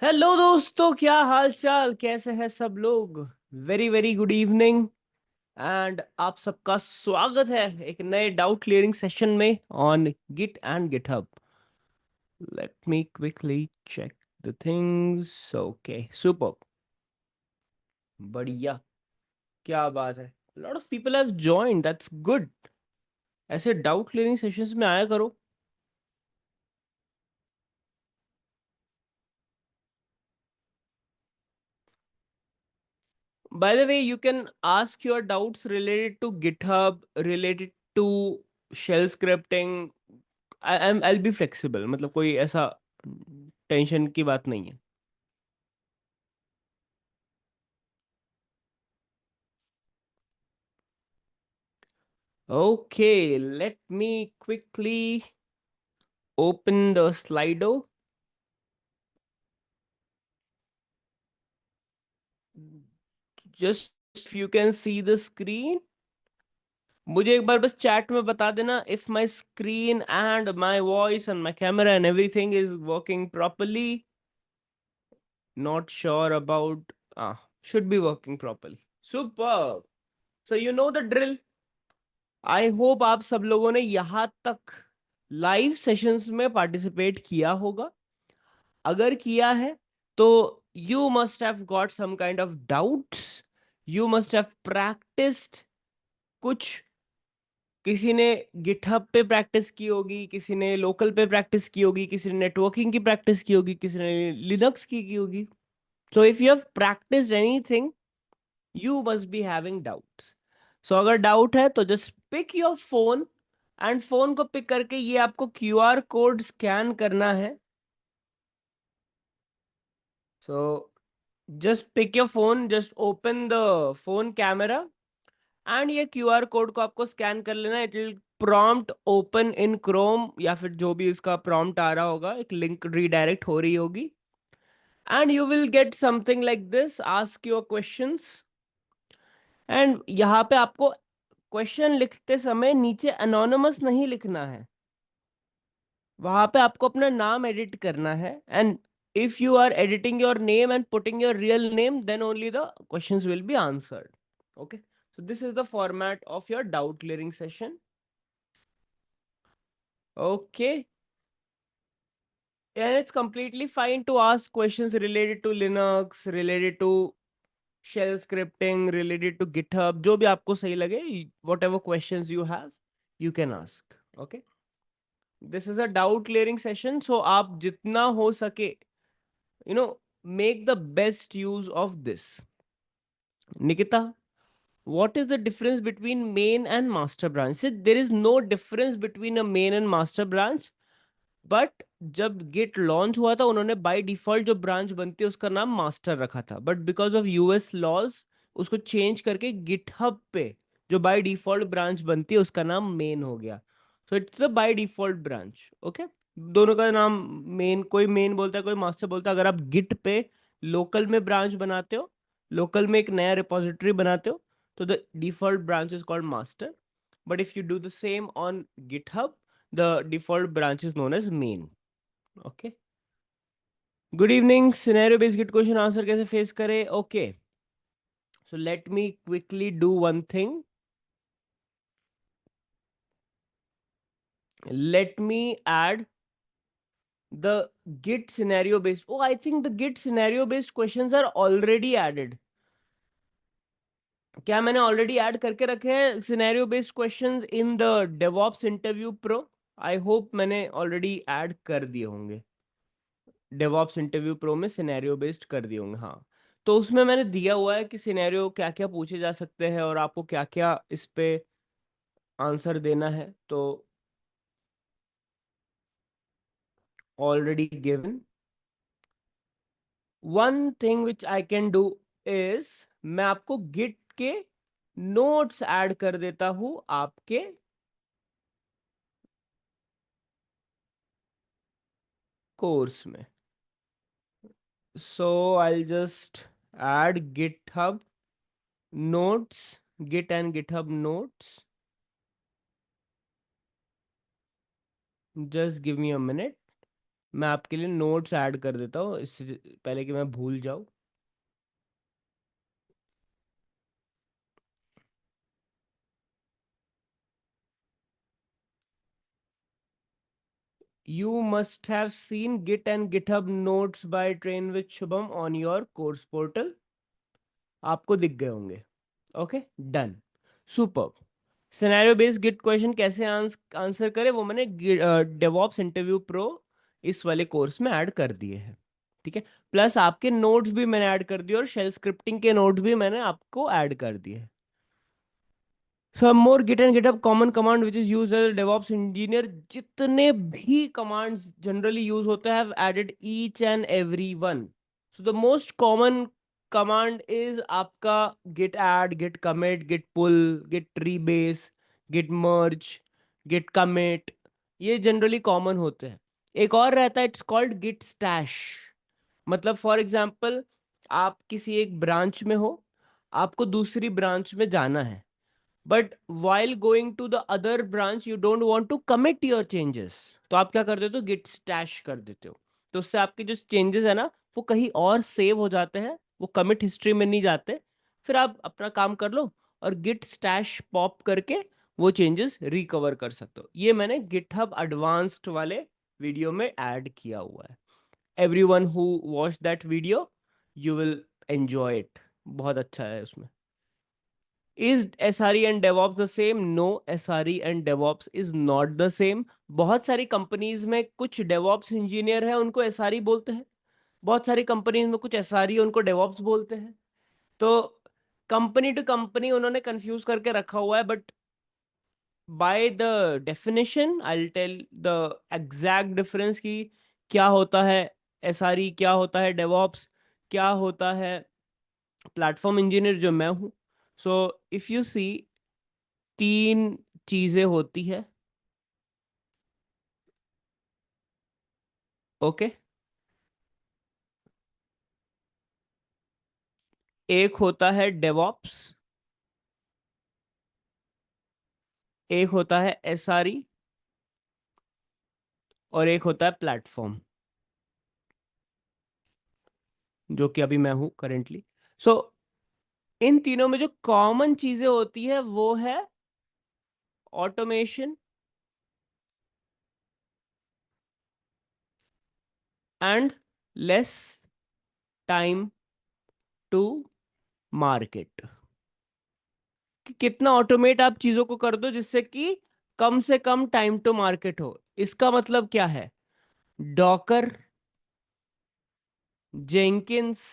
Hello दोस्तों, क्या हाल चाल, कैसे हैं सब लोग। Very very good evening. And आप सबका स्वागत है एक नए डाउट क्लियरिंग सेशन में on Git and GitHub. Let me quickly check the things. Okay, super, बढ़िया, क्या बात है। Lot of people have joined, that's good. ऐसे डाउट क्लियरिंग सेशंस में आया करो। By the way, you can ask your doubts related to GitHub, related to shell scripting. I'll be flexible. मतलब कोई ऐसा टेंशन की बात नहीं है। Okay, let me quickly open the Slido. Just if you can see the screen, मुझे एक बार बस चैट में बता देना if my screen and my voice and my camera and everything is working properly. Not sure about. Should be working properly. Super. So you know the drill. I hope आप सब लोगों ने यहां तक लाइव सेशंस में participate किया होगा। अगर किया है तो you must have got some kind of doubts. You must have practised कुछ। किसी ने गिटहब पे प्रैक्टिस की होगी, किसी ने लोकल पे प्रैक्टिस की होगी, किसी ने नेटवर्किंग की प्रैक्टिस की होगी, किसी ने लिनक्स की होगी। So if you have practised anything, you must be having doubts. So अगर डाउट है तो just pick your phone, and phone को पिक करके ये आपको क्यूआर कोड स्कैन करना है। So just pick your phone, just open the phone camera, and ये क्यूआर कोड को आपको स्कैन कर लेना। It will prompt open in Chrome, या फिर जो भी इसका प्रॉम्प्ट आ रहा होगा, एक लिंक रीडायरेक्ट हो रही होगी, and you will get something like this, ask your questions. And यहाँ पे आपको क्वेश्चन लिखते समय नीचे अनोनिमस नहीं लिखना है, वहां पे आपको अपना नाम एडिट करना है। And if you are editing your name and putting your real name, then only the questions will be answered. Okay, so this is the format of your doubt clearing session. Okay, and it's completely fine to ask questions related to Linux, related to shell scripting, related to GitHub, जो भी आपको सही लगे, whatever questions you have, you can ask. Okay, this is a doubt clearing session, so आप जितना हो सके, you know, make the best use of this. Nikita, what is the difference between main and master branch? See, there is no difference between a main and master branch, but जब Git launch हुआ था उन्होंने by default जो branch बनती है उसका नाम master रखा था, but because of US laws उसको चेंज करके गिटहब पे जो बाय डिफॉल्ट ब्रांच बनती है उसका नाम मेन हो गया। So it's the by default branch. Okay, दोनों का नाम मेन, कोई मेन बोलता है कोई मास्टर बोलता है। अगर आप गिट पे लोकल में ब्रांच बनाते हो, लोकल में एक नया रिपोजिटरी बनाते हो, तो the default branch is called master. But if you do the same on GitHub, the default branch is known as main. Okay, good evening। scenario based git question answer कैसे face करें? Okay, so let me quickly do one thing। let me add the git scenario based, oh I think the git scenario based questions are already added। क्या मैंने already add करके रखे हैं scenario based questions in the DevOps interview pro? I hope मैंने already add कर दिए होंगे। DevOps interview pro में सिनेरियो बेस्ड कर दिए होंगे, हाँ। तो उसमें मैंने दिया हुआ है कि सिनेरियो क्या क्या पूछे जा सकते हैं और आपको क्या क्या इस पे आंसर देना है, तो already given. One thing which I can do is, मैं आपको गिट के नोट्स ऐड कर देता हूं आपके कोर्स में। So I just add GitHub notes, git and github notes। just give me a minute। मैं आपके लिए नोट्स ऐड कर देता हूँ इससे पहले कि मैं भूल जाऊँ. You must have seen Git and GitHub notes by Train with Shubham on your course portal. आपको दिख गए होंगे. Okay, done, super. Scenario based Git question कैसे आंसर करें वो मैंने डेवॉप्स इंटरव्यू प्रो इस वाले कोर्स में ऐड कर दिए हैं. ठीक है, प्लस आपके नोट्स भी मैंने ऐड कर दिए और शेल स्क्रिप्टिंग के नोट्स भी मैंने आपको ऐड कर दिए. Some more Git and GitHub common command which is used as a DevOps engineer. जितने भी commands generally use होते हैं, have added each and every one. So the most common command is आपका git add, git commit, git pull, git rebase, git merge, git commit. ये generally common होते हैं. एक और रहता है, it's called git stash. मतलब फॉर एग्जाम्पल आप किसी एक ब्रांच में हो, आपको दूसरी ब्रांच में जाना है, but while going to the other branch you don't want to commit your changes, तो आप क्या कर देते हो, गिट स्टैश कर देते हो. तो उससे आपके जो चेंजेस है ना वो कहीं और सेव हो जाते हैं, वो कमिट हिस्ट्री में नहीं जाते. फिर आप अपना काम कर लो और गिट स्टैश पॉप करके वो चेंजेस रिकवर कर सकते हो. ये मैंने गिटहब एडवांस्ड वाले वीडियो में ऐड किया हुआ है. Everyone who watch that video you will enjoy it. बहुत अच्छा है उसमें. Is SRE and DevOps the same? No, SRE and DevOps is not the same. बहुत सारी कंपनीज में कुछ DevOps इंजीनियर है उनको SRE बोलते हैं, बहुत सारी कंपनीज में कुछ SRE उनको DevOps बोलते हैं. तो कंपनी टू कंपनी उन्होंने कंफ्यूज करके रखा हुआ है, but by the definition I will tell the exact difference कि क्या होता है SRE, क्या होता है DevOps, क्या होता है प्लेटफॉर्म इंजीनियर जो मैं हूं. सो इफ यू सी, तीन चीजें होती है. ओके, एक होता है डेवॉप्स, एक होता है एसआरई, और एक होता है प्लेटफॉर्म, जो कि अभी मैं हूं करेंटली. सो इन तीनों में जो कॉमन चीजें होती है वो है automation and less time to market. कि कितना ऑटोमेट आप चीजों को कर दो जिससे कि कम से कम टाइम टू मार्केट हो. इसका मतलब क्या है, डॉकर, जेंकिंस,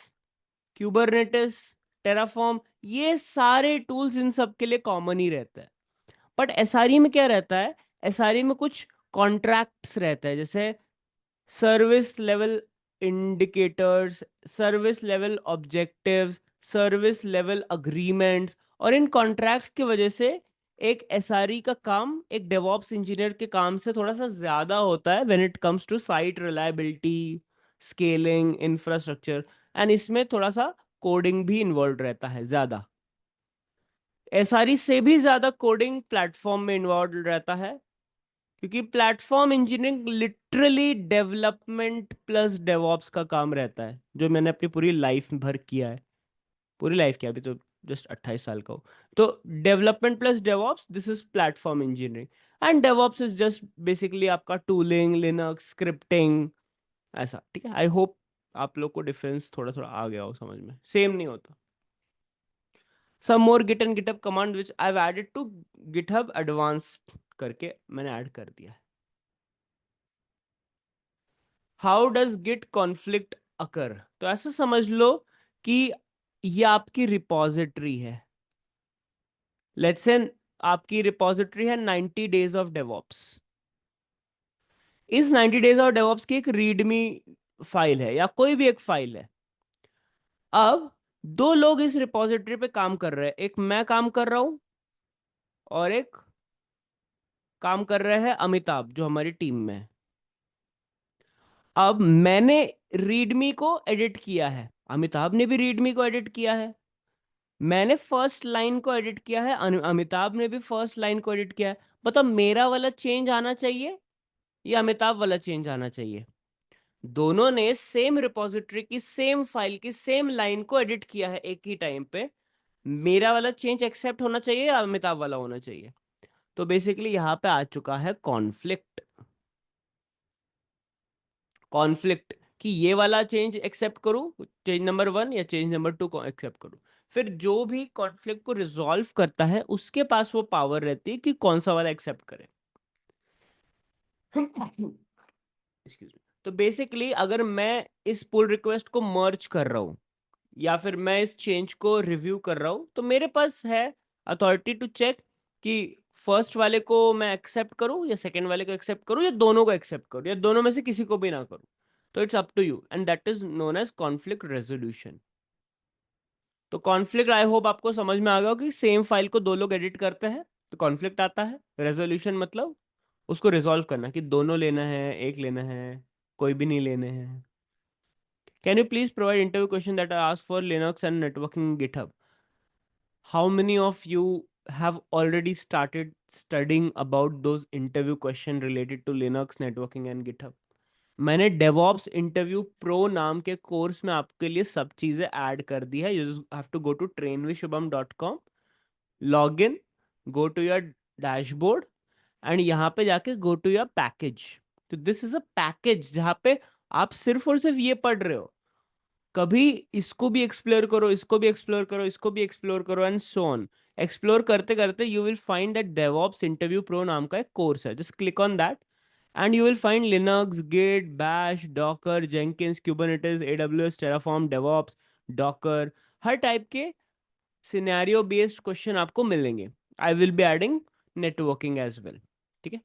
क्यूबरनेटिस, टेराफॉर्म, ये सारे टूल्स इन सब के लिए कॉमन ही रहता है. बट एसआरई में क्या रहता है, एसआरई में कुछ कॉन्ट्रैक्ट्स रहता है, जैसे service level indicators, service level objectives, service level agreements. और इन कॉन्ट्रैक्ट्स की वजह से एक एसआरई का काम एक डेवॉप्स इंजीनियर के काम से थोड़ा सा ज्यादा होता है when it comes to site reliability, scaling, infrastructure. And इसमें थोड़ा सा कोडिंग भी इन्वॉल्व रहता है ज्यादा. एसआरई से भी ज्यादा कोडिंग प्लेटफॉर्म में इन्वॉल्व रहता है, क्योंकि platform engineering literally development plus DevOps का काम रहता है, जो मैंने अपनी पूरी लाइफ भर किया है. पूरी लाइफ क्या, अभी तो जस्ट 28 साल का हो. तो development plus DevOps, this is platform engineering. And DevOps is just basically आपका टूलिंग, लिनक्स, स्क्रिप्टिंग, ऐसा. ठीक है, आई होप आप लोग को डिफरेंस थोड़ा थोड़ा आ गया हो समझ में. सेम नहीं होता. some more git and github command which I've added to github advanced करके मैंने ऐड कर दिया है. हाउ डज गिट कॉन्फ्लिक्ट अकर, तो ऐसा समझ लो कि ये आपकी रिपॉजिटरी है. लेट्स से आपकी रिपॉजिटरी है 90 डेज ऑफ डेवॉप्स. इस 90 डेज ऑफ डेवॉप्स की एक रीडमी फाइल है या कोई भी एक फाइल है. अब दो लोग इस रिपॉजिटरी पे काम कर रहे हैं, एक मैं काम कर रहा हूं और एक काम कर रहे हैं अमिताभ जो हमारी टीम में है. अब मैंने रीडमी को एडिट किया है, अमिताभ ने भी रीडमी को एडिट किया है. मैंने फर्स्ट लाइन को एडिट किया है, अमिताभ ने भी फर्स्ट लाइन को एडिट किया है. मतलब मेरा वाला चेंज आना चाहिए या अमिताभ वाला चेंज आना चाहिए. दोनों ने सेम रिपोजिटरी की सेम फाइल की सेम लाइन को एडिट किया है एक ही टाइम पे, मेरा वाला चेंज एक्सेप्ट होना चाहिए या अमिताभ वाला होना चाहिए? तो बेसिकली यहां पे आ चुका है कॉन्फ्लिक्ट। कॉन्फ्लिक्ट कि ये वाला चेंज एक्सेप्ट करूं, चेंज नंबर 1, या चेंज नंबर 2 को एक्सेप्ट करूं। फिर जो भी कॉन्फ्लिक्ट को रिजॉल्व करता है उसके पास वो पावर रहती है कि कौन सा वाला एक्सेप्ट करे। Excuse me। तो बेसिकली अगर मैं इस पुल रिक्वेस्ट को मर्ज कर रहा हूं या फिर मैं इस चेंज को रिव्यू कर रहा हूं, तो मेरे पास है अथॉरिटी टू चेक कि फर्स्ट वाले को मैं एक्सेप्ट करूं या सेकंड वाले को एक्सेप्ट करूं या दोनों को एक्सेप्ट करूं या दोनों में से किसी को भी ना करूं। तो it's up to you and that is known as conflict resolution. तो कॉन्फ्लिक्ट आई होप आपको समझ में आ गया कि सेम फाइल को दो लोग एडिट करते हैं तो कॉन्फ्लिक्ट आता है। रेजोल्यूशन मतलब उसको रिजॉल्व करना कि दोनों लेना है, एक लेना है, कोई भी नहीं लेने हैं। Can you please provide interview question that are asked for Linux and networking GitHub? How many of you have already started studying about those interview question related to Linux networking and GitHub? मैंने DevOps Interview Pro नाम के course में आपके लिए सब चीजें add कर दी है। You have to go to trainvishubham.com, log in, go to your dashboard and यहाँ पे जाके go to your package। तो this is a package जहाँ पे आप सिर्फ और सिर्फ ये पढ़ रहे हो। कभी इसको भी एक्सप्लोर करो, इसको भी एक्सप्लोर करो, इसको भी एक्सप्लोर करो एंड सो ऑन। एक्सप्लोर करते करते you will find that DevOps interview pro नाम का एक कोर्स है। Just click on that and you will find Linux, Git, Bash, Docker, Jenkins, Kubernetes, AWS, Terraform, DevOps, Docker, हर type के scenario based question आपको मिलेंगे। I will be adding networking as well. ठीक है।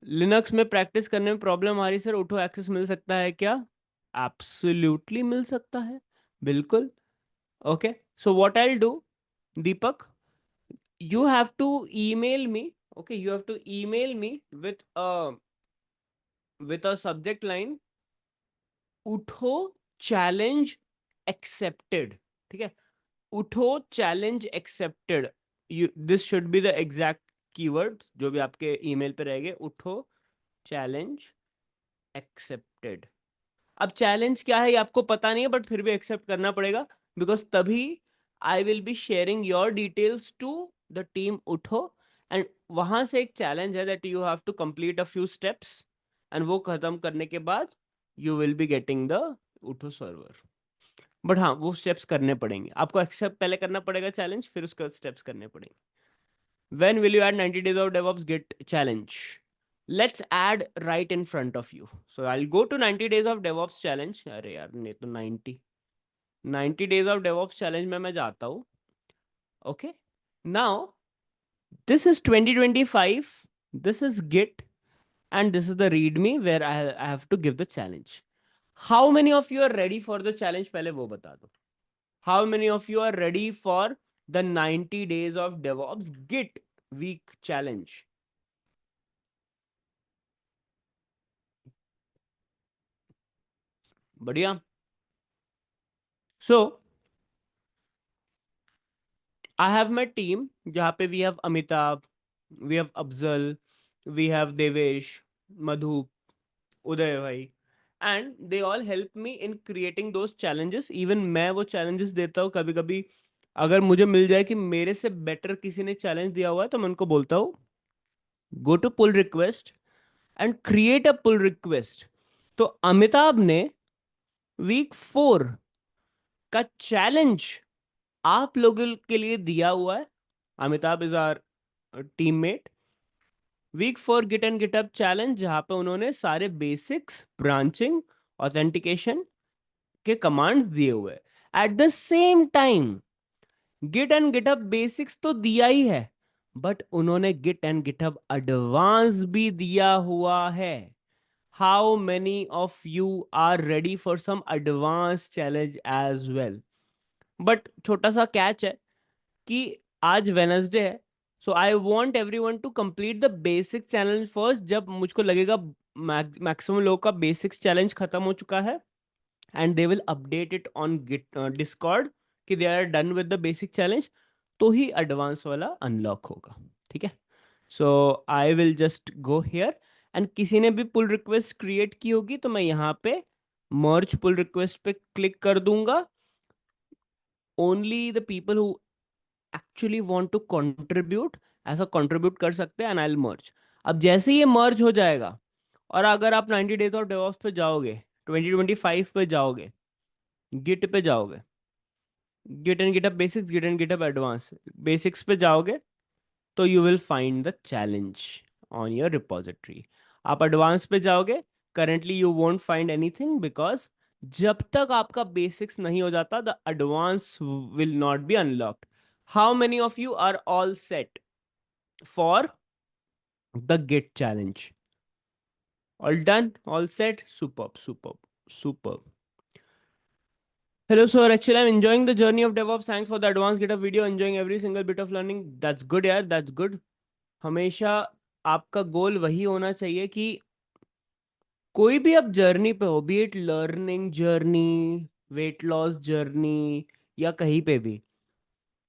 लिनक्स में practice करने में problem आ रही सर, ऑटो एक्सेस मिल सकता है क्या? एब्सोल्युटली मिल सकता है, बिल्कुल। Okay, so what I will do, Deepak, you have to email me, okay, you have to email me with a subject line, उठो चैलेंज एक्सेप्टेड। ठीक है, उठो challenge accepted. You this should be the exact keyword जो भी आपके email पे रहेंगे, उठो चैलेंज एक्सेप्टेड। अब चैलेंज क्या है ये आपको पता नहीं है, बट फिर भी एक्सेप्ट करना पड़ेगा बिकॉज तभी I will be sharing your details to the team Utho. And वहां से एक चैलेंज है that you have to complete a few steps and वो खत्म करने के बाद you will be getting the Utho server. But हाँ, वो स्टेप्स करने पड़ेंगे आपको। एक्सेप्ट पहले करना पड़ेगा चैलेंज, फिर उसके स्टेप्स करने पड़ेंगे। When will you add 90 days of DevOps Git challenge? Let's add right in front of you. So I'll go to 90 days of DevOps challenge. अरे यार, नहीं तो 90 days of DevOps challenge में मैं जाता हूँ। Okay. Now, this is 2025. This is Git. And this is the README where I have to give the challenge. How many of you are ready for the challenge? पहले वो बता दो। How many of you are ready for the 90 days of DevOps Git week challenge? बढ़िया। So I have my team जहाँ पे we have Amitabh, we have Afzal, we have Devesh, Madhu, Uday भाई, and they all help me in creating those challenges. Even मैं वो challenges देता हूँ कभी कभी। अगर मुझे मिल जाए कि मेरे से बेटर किसी ने चैलेंज दिया हुआ है तो मैं उनको बोलता हूँ go to pull request and create a pull request. तो अमिताभ ने वीक 4 का चैलेंज आप लोगों के लिए दिया हुआ है। Amitabh is our teammate. Week 4 Git and GitHub challenge जहां पे उन्होंने सारे बेसिक्स, ब्रांचिंग, ऑथेंटिकेशन के कमांड्स दिए हुए। At the same time Git and GitHub basics तो दिया ही है, बट उन्होंने गिट एंड गिटअप एडवांस भी दिया हुआ है। How many of you are ready for some advance challenge as well? But छोटा सा कैच है कि आज वेनसडे है, so I want everyone to complete the basic challenge first. जब मुझको लगेगा मैक्सिमम लोगों का बेसिक्स चैलेंज खत्म हो चुका है and they will update it on git Discord कि they are done with the basic challenge, तो ही एडवांस वाला अनलॉक होगा। ठीक है, so I will just go here and किसी ने भी पुल रिक्वेस्ट क्रिएट की होगी तो मैं यहाँ पे मर्ज पुल रिक्वेस्ट पे क्लिक कर दूंगा. Only the people who actually want to contribute ऐसा कंट्रीब्यूट कर सकते हैं, एंड आई विल मर्ज. अब जैसे ही ये मर्ज हो जाएगा, और अगर आप 90 डेज ऑफ डेवॉप्स पे जाओगे, 2025 पे जाओगे, गिट पे जाओगे, Git and GitHub basics, Git and GitHub advance, basics पे जाओगे, तो you will find the challenge on your repository. आप एडवांस पे जाओगे, currently you won't find anything, because जब तक आपका बेसिक्स नहीं हो जाता, the advance will not be unlocked. How many of you are all set for the Git challenge? All done? All set? Superb, superb, superb. Hello, sir. Actually, I'm enjoying the journey of DevOps. Thanks for the advanced GitHub video. Enjoying every single bit of learning. That's good, यार. That's good. हमेशा आपका गोल वही होना चाहिए कि कोई भी आप जर्नी पे हो, B it learning journey, weight loss journey, या कहीं पे भी,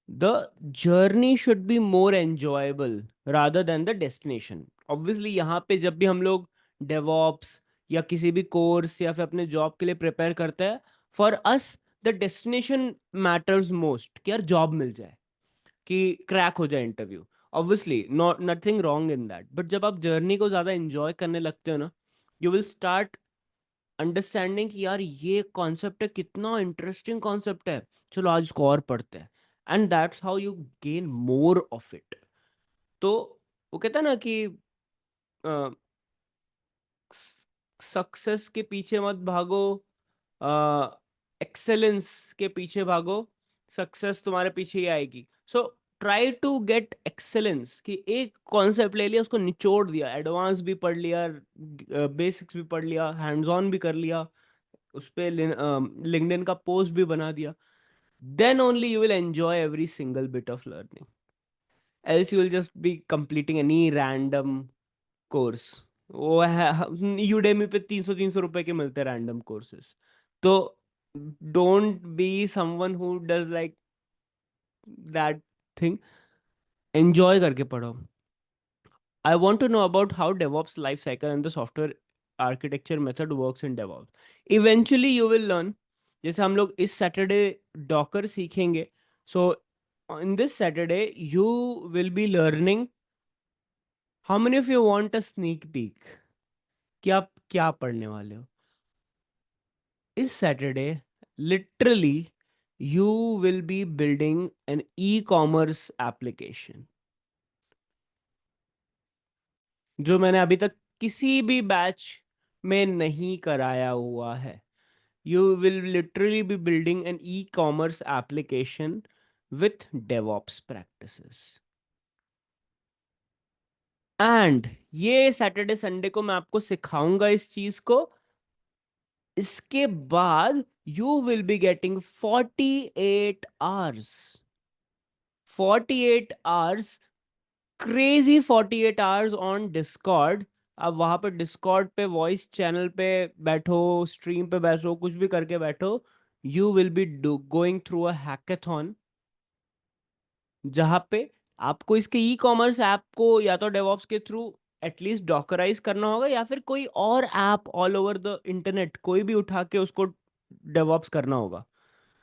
the journey should be more enjoyable rather than the destination. Obviously यहाँ पे जब भी हम लोग डेवॉप्स या किसी भी कोर्स या फिर अपने जॉब के लिए प्रिपेयर करते हैं, for us the destination matters most, कि यार जॉब मिल जाए, कि क्रैक हो जाए interview. Obviously not nothing wrong in that, but जब आप जर्नी को ज़्यादा एंजॉय करने लगते हो ना, यू विल स्टार्ट अंडरस्टैंडिंग कि यार ये कॉन्सेप्ट है, कितना इंटरेस्टिंग कॉन्सेप्ट है, चलो आज इसको और पढ़ते हैं. And that's how you gain more of it. तो वो कहता है ना कि सक्सेस के पीछे मत भागो, एक्सेलेंस के पीछे भागो, सक्सेस तुम्हारे पीछे ही आएगी. So try to get excellence, कि एक कॉन्सेप्ट ले लिया, उसको निचोड़ दिया, एडवांस भी पढ़ लिया, बेसिक्स भी पढ़ लिया, हैंड्स ऑन भी कर लिया, उस पे लिंक्डइन का पोस्ट भी बना दिया, then only you will enjoy every single bit of learning. Else you will just be completing any random course. वो है यूडेमी पे 300 रुपए के मिलते हैं रैंडम कोर्सेज. तो don't be someone who does like that thing. Enjoy करके पढ़ो. I want to know about how DevOps life cycle and the software architecture method works in DevOps. Eventually you will learn. जैसे हम लोग इस Saturday Docker सीखेंगे. So in this Saturday you will be learning. How many of you want a sneak peek? कि आप क्या पढ़ने वाले हो? इस Saturday literally you will be building an e-commerce application, जो मैंने अभी तक किसी भी बैच में नहीं कराया हुआ है. You will literally be building an e-commerce application with DevOps practices. And ये सैटरडे संडे को मैं आपको सिखाऊंगा इस चीज को. इसके बाद you will be getting 48 hours. 48 hours, crazy 48 hours on Discord. अब वहां पे डिस्कॉर्ड पे वॉइस चैनल पे बैठो, स्ट्रीम पे बैठो, कुछ भी करके बैठो. You will be going through a hackathon, जहां पे आपको इसके ई कॉमर्स ऐप को या तो डेवॉप्स के थ्रू एटलीस्ट डॉकराइज करना होगा, या फिर कोई और app all over the internet कोई भी उठा के उसको डेवॉप्स करना होगा.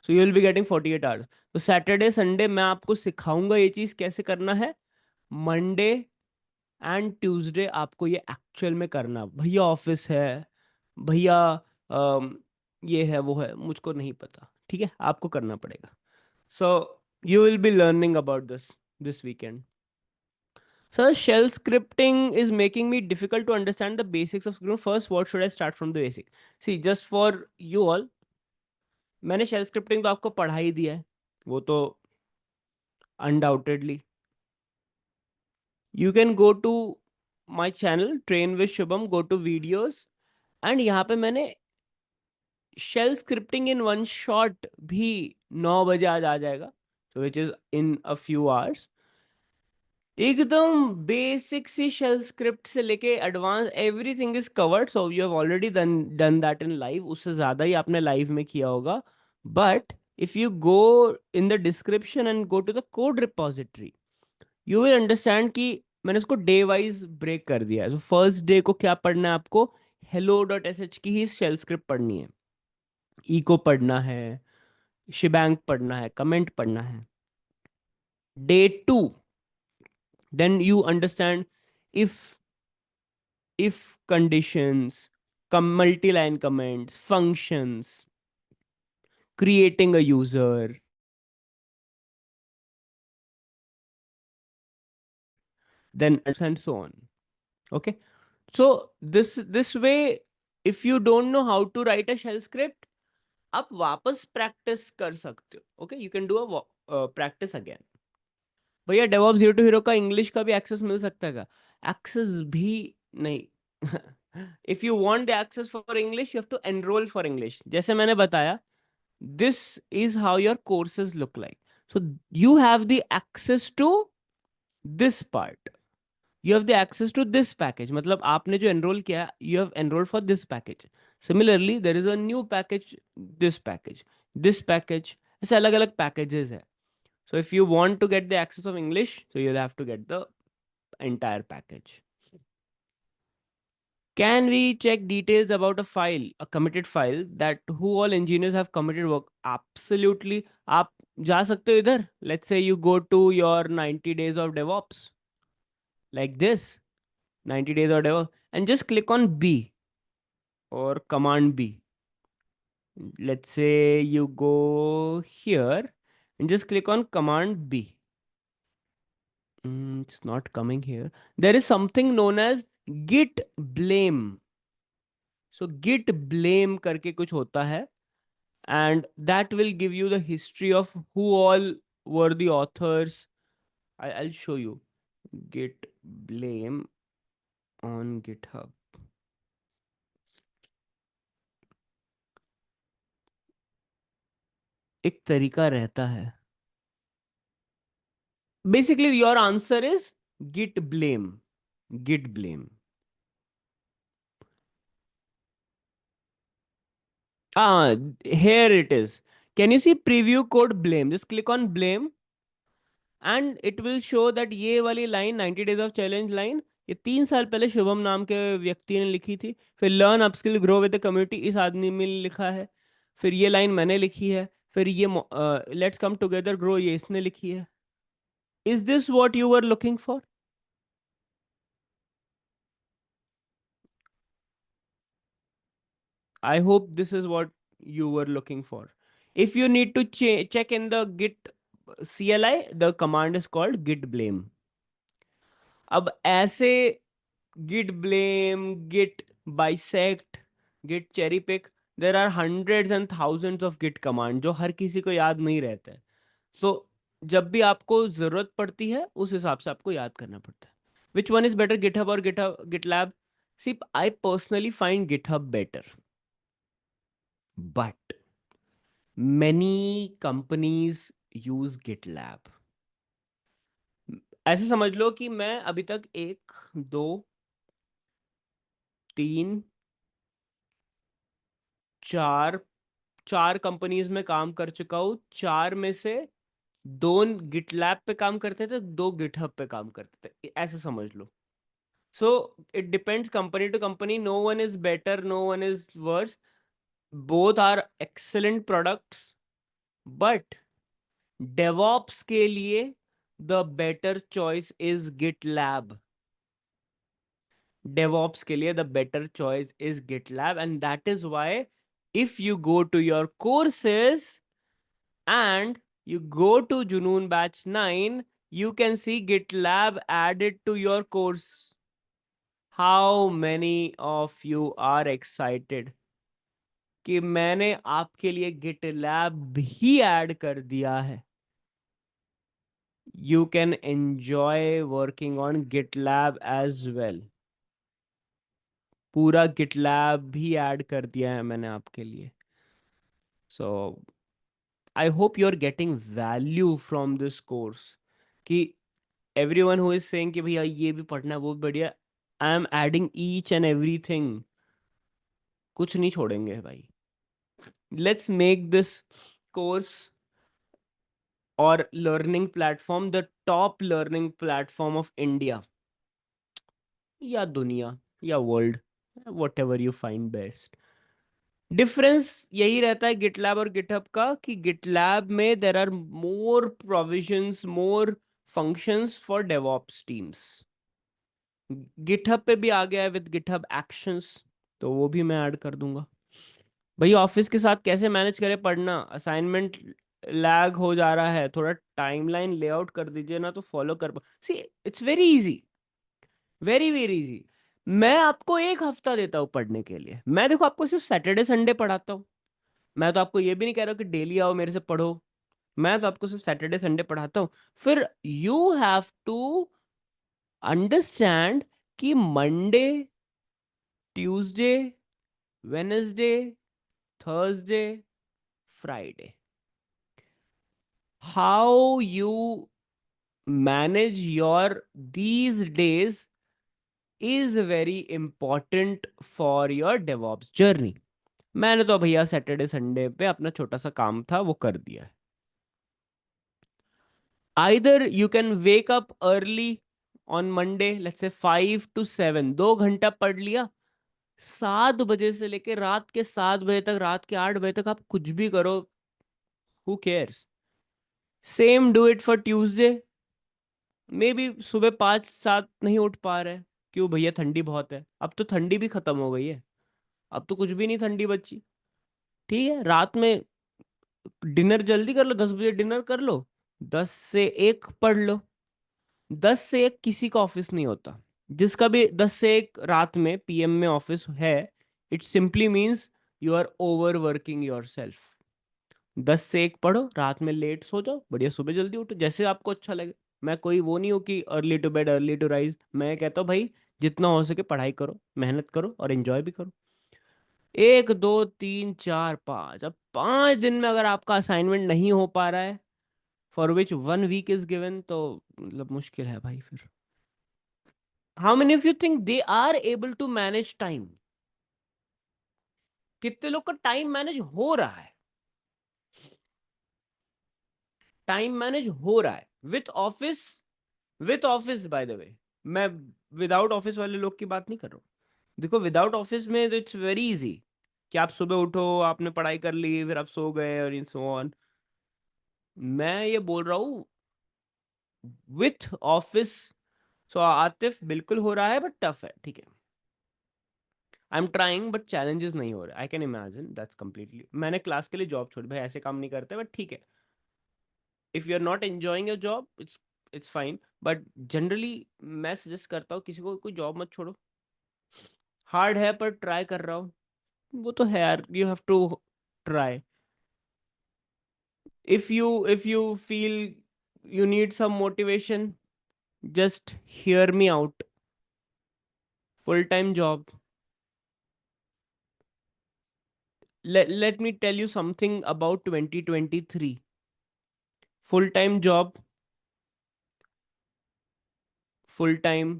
So you will be getting 48 hours. तो सैटरडे संडे मैं आपको सिखाऊंगा ये चीज कैसे करना है. मंडे एंड ट्यूसडे आपको ये एक्चुअल में करना. भैया ऑफिस है, भैया ये है वो है, मुझको नहीं पता, ठीक है, आपको करना पड़ेगा. So you will be learning about this weekend. Sir, shell scripting is making me difficult to understand the basics of scripting. First, what should I start from the basic? See, just for you all, मैंने shell scripting तो आपको पढ़ा ही दिया है, वो तो undoubtedly. You can go to my channel Train with Shubham, go to videos, and यहाँ पे मैंने shell scripting in one shot भी 9 बजे आज आ जाएगा, so which is in a few hours. एकदम बेसिक सी शेल स्क्रिप्ट से लेके advance everything is covered. So you have already done that in live, उससे ज्यादा ही आपने लाइव में किया होगा. But if you go in the description and go to the code repository, you will understand कि मैंने इसको डे वाइज ब्रेक कर दिया है। तो फर्स्ट डे को क्या पढ़ना है आपको, हेलो डॉट एस एच की ही शेल स्क्रिप्ट पढ़नी है, इको पढ़ना है, शिबैंग पढ़ना है, कमेंट पढ़ना है। Day two, then you understand if conditions, multi-line comments, functions, creating a user, then and so on. Okay, so this way, if you don't know how to write a shell script, आप वापस practice कर सकते हो. Okay, you can do a practice again. भैया DevOps zero to hero का English का भी access मिल सकता है क्या? एक्सेस भी नहीं. If you want the access for English, you have to enroll for English. जैसे मैंने बताया, this is how your courses look like. So you have the access to this part, you have the access to this package. मतलब आपने जो enroll किया, you have enrolled for this package. Similarly, there is a new package, this package, ऐसे अलग अलग packages है. So if you want to get the access of English, so you'll have to get the entire package. Can we check details about a file, a committed file, that who all engineers have committed work? Absolutely. आप जा सकते हो इधर. Let's say you go to your 90 days of DevOps, like this, 90 days of DevOps, and just click on B or Command B. Let's say you go here and just click on Command B. It's not coming here. There is something known as git blame. So git blame करके कुछ होता है, and that will give you the history of who all were the authors. I'll show you. Git blame on GitHub. एक तरीका रहता है. Basically your answer is git blame. Git blame. Ah, here it is. Can you see preview code blame? Just click on blame and it will show that ये वाली line 90 days of challenge line, ये 3 साल पहले शुभम नाम के व्यक्ति ने लिखी थी. फिर learn upskill grow with the community, इस आदमी में लिखा है. फिर ये लाइन मैंने लिखी है. फिर ये लेट्स कम टुगेदर ग्रो, ये इसने लिखी है. Is this what you were looking for? I hope this is what you were looking for. If you need to check in the git CLI, the command is called git blame. अब ऐसे git blame, git bisect, git cherry pick, there are hundreds and thousands of git command जो हर किसी को याद नहीं रहते हैं. So जब भी आपको जरूरत पड़ती है, उस हिसाब से आपको याद करना पड़ता है. Which one is better, GitHub or GitLab? See, I personally find GitHub better, but many companies use GitLab. ऐसे समझ लो कि मैं अभी तक 1, 2, 3, 4 कंपनीज में काम कर चुका हूँ. 4 में से 2 गिटलैब पे काम करते थे, 2 गिटहब पे काम करते थे. ऐसे समझ लो. So it depends company to company. No one is better, no one is worse. Both are excellent products, but DevOps के लिए the better choice is GitLab. DevOps के लिए the better choice is GitLab, and that is why if you go to your courses and you go to Junoon Batch 9, you can see GitLab added to your course. How many of you are excited कि मैंने आपके लिए GitLab भी add कर दिया है? You can enjoy working on GitLab as well. पूरा GitLab भी ऐड कर दिया है मैंने आपके लिए. So I hope you're getting value from this course. कि everyone who is saying कि भैया ये भी पढ़ना है, वो भी बढ़िया, I am adding each and everything. कुछ नहीं छोड़ेंगे भाई. Let's make this course or learning platform the top learning platform of India. या दुनिया या world, what ever you find best. Difference यही रहता है गिटलैब और गिटहब का कि गिटलैब में there are more provisions, more functions for DevOps teams. GitHub पे भी आ गया है विद गिटहब एक्शंस, तो वो भी मैं ऐड कर दूंगा। भाई ऑफिस के साथ कैसे मैनेज करें पढ़ना, असाइनमेंट लैग हो जा रहा है, थोड़ा टाइमलाइन लेआउट कर दीजिए ना तो फॉलो कर see, it's very easy, very very easy. मैं आपको एक हफ्ता देता हूँ पढ़ने के लिए, मैं देखो आपको सिर्फ सैटरडे संडे पढ़ाता हूँ। मैं तो आपको ये भी नहीं कह रहा हूँ कि डेली आओ मेरे से पढ़ो, मैं तो आपको सिर्फ सैटरडे संडे पढ़ाता हूँ। फिर यू हैव टू अंडरस्टैंड कि Monday, Tuesday, Wednesday, Thursday, Friday, how you manage your these days is very important for your DevOps journey। मैंने तो भैया सैटरडे संडे पे अपना छोटा सा काम था वो कर दिया है। Either you can wake up early on Monday, let's say 5 to 7, 2 घंटा पढ़ लिया। 7 बजे से लेके रात के 7 बजे तक, रात के 8 बजे तक आप कुछ भी करो, who cares। Same do it for Tuesday. May be सुबह 5 7 नहीं उठ पा रहे, क्यों भैया ठंडी बहुत है, अब तो ठंडी भी खत्म हो गई है, अब तो कुछ भी नहीं ठंडी बची। ठीक है, रात में डिनर जल्दी कर लो, 10 बजे डिनर कर लो, 10 से 1 पढ़ लो। 10 से 1 किसी का ऑफिस नहीं होता, जिसका भी 10 से 1 रात में पीएम में ऑफिस है, it simply means you are overworking yourself. 10 से 1 पढ़ो, रात में लेट सो जाओ, बढ़िया सुबह जल्दी उठो, जैसे आपको अच्छा लगे। मैं कोई वो नहीं हूँ कि early to bed early to rise, मैं कहता हूँ भाई जितना हो सके पढ़ाई करो, मेहनत करो और एंजॉय भी करो। 1 2 3 4 5, अब 5 दिन में अगर आपका असाइनमेंट नहीं हो पा रहा है for which 1 week is given, तो मतलब मुश्किल है भाई फिर। How many of you think they are able to manage time? कितने लोग का टाइम मैनेज हो रहा है? टाइम मैनेज हो रहा है with office, with office by the way. मैं विदाउट ऑफिस वाले लोग की बात नहीं कर रहा हूँ। देखो विदाउट ऑफिस में तो इट्स वेरी इजी कि आप सुबह उठो, आपने पढ़ाई कर ली, फिर आप सो गए और इन सो ऑन। मैं ये बोल रहा हूँ विथ ऑफिस। सो आतिफ बिल्कुल हो रहा है बट टफ है, ठीक है। I am trying but challenges नहीं हो रहे, I can imagine that's completely. मैंने क्लास के लिए जॉब छोड़ी भाई, ऐसे काम नहीं करते, बट ठीक है। If you are not enjoying your job, it's fine, but generally मैं सजेस्ट करता हूँ किसी को कोई जॉब मत छोड़ो। हार्ड है पर ट्राई कर रहा हूँ, वो तो है यार, you have to try. if you feel you need some motivation, just hear me out। full time job, let me tell you something about 2023। full time job, full time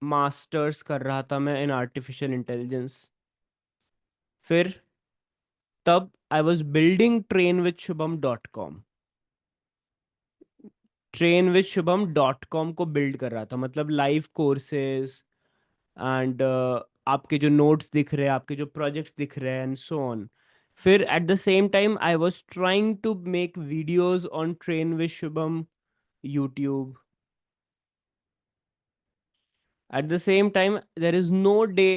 masters कर रहा था मैं इन आर्टिफिशियल इंटेलिजेंस। फिर तब I was building trainwithshubham.com। trainwithshubham.com को build कर रहा था, मतलब लाइव कोर्सेज एंड आपके जो नोट्स दिख रहे हैं, आपके जो प्रोजेक्ट्स दिख रहे हैं एंड सो ऑन। फिर at the same time I was trying to make videos on train with Shubham YouTube. At the same time there is no day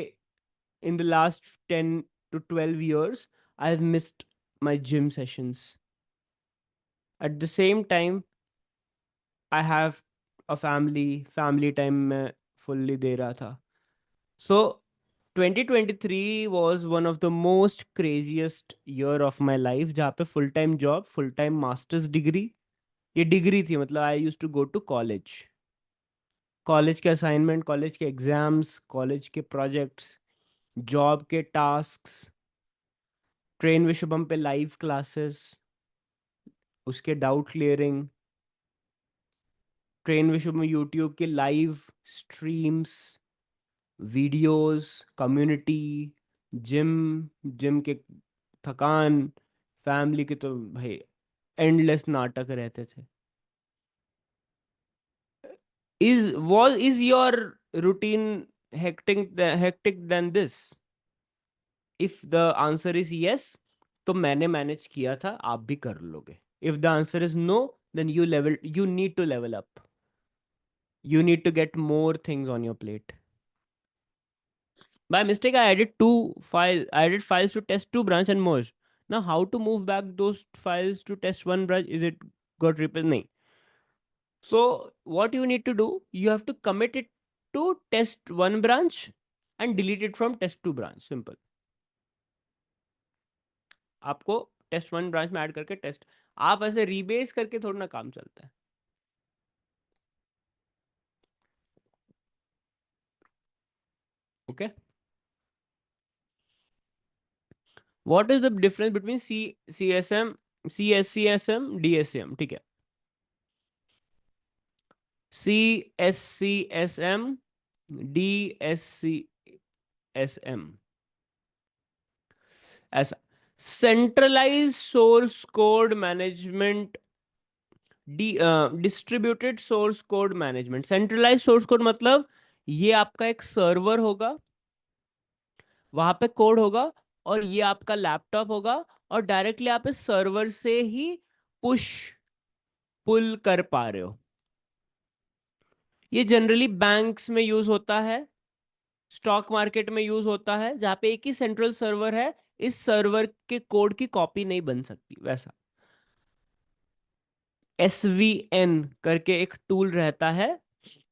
in the last 10 to 12 years I've missed my gym sessions। At the same time I have a family time मैं fully दे रहा था। So 2023 was one of the most craziest year of my life, जहाँ पे full time job, full time master's degree, ये degree थी मतलब आई use to go to college, college के assignment, college के एग्जाम्स, कॉलेज के प्रोजेक्ट्स, जॉब के tasks, train विशुभम पे लाइव क्लासेस, उसके डाउट क्लियरिंग, ट्रेन विशुभम यूट्यूब के live streams, videos, community, gym, gym के थकान, फैमिली के तो भाई एंडलेस नाटक रहते थे। Is your routine hectic than this? If the answer is yes, तो मैंने मैनेज किया था, आप भी कर लोगे. If the answer is no, then you need to level up. You need to get more things on your plate. By mistake, I added files to test two branch and merge. Now, how to move back those files to test one branch? Is it got replaced? No. So, what you need to do, you have to commit it to test one branch and delete it from test two branch. Simple. आपको test one branch में add करके test, आप ऐसे rebase करके थोड़ा ना काम चलता है. Okay. What is the difference between CSM, CSCSM, DSCM? ठीक है. CSCSM, DSCSM ऐसा. Centralize source code management, distributed source code management. Centralize source code मतलब ये आपका एक सर्वर होगा, वहां पे कोड होगा, और ये आपका लैपटॉप होगा, और डायरेक्टली आप इस सर्वर से ही पुश पुल कर पा रहे हो. ये जनरली बैंक्स में यूज होता है, स्टॉक मार्केट में यूज होता है, जहां पे एक ही सेंट्रल सर्वर है, इस सर्वर के कोड की कॉपी नहीं बन सकती. वैसा SVN करके एक टूल रहता है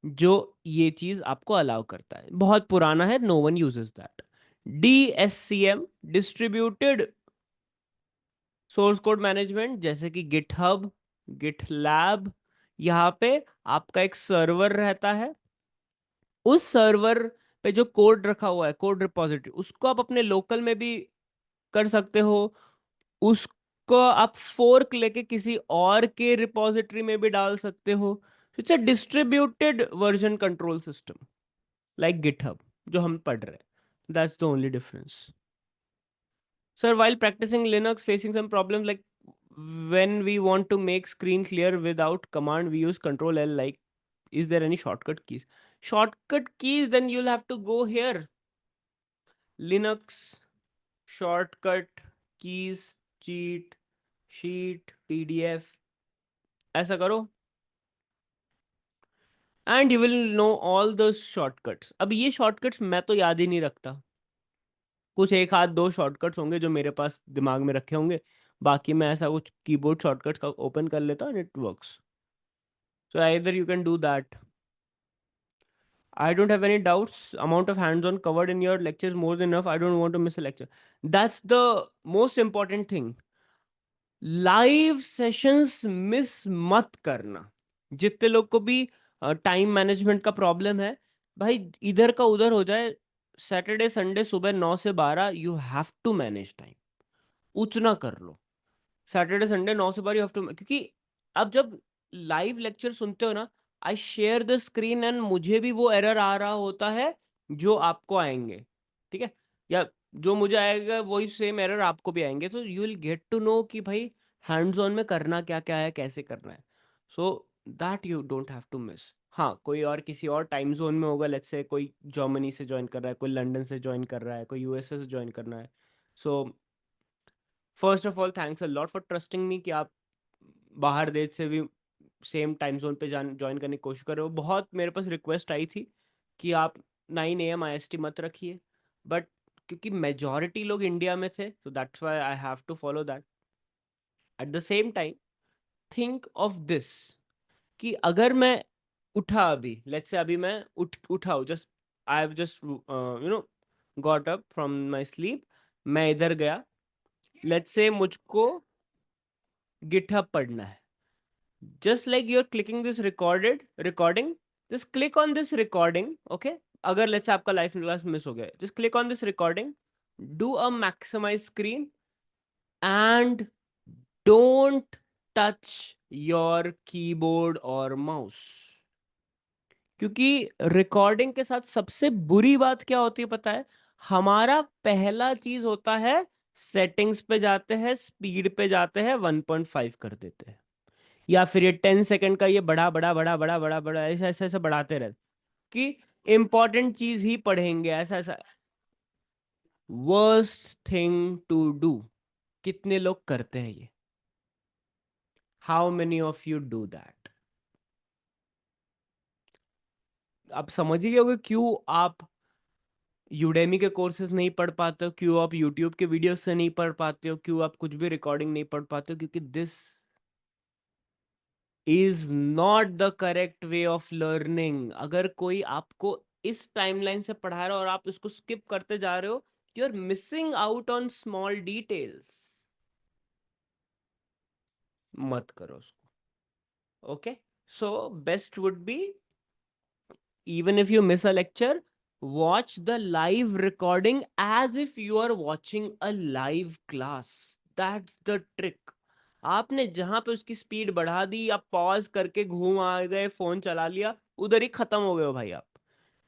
जो ये चीज आपको अलाउ करता है. बहुत पुराना है, no one uses that. DSCM, distributed source code management, जैसे कि गिटहब, गिटलैब, यहाँ पे आपका एक सर्वर रहता है. उस सर्वर पे जो कोड रखा हुआ है, कोड रिपोजिटरी, उसको आप अपने लोकल में भी कर सकते हो. उसको आप फोर्क लेके किसी और के रिपोजिटरी में भी डाल सकते हो. It's a distributed version control system like GitHub जो हम पढ़ रहे हैं. That's the only difference. Sir, while practicing Linux, facing some problems like when we want to make screen clear without command, we use Control L. Like, is there any shortcut keys? Shortcut keys, then you'll have to go here. Linux, shortcut keys, cheat, sheet, PDF. ऐसा करो. And you will know all those shortcuts. अब ये shortcuts मैं तो याद ही नहीं रखता. कुछ एक हाथ दो शॉर्टकट्स होंगे जो मेरे पास दिमाग में रखे होंगे, बाकी मैं ऐसा कुछ कीबोर्ड शॉर्टकट्स का ओपन कर लेता हूँ and it works. So either you can do that. I don't have any doubts. Amount of hands-on covered in your lecture is more than enough. I don't want to miss a lecture. That's the most important thing. Live sessions miss मत करना. जितने लोग को भी time management का problem है, भाई इधर का उधर हो जाए, सैटरडे संडे सुबह 9 से 12 you have to manage time. उतना कर लो. सैटरडे संडे 9 से 12 यू हैव टू, क्योंकि अब जब लाइव लेक्चर सुनते हो ना, I share the screen and मुझे भी वो एरर आ रहा होता है जो आपको आएंगे. ठीक है, या जो मुझे आएगा वही सेम एरर आपको भी आएंगे. तो you will get to know कि भाई हैंड्स ऑन में करना क्या क्या है, कैसे करना है. So that you don't have to miss. हाँ, कोई और किसी और टाइम जोन में होगा, लेट्स से कोई जर्मनी से ज्वाइन कर रहा है, कोई लंदन से ज्वाइन कर रहा है, कोई यूएसए से ज्वाइन करना है. So first of all thanks a lot for trusting मी कि आप बाहर देश से भी सेम टाइम जोन पे ज्वाइन करने की कोशिश कर रहे हो. बहुत मेरे पास रिक्वेस्ट आई थी कि आप 9 AM IST मत रखिए, बट क्योंकि मेजॉरिटी लोग इंडिया में थे, तो that's why I have to follow that. At the same time think of this कि अगर मैं उठा अभी, लेट्स से अभी मैं उठाऊ, just I have just got up from my sleep, मैं इधर गया, लेट्स से मुझको गिटहब पढ़ना है. Just like you're clicking this recording, just click on this recording. Okay, अगर let's say आपका लाइव क्लास मिस हो गया, just click on this recording, do a maximize screen, and don't touch your keyboard or mouse. क्योंकि recording के साथ सबसे बुरी बात क्या होती है पता है? हमारा पहला चीज होता है सेटिंग्स पे जाते हैं, स्पीड पे जाते हैं, 1.5 कर देते हैं. या फिर ये 10 सेकंड का ये बड़ा बड़ा बड़ा बड़ा बड़ा बड़ा ऐसा ऐसा ऐसा बढ़ाते रहते कि इंपॉर्टेंट चीज ही पढ़ेंगे ऐसा ऐसा। वर्स्ट थिंग टू डू, कितने लोग करते हैं ये? How many of you do that? आप समझ ही गए होंगे क्यों आप यूडेमी के कोर्सेज नहीं पढ़ पाते हो, क्यों आप यूट्यूब के वीडियो से नहीं पढ़ पाते हो, क्यों आप कुछ भी रिकॉर्डिंग नहीं पढ़ पाते हो, क्योंकि this is not the correct way of learning. अगर कोई आपको इस टाइमलाइन से पढ़ा रहा है और आप इसको स्किप करते जा रहे हो, you are missing out on small details. मत करो उसको। Okay, so best would be, even if you miss a lecture, watch the live recording as if you are watching a live class. That's the trick. आपने जहां पे उसकी speed बढ़ा दी, आप pause करके घूम आ गए, फोन चला लिया, उधर ही खत्म हो गए हो भाई आप।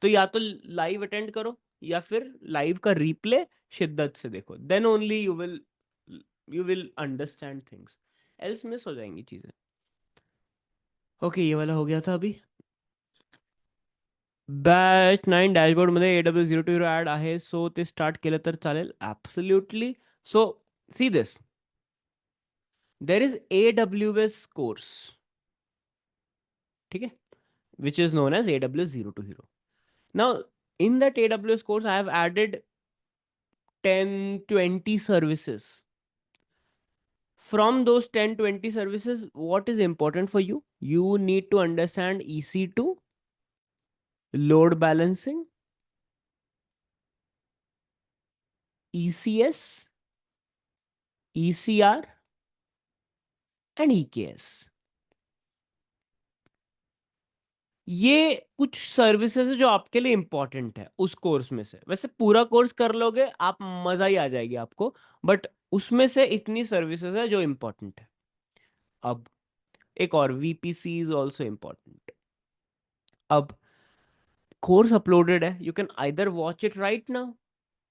तो या तो लाइव अटेंड करो या फिर लाइव का रिप्ले शिद्दत से देखो, then only you will understand things, else मिस हो जाएंगी चीजें। ओके, ये वाला हो गया था अभी। बॅच 9 डॅशबोर्ड मध्ये AW02 ऍड आहे, सो ते स्टार्ट केलं तर चालेल? Absolutely. So see this, there is AWS course, ठीक है, which is known as AW020. Now in that AWS course I have added 10-20 services. From those 10-20 services, what is important for you? You need to understand EC2, load balancing, ECS, ECR and EKS. ये कुछ services है जो आपके लिए important है उस course में से। वैसे पूरा कोर्स कर लोगे आप, मजा ही आ जाएगी आपको, बट उसमें से इतनी सर्विसेज है जो इंपॉर्टेंट है। अब एक और, VPC इज ऑल्सो इंपॉर्टेंट। अब कोर्स अपलोडेड है, you can either watch it right now,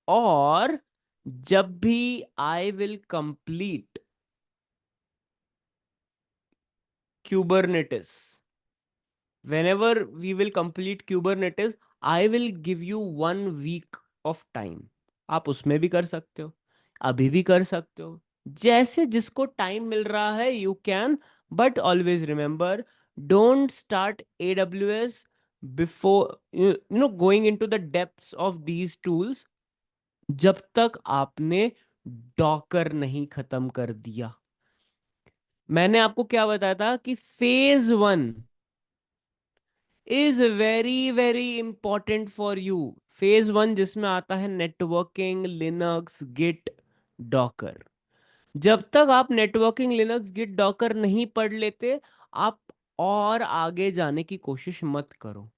और जब भी I will complete Kubernetes, whenever we will complete Kubernetes, I will give you 1 week of time. आप उसमें भी कर सकते हो, अभी भी कर सकते हो, जैसे जिसको टाइम मिल रहा है you can, but always remember, don't start AWS before going into the depths of these tools जब तक आपने डॉकर नहीं खत्म कर दिया। मैंने आपको क्या बताया था कि phase 1 is very very important for you. Phase 1 जिसमें आता है नेटवर्किंग, लिनक्स, गिट, डॉकर। जब तक आप नेटवर्किंग, लिनक्स, गिट, डॉकर नहीं पढ़ लेते, आप और आगे जाने की कोशिश मत करो।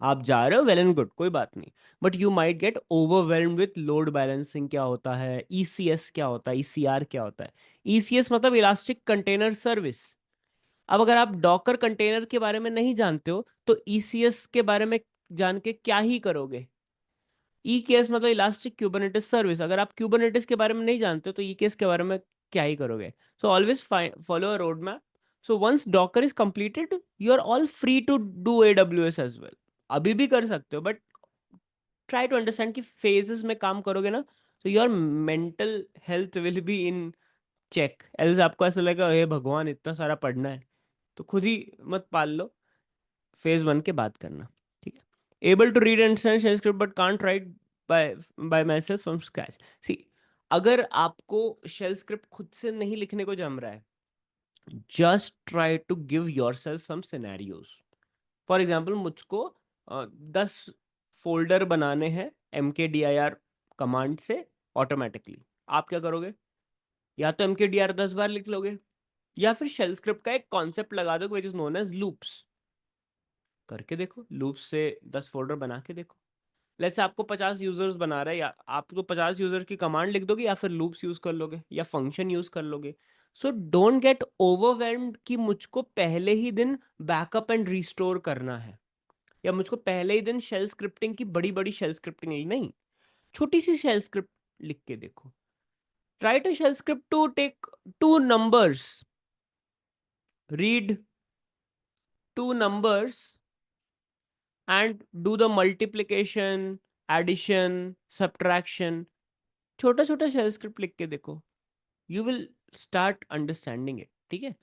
आप जा रहे हो, वेल एंड गुड, कोई बात नहीं, but you might get overwhelmed with load balancing क्या होता है, ECS क्या होता है, ECR क्या होता है। ECS मतलब इलास्टिक कंटेनर सर्विस। अब अगर आप डॉकर कंटेनर के बारे में नहीं जानते हो तो ECS के बारे में जान के क्या ही करोगे। EKS मतलब इलास्टिक क्यूबरनेटिस सर्विस, अगर आप क्यूबरनेटिस के बारे में नहीं जानते हो तो EKS के बारे में क्या ही करोगे। So always follow a road map. So once Docker is completed, you are all free to do AWS as well. अभी भी कर सकते हो, बट ट्राई टू अंडरस्टैंड कि फेजेस में काम करोगे ना, तो your mental health will be in check. Else आपको ऐसा लगेगा हे भगवान इतना सारा पढ़ना है, तो खुद ही मत पाल लो, फेज 1 के बाद करना, ठीक है। Able to read and shell script but can't write by by myself from scratch. See, अगर आपको शेल स्क्रिप्ट खुद से नहीं लिखने को जम रहा है, just try to give yourself some scenarios. For example, मुझको 10 फोल्डर बनाने हैं MKDIR कमांड से ऑटोमेटिकली। आप क्या करोगे? या तो MKDIR 10 बार लिख लोगे, या फिर शेल स्क्रिप्ट का एक कॉन्सेप्ट लगा दो which is known as loops. करके देखो, लूप्स से 10 फोल्डर बना के देखो। लेट्स से आपको 50 यूजर्स बना रहा है, या आप तो 50 यूजर की कमांड लिख दोगे, या फिर लूप्स यूज कर लोगे, या फंक्शन यूज कर लोगे। सो डोंट गेट ओवरवेल्म्ड कि मुझको पहले ही दिन बैकअप एंड रिस्टोर करना है, या मुझको पहले ही दिन शेल स्क्रिप्टिंग की बड़ी बड़ी शेल स्क्रिप्टिंग नहीं, छोटी सी शेल स्क्रिप्ट लिख के देखो। Try to shell script to take 2 numbers, read two numbers and do the multiplication, addition, subtraction. छोटा छोटा शेल स्क्रिप्ट लिख के देखो, you will start understanding it, ठीक है।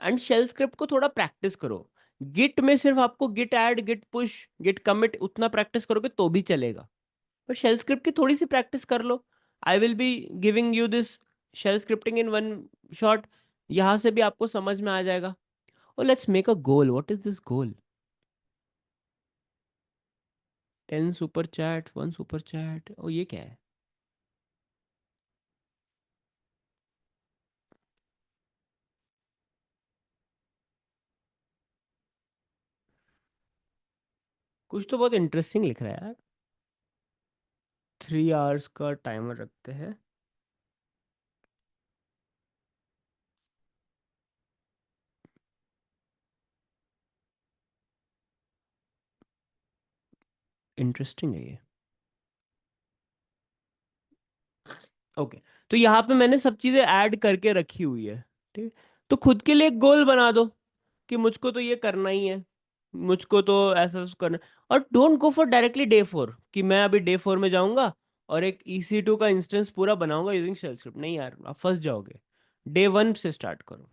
एंड शेल स्क्रिप्ट को थोड़ा प्रैक्टिस करो। गिट में सिर्फ आपको Git add, Git push, Git commit उतना प्रैक्टिस करोगे तो भी चलेगा, पर शेल स्क्रिप्ट की थोड़ी सी प्रैक्टिस कर लो। I will be giving you this shell scripting in one shot, यहां से भी आपको समझ में आ जाएगा। और let's make a goal. What is this goal? 10 super chat, 1 super chat, ओ ये क्या है? कुछ तो बहुत इंटरेस्टिंग लिख रहा है यार। 3 आवर्स का टाइमर रखते हैं। इंटरेस्टिंग है ये। ओके, तो यहाँ पे मैंने सब चीजें ऐड करके रखी हुई है, ठीक है। तो खुद के लिए एक गोल बना दो कि मुझको तो ये करना ही है, मुझको तो ऐसा करना। और don't go for directly day 4 कि मैं अभी डे 4 में जाऊंगा और एक EC2 का इंस्टेंस पूरा बनाऊंगा यूजिंग शेल स्क्रिप्ट। नहीं यार, आप फंस जाओगे। डे 1 से स्टार्ट करो।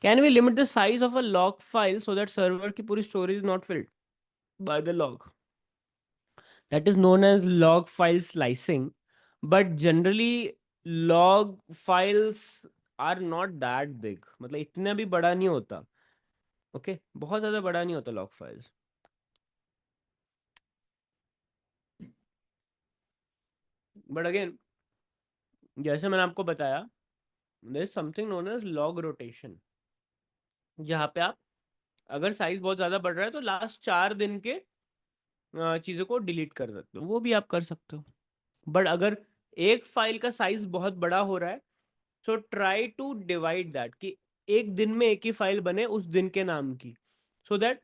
Can we limit the size of a log file so that server की पूरी storage is not filled by the log? That is known as log file slicing, but generally log files are not that big, मतलब इतना भी बड़ा नहीं होता। Okay, बहुत ज्यादा बड़ा नहीं होता लॉग फाइल्स। बट अगेन, जैसे मैंने आपको बताया, there is something known as log rotation, जहाँ पे आप अगर साइज बहुत ज्यादा बढ़ रहा है तो लास्ट 4 दिन के चीजों को डिलीट कर सकते हो, वो भी आप कर सकते हो। बट अगर एक फाइल का साइज बहुत बड़ा हो रहा है, so try to divide that कि एक दिन में एक ही फाइल बने उस दिन के नाम की, so that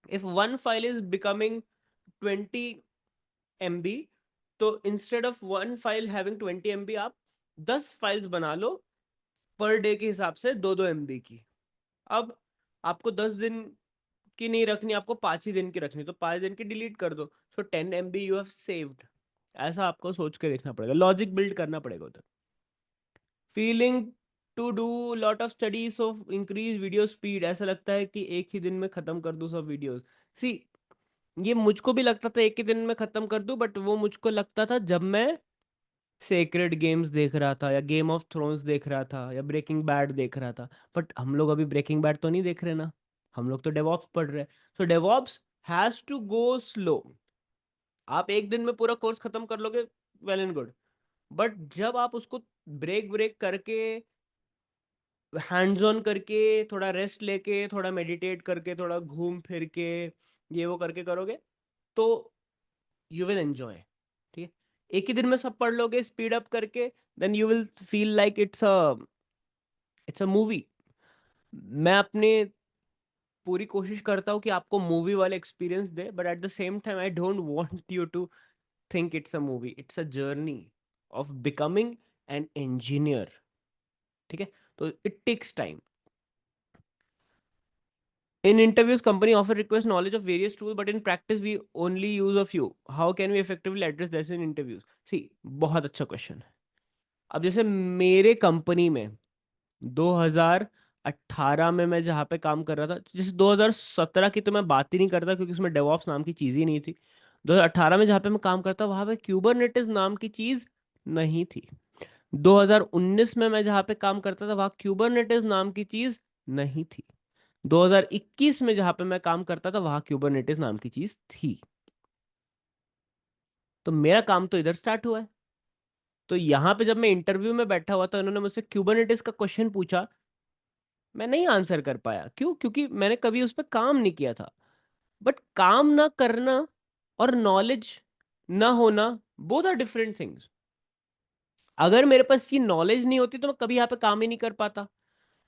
if one file is becoming 20 MB, तो instead of one file having 20 MB, आप 10 फाइल्स बना लो पर डे के हिसाब से 2-2 MB की। अब आपको 10 दिन की नहीं रखनी, आपको 5 ही दिन की रखनी, तो 5 दिन की डिलीट कर दो, सो 10 MB यू हैव सेव्ड। ऐसा आपको सोच के देखना पड़ेगा, लॉजिक बिल्ड करना पड़ेगा उधर। Feeling to do lot of studies of increase video speed, ऐसा लगता है कि एक ही दिन में खत्म कर दूं सब वीडियोस। सी, ये मुझको भी लगता था एक ही दिन में खत्म कर दूं, बट वो मुझको लगता था जब मैं सेक्रेड गेम्स देख रहा था या गेम ऑफ थ्रोन्स देख रहा था या ब्रेकिंग बैड देख रहा था। बट हम लोग अभी ब्रेकिंग बैड तो नहीं देख रहे ना, हम लोग तो डेवॉप्स पढ़ रहे हैं। So DevOps has to go slow. आप एक दिन में पूरा कोर्स खत्म कर लोगे, वेल एंड गुड, बट जब आप उसको ब्रेक ब्रेक करके, हैंड्स ऑन करके, थोड़ा रेस्ट लेके, थोड़ा मेडिटेट करके, थोड़ा घूम फिर के, ये वो करके करोगे, तो यू विल एंजॉय, ठीक है। एक ही दिन में सब पढ़ लोगे स्पीड अप करके, then you will feel like it's a movie. मैं अपने पूरी कोशिश करता हूँ कि आपको मूवी वाले एक्सपीरियंस दे, but at the same time I don't want you to think it's a movie, it's a journey of becoming an engineer, ठीक है। तो it takes time. In interviews, company often request knowledge of various tools, but in practice, we only use a few. How can we effectively address this in interviews? See, बहुत अच्छा question है। अब जैसे मेरे company में 2018 में मैं जहाँ पे काम कर रहा था, जैसे 2017 की तो मैं बात ही नहीं करता क्योंकि उसमें डेवॉप्स नाम की चीज़ ही नहीं थी। 2018 में जहाँ पे मैं काम करता वहाँ पे क्यूबरनेटिस नाम की चीज़ नहीं थी। 2019 में मैं जहाँ पे काम करता था वहाँ क्यूबरनेटिस नाम की चीज़ नहीं थी। 2021 में जहां पे मैं काम करता था वहां क्यूबरनेटिस नाम की चीज थी। तो मेरा काम तो इधर स्टार्ट हुआ है। तो यहाँ पे जब मैं इंटरव्यू में बैठा हुआ था, उन्होंने मुझसे क्यूबरनेटिस का क्वेश्चन पूछा, मैं नहीं आंसर कर पाया। क्यों? क्योंकि मैंने कभी उस पर काम नहीं किया था। बट काम ना करना और नॉलेज ना होना, बोथ आर डिफरेंट थिंग्स। अगर मेरे पास ये नॉलेज नहीं होती तो मैं कभी यहाँ पे काम ही नहीं कर पाता।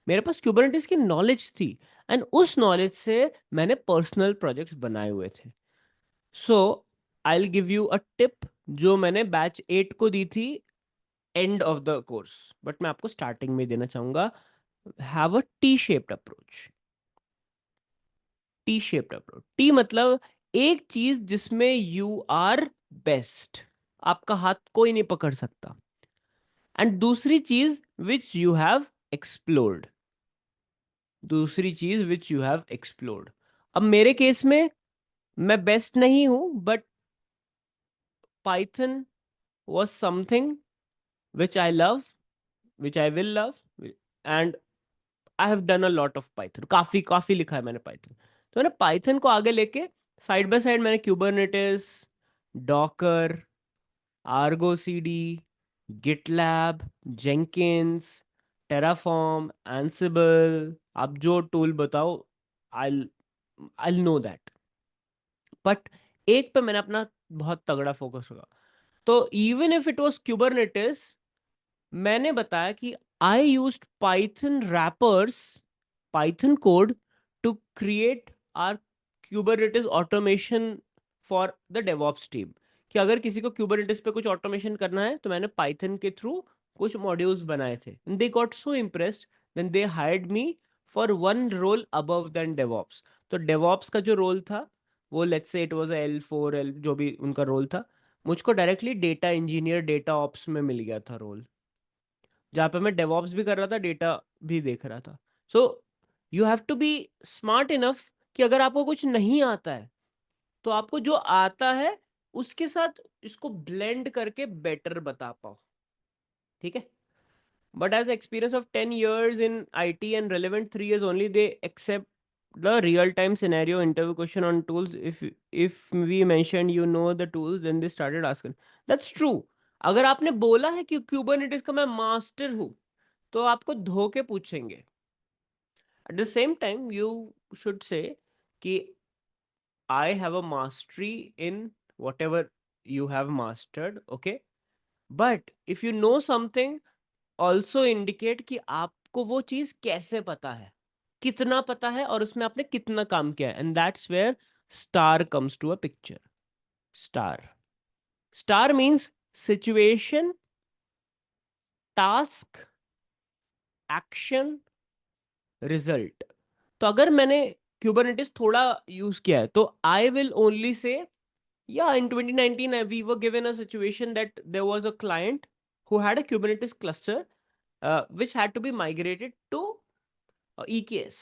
मेरे पास क्यूबरनेटिस की नॉलेज थी, एंड उस नॉलेज से मैंने पर्सनल प्रोजेक्ट्स बनाए हुए थे। So I will give you a tip जो मैंने बैच 8 को दी थी end of the course, but मैं आपको स्टार्टिंग में देना चाहूंगा। Have a T shaped approach. T shaped approach, T मतलब एक चीज जिसमें यू आर बेस्ट, आपका हाथ कोई नहीं पकड़ सकता, एंड दूसरी चीज विच यू हैव एक्सप्लोर्ड, दूसरी चीज विच यू हैव एक्सप्लोर्ड। अब मेरे केस में मैं बेस्ट नहीं हूं, but Python was something which I love, which I will love, and I have done a lot of Python। काफी काफी लिखा है मैंने Python। तो मैंने Python को आगे लेके साइड बाय साइड मैंने Kubernetes, Docker, Argo CD, GitLab, Jenkins, Terraform, Ansible, आप जो टूल बताओ, I'll I'll know that। But एक पे मैंने अपना बहुत तगड़ा फोकस होगा। तो even if it was Kubernetes, मैंने बताया कि I used Python wrappers, Python code to create our Kubernetes automation for the DevOps team. कि अगर किसी को क्यूबरनेटिस पे कुछ ऑटोमेशन करना है तो मैंने पाइथन के थ्रू कुछ मॉड्यूल्स बनाए थे, they got so impressed, then they hired me for one role above than DevOps. तो डेवऑप्स का जो रोल था वो let's say it was L4 L, जो भी उनका रोल था, मुझको directly data engineer data ops में मिल गया था रोल, जहाँ पे मैं डेवॉप्स भी कर रहा था, डेटा भी देख रहा था। So you have to be smart enough कि अगर आपको कुछ नहीं आता है तो आपको जो आता है उसके साथ इसको ब्लेंड करके बेटर बता पाओ, ठीक है। But as experience of 10 years in IT and relevant 3 years only, they accept the real time scenario interview question on tools। if we mentioned you know the tools, then they started asking। that's true। अगर आपने बोला है कि Kubernetes का मैं master हूं तो आपको धोके पूछेंगे। At the same time you should say कि I have a mastery in whatever you have mastered, okay, but if you know something, also indicate कि आपको वो चीज कैसे पता है, कितना पता है, और उसमें आपने कितना काम किया है, and that's where star comes to a picture. Star, star means situation, task, action, result. तो अगर मैंने क्यूबरनेटिस थोड़ा यूज किया है तो आई विल ओनली से या इन 2019 we were given a situation that there was a client who had a Kubernetes cluster which had to be migrated to EKS।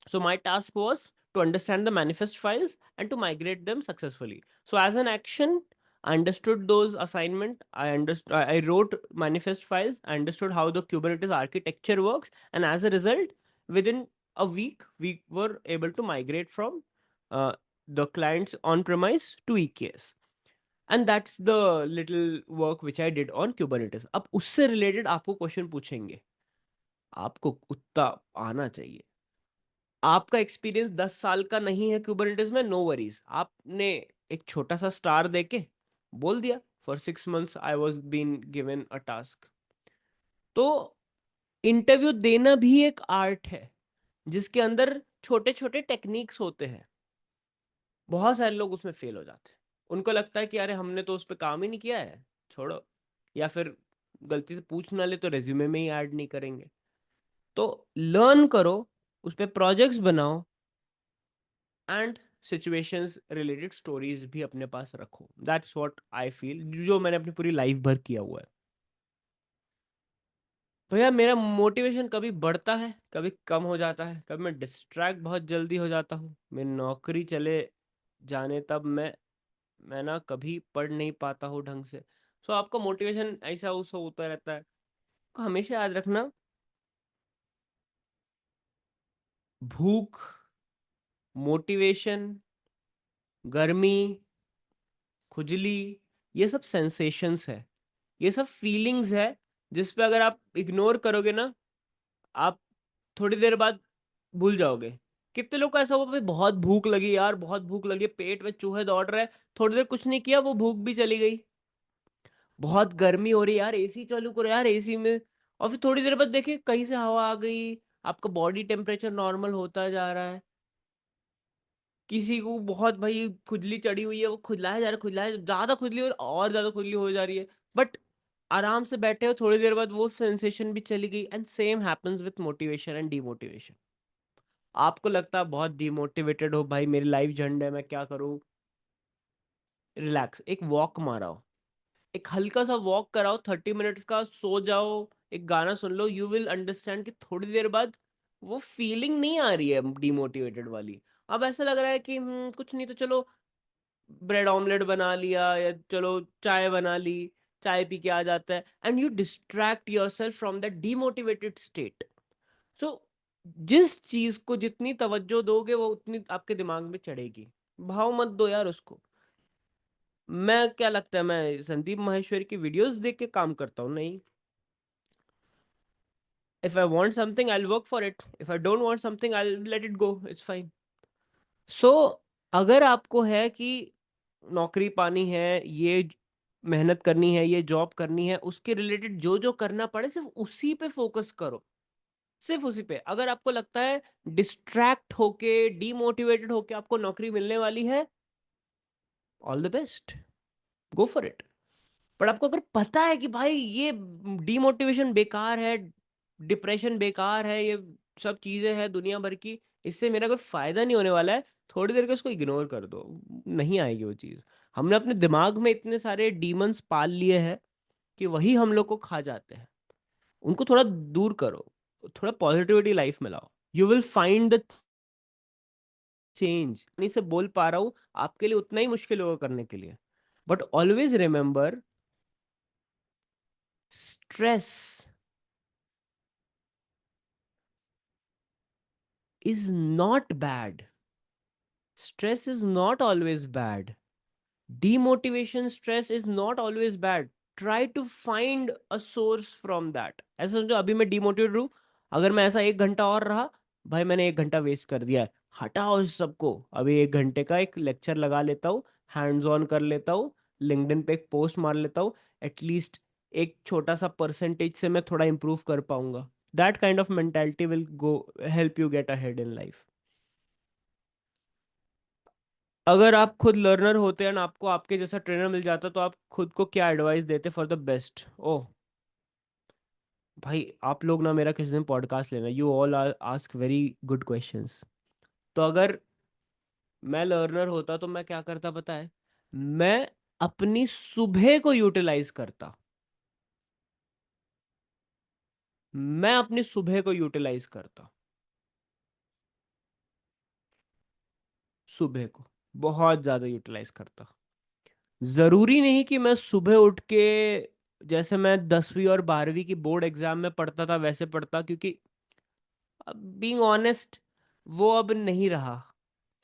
So my task was to understand the manifest files and to migrate them successfully। So as an action, I understood those assignment. I wrote manifest files. I understood how the Kubernetes architecture works, and as a result, within a week, we were able to migrate from uh, the client's on-premise to EKS। And that's the little work which I did on Kubernetes। अब उससे related आपको question पूछेंगे, आपको उतना आना चाहिए। आपका experience 10 साल का नहीं है कुबरनेटिस में, नो वरीज। आपने एक छोटा सा स्टार देके बोल दिया for 6 months I was been given a task. तो इंटरव्यू देना भी एक आर्ट है जिसके अंदर छोटे छोटे टेक्निक्स होते हैं। बहुत सारे लोग उसमें फेल हो जाते हैं, उनको लगता है कि अरे हमने तो उस पर काम ही नहीं किया है, छोड़ो, या फिर गलती से पूछ ना ले तो रेज्यूमे में ही ऐड नहीं करेंगे। तो लर्न करो, उस पर प्रोजेक्ट्स बनाओ, एंड सिचुएशंस रिलेटेड स्टोरीज भी अपने पास रखो। दैट्स व्हाट आई फील, जो मैंने अपनी पूरी लाइफ भर किया हुआ है। तो यार मेरा मोटिवेशन कभी बढ़ता है, कभी कम हो जाता है, कभी मैं डिस्ट्रैक्ट बहुत जल्दी हो जाता हूँ। मेरी नौकरी चले जाने तब मैं ना कभी पढ़ नहीं पाता हूँ ढंग से। सो आपका मोटिवेशन ऐसा उस होता रहता है। तो हमेशा याद रखना, भूख, मोटिवेशन, गर्मी, खुजली, ये सब सेंसेशंस है, ये सब फीलिंग्स है जिस पे अगर आप इग्नोर करोगे ना, आप थोड़ी देर बाद भूल जाओगे। कितने लोग का ऐसा हुआ भाई, बहुत भूख लगी यार, बहुत भूख लगी, पेट में चूहे दौड़ रहे हैं, थोड़ी देर कुछ नहीं किया, वो भूख भी चली गई। बहुत गर्मी हो रही है यार, एसी चालू करो यार, एसी में, और फिर थोड़ी देर बाद देखिए कहीं से हवा आ गई, आपका बॉडी टेम्परेचर नॉर्मल होता जा रहा है। किसी को बहुत भाई खुजली चढ़ी हुई है, वो खुजलाया जा रहा है, खुजलाया, ज्यादा खुजली और ज्यादा खुजली हो जा रही है, बट आराम से बैठे हो, थोड़ी देर बाद वो सेंसेशन भी चली गई। And same happens with motivation and demotivation. आपको लगता है बहुत डिमोटिवेटेड हो, भाई मेरी लाइफ झंड है, मैं क्या करूं? रिलैक्स, एक वॉक माराओ, एक हल्का सा वॉक कराओ 30 मिनट्स का, सो जाओ, एक गाना सुन लो। यू विल अंडरस्टैंड कि थोड़ी देर बाद वो फीलिंग नहीं आ रही है डिमोटिवेटेड वाली। अब ऐसा लग रहा है कि कुछ नहीं तो चलो ब्रेड ऑमलेट बना लिया, या चलो चाय बना ली, चाय पी के आ जाता है। And you distract yourself from that demotivated state. So जिस चीज को जितनी तवज्जो दोगे वो उतनी आपके दिमाग में चढ़ेगी। भाव मत दो यार उसको। मैं क्या लगता है, मैं संदीप माहेश्वरी की वीडियोस देख के काम करता हूँ? नहीं। If I want something I will work for it, if I don't want something I will let it go, it's fine. So अगर आपको है कि नौकरी पानी है, ये मेहनत करनी है, ये जॉब करनी है, उसके रिलेटेड जो जो करना पड़े सिर्फ उसी पे फोकस करो। सिर्फ उसी पे। अगर आपको लगता है डिस्ट्रैक्ट होके, डीमोटिवेटेड होके आपको नौकरी मिलने वाली है, all the best, go for it. पर आपको अगर पता है कि भाई ये डीमोटिवेशन बेकार है, डिप्रेशन बेकार है, ये सब चीजें हैं दुनिया भर की, इससे मेरा कोई फायदा नहीं होने वाला है, थोड़ी देर के उसको इग्नोर कर दो, नहीं आएगी वो चीज। हमने अपने दिमाग में इतने सारे डीमंस पाल लिए हैं कि वही हम लोग को खा जाते हैं। उनको थोड़ा दूर करो, थोड़ा पॉजिटिविटी लाइफ में लाओ। You will find the change. नहीं से बोल पा रहा हूं, आपके लिए उतना ही मुश्किल होगा करने के लिए। But always remember, stress is not bad. Stress is not always bad. Demotivation, stress is not always bad. Try to find a source from that. ऐसा समझो अभी मैं डिमोटिवेट हूँ, अगर मैं ऐसा 1 घंटा और रहा, भाई मैंने 1 घंटा वेस्ट कर दिया है, हटाओ इस सबको। अभी 1 घंटे का एक लेक्चर लगा लेता हूँ, हैंड्स ऑन कर लेता हूँ, लिंक्डइन पे एक पोस्ट मार लेता हूँ, एटलीस्ट एक छोटा सा परसेंटेज से मैं थोड़ा इंप्रूव कर पाऊंगा। That kind of mentality will go help you get ahead in life. अगर आप खुद लर्नर होते हैं ना, आपको आपके जैसा ट्रेनर मिल जाता, तो आप खुद को क्या एडवाइस देते फॉर द बेस्ट? ओह भाई, आप लोग ना मेरा किसी दिन पॉडकास्ट लेना, you all ask very good questions. तो अगर मैं लर्नर होता तो मैं क्या करता पता है? मैं अपनी सुबह को यूटिलाइज करता। मैं अपनी सुबह को यूटिलाइज करता, सुबह को बहुत ज्यादा यूटिलाइज करता। जरूरी नहीं कि मैं सुबह उठ के, जैसे मैं 10वीं और 12वीं की बोर्ड एग्जाम में पढ़ता था वैसे पढ़ता, क्योंकि बीइंग ऑनेस्ट वो अब नहीं रहा।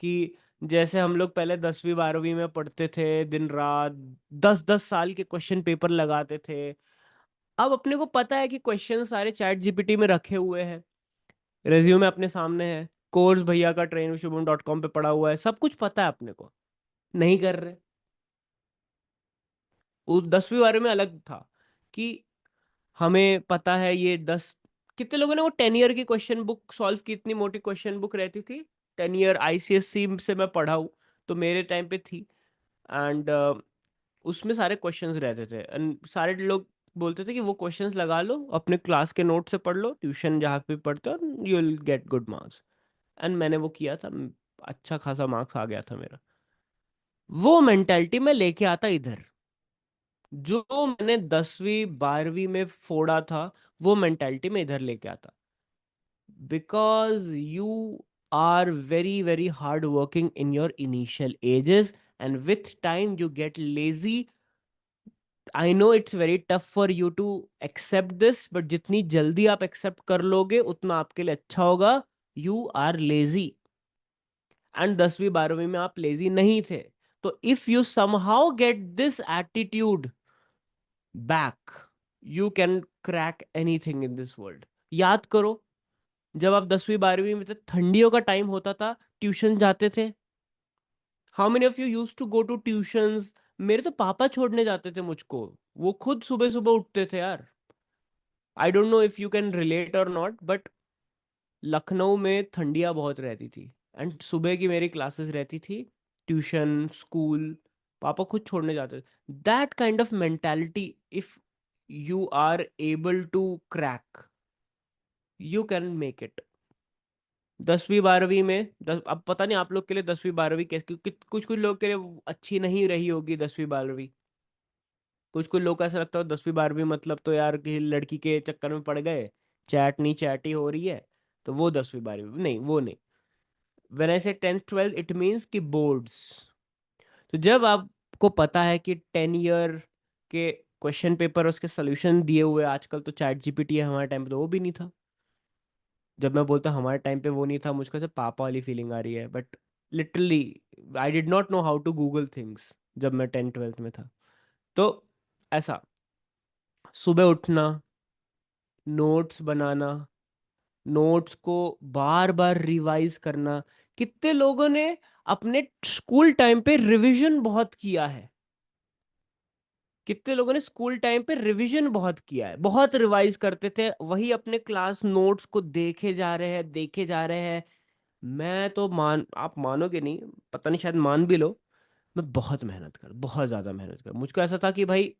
कि जैसे हम लोग पहले 10वीं 12वीं में पढ़ते थे, दिन रात 10 10 साल के क्वेश्चन पेपर लगाते थे। अब अपने को पता है कि क्वेश्चन सारे चैट जीपीटी में रखे हुए हैं, रेज्यूमे अपने सामने है, कोर्स भैया का trainwithshubham.com पे पड़ा हुआ है, सब कुछ पता है अपने को। नहीं कर रहे। उस 10वीं 12वीं में अलग था कि हमें पता है ये 10, कितने लोगों ने वो 10 ईयर की क्वेश्चन बुक सॉल्व की? इतनी मोटी क्वेश्चन बुक रहती थी। 10 ईयर आईसीएससी से मैं पढ़ा हूँ, तो मेरे टाइम पे थी। एंड उसमें सारे क्वेश्चंस रहते थे, एंड सारे लोग बोलते थे कि वो क्वेश्चंस लगा लो, अपने क्लास के नोट से पढ़ लो, ट्यूशन जहाँ पे पढ़ते हो, you will get good marks. And मैंने वो किया था, अच्छा खासा मार्क्स आ गया था मेरा। वो मेंटेलिटी में लेके आता इधर, जो मैंने 10वीं 12वीं में फोड़ा था, वो मेंटेलिटी में इधर लेके आता। Because you are very very hard working in your initial ages, and with time you get lazy. I know it's very tough for you to accept this, but जितनी जल्दी आप एक्सेप्ट कर लोगे उतना आपके लिए अच्छा होगा। यू आर लेजी, एंड 10वीं 12वीं में आप लेजी नहीं थे। तो if you somehow get this attitude back, you can crack anything in this world. याद करो, जब आप 10वीं 12वीं में थे, ठंडियों का टाइम होता था, ट्यूशन जाते थे। How many of you use to go to tuitions? मेरे तो पापा छोड़ने जाते थे मुझको, वो खुद सुबह सुबह उठते थे यार। I don't know if you can relate और नॉट, बट लखनऊ में ठंडियाँ बहुत रहती थी, एंड सुबह की मेरी क्लासेस रहती थी, ट्यूशन स्कूल, पापा खुद छोड़ने जाते थे। That kind of mentality, if you are able to crack, you can make it. 10वीं 12वीं में अब पता नहीं आप लोग के लिए 10वीं 12वीं कैसे, क्योंकि कुछ कुछ लोग के लिए वो अच्छी नहीं रही होगी 10वीं 12वीं। कुछ कुछ लोग को ऐसा लगता है 10वीं 12वीं मतलब तो यार कि लड़की के चक्कर में पड़ गए, चैट नहीं चैटी हो रही है, तो वो 10वीं 12वीं नहीं, वो नहीं। व्हेन आई से 10th 12th इट मीन्स कि बोर्ड्स। तो जब आपको पता है कि 10 ईयर के क्वेश्चन पेपर उसके सोल्यूशन दिए हुए, आजकल तो चैट जीपीटी है, हमारे टाइम पे तो वो भी नहीं था। जब मैं बोलता हूँ हमारे टाइम पे वो नहीं था, मुझको से पापा वाली फीलिंग आ रही है, but literally I did not know how to Google things जब मैं 10th 12th में था। तो ऐसा सुबह उठना, नोट्स बनाना, नोट्स को बार बार रिवाइज करना। कितने लोगों ने अपने स्कूल टाइम पे रिवीजन बहुत किया है, कितने लोगों ने स्कूल टाइम पे रिवीजन बहुत किया है, बहुत रिवाइज करते थे, वही अपने क्लास नोट्स को देखे जा रहे हैं, देखे जा रहे हैं। मैं तो आप मानोगे नहीं, पता नहीं शायद मान भी लो, मैं बहुत ज्यादा मेहनत कर, मुझको ऐसा था कि भाई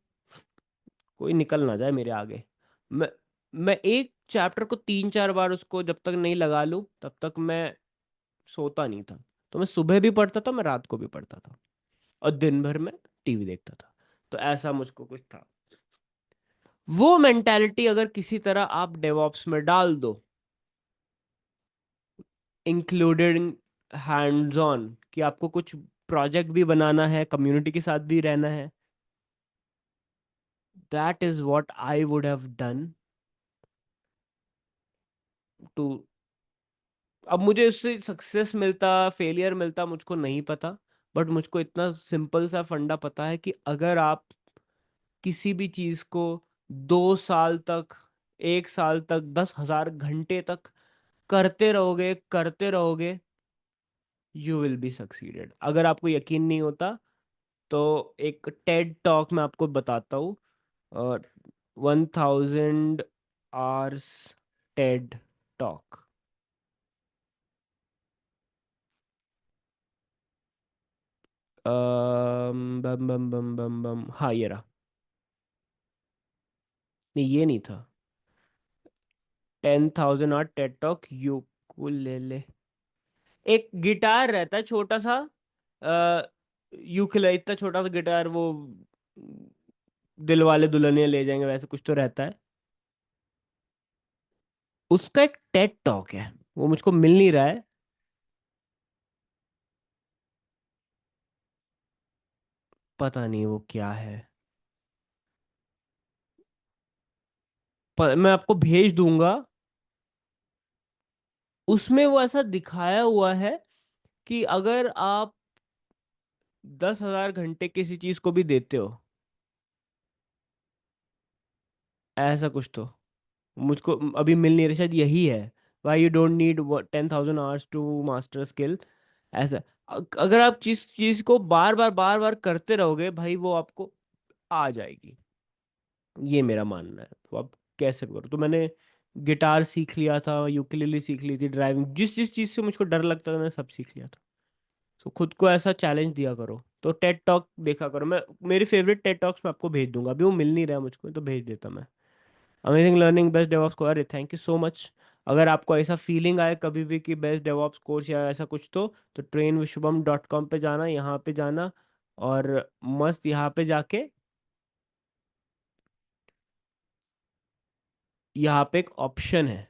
कोई निकल ना जाए मेरे आगे। मैं मैं एक चैप्टर को 3 4 बार उसको जब तक नहीं लगा लूं तब तक मैं सोता नहीं था। तो मैं सुबह भी पढ़ता था, मैं रात को भी पढ़ता था, और दिन भर में टीवी देखता था। तो ऐसा मुझको कुछ था। वो मेंटालिटी अगर किसी तरह आप डेवॉप्स में डाल दो, इंक्लूडेड हैंड्स ऑन, कि आपको कुछ प्रोजेक्ट भी बनाना है, कम्युनिटी के साथ भी रहना है, that is what I would have done too. अब मुझे इससे सक्सेस मिलता फेलियर मिलता मुझको नहीं पता, बट मुझको इतना सिंपल सा फंडा पता है कि अगर आप किसी भी चीज को 2 साल तक, 1 साल तक, 10,000 घंटे तक करते रहोगे, यू विल बी सक्सीडेड। अगर आपको यकीन नहीं होता तो एक टेड टॉक मैं आपको बताता हूँ, 1000 आवर्स टेड टॉक। बम बम बम बम बम, हाँ ये रहा। नहीं ये नहीं था। 10,000 आवर टेड टॉक, यूकुलेले। एक गिटार रहता है छोटा सा, यूकुलेले इतना छोटा सा गिटार, वो दिल वाले दुल्हनिया ले जाएंगे वैसे कुछ तो रहता है। उसका एक टेड टॉक है, वो मुझको मिल नहीं रहा है। पता नहीं वो क्या है, मैं आपको भेज दूंगा। उसमें वो ऐसा दिखाया हुआ है कि अगर आप 10,000 घंटे किसी चीज को भी देते हो, ऐसा कुछ तो मुझको अभी मिल नहीं रहा, शायद यही है। Why you don't need 10,000 hours to master skill. ऐसा अगर आप चीज चीज को बार बार करते रहोगे भाई, वो आपको आ जाएगी। ये मेरा मानना है। तो आप कैसे करो, तो मैंने गिटार सीख लिया था, यूकेलेली सीख ली थी, ड्राइविंग, जिस जिस चीज से मुझको डर लगता था मैंने सब सीख लिया था। तो खुद को ऐसा चैलेंज दिया करो। तो टेड टॉक देखा करो, मैं मेरी फेवरेट टेड टॉक्स मैं आपको भेज दूंगा, अभी वो मिल नहीं रहा है मुझको तो भेज देता मैं। अमेजिंग लर्निंग बेस्ट डेवऑप्स को, अरे थैंक यू सो मच। अगर आपको ऐसा फीलिंग आए कभी भी कि बेस्ट डेवऑप्स कोर्स या ऐसा कुछ, तो trainvishubham.com पे जाना, यहाँ पे जाना, और मस्त यहाँ पे जाके, यहाँ पे एक ऑप्शन है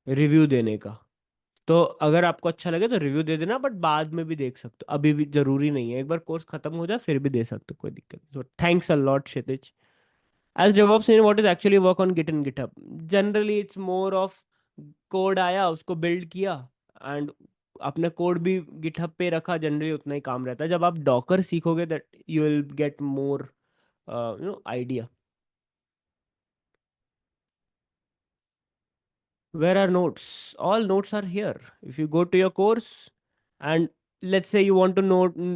रिव्यू देने का। तो अगर आपको अच्छा लगे तो रिव्यू दे देना, बट बाद में भी देख सकते हो, अभी भी जरूरी नहीं है, एक बार कोर्स खत्म हो जाए फिर भी दे सकते हो, कोई दिक्कत नहीं। तो thanks a lot Kshitij. As DevOps engineer, what is actually work on Git and GitHub? Generally, it's more of code आया, उसको बिल्ड किया, एंड अपने कोड भी गिटहब पे रखा, जनरली उतना ही काम रहता है। जब आप डॉकर सीखोगे that you will get more idea. Where are notes? All notes are here. If you go to your course, and let's say you want to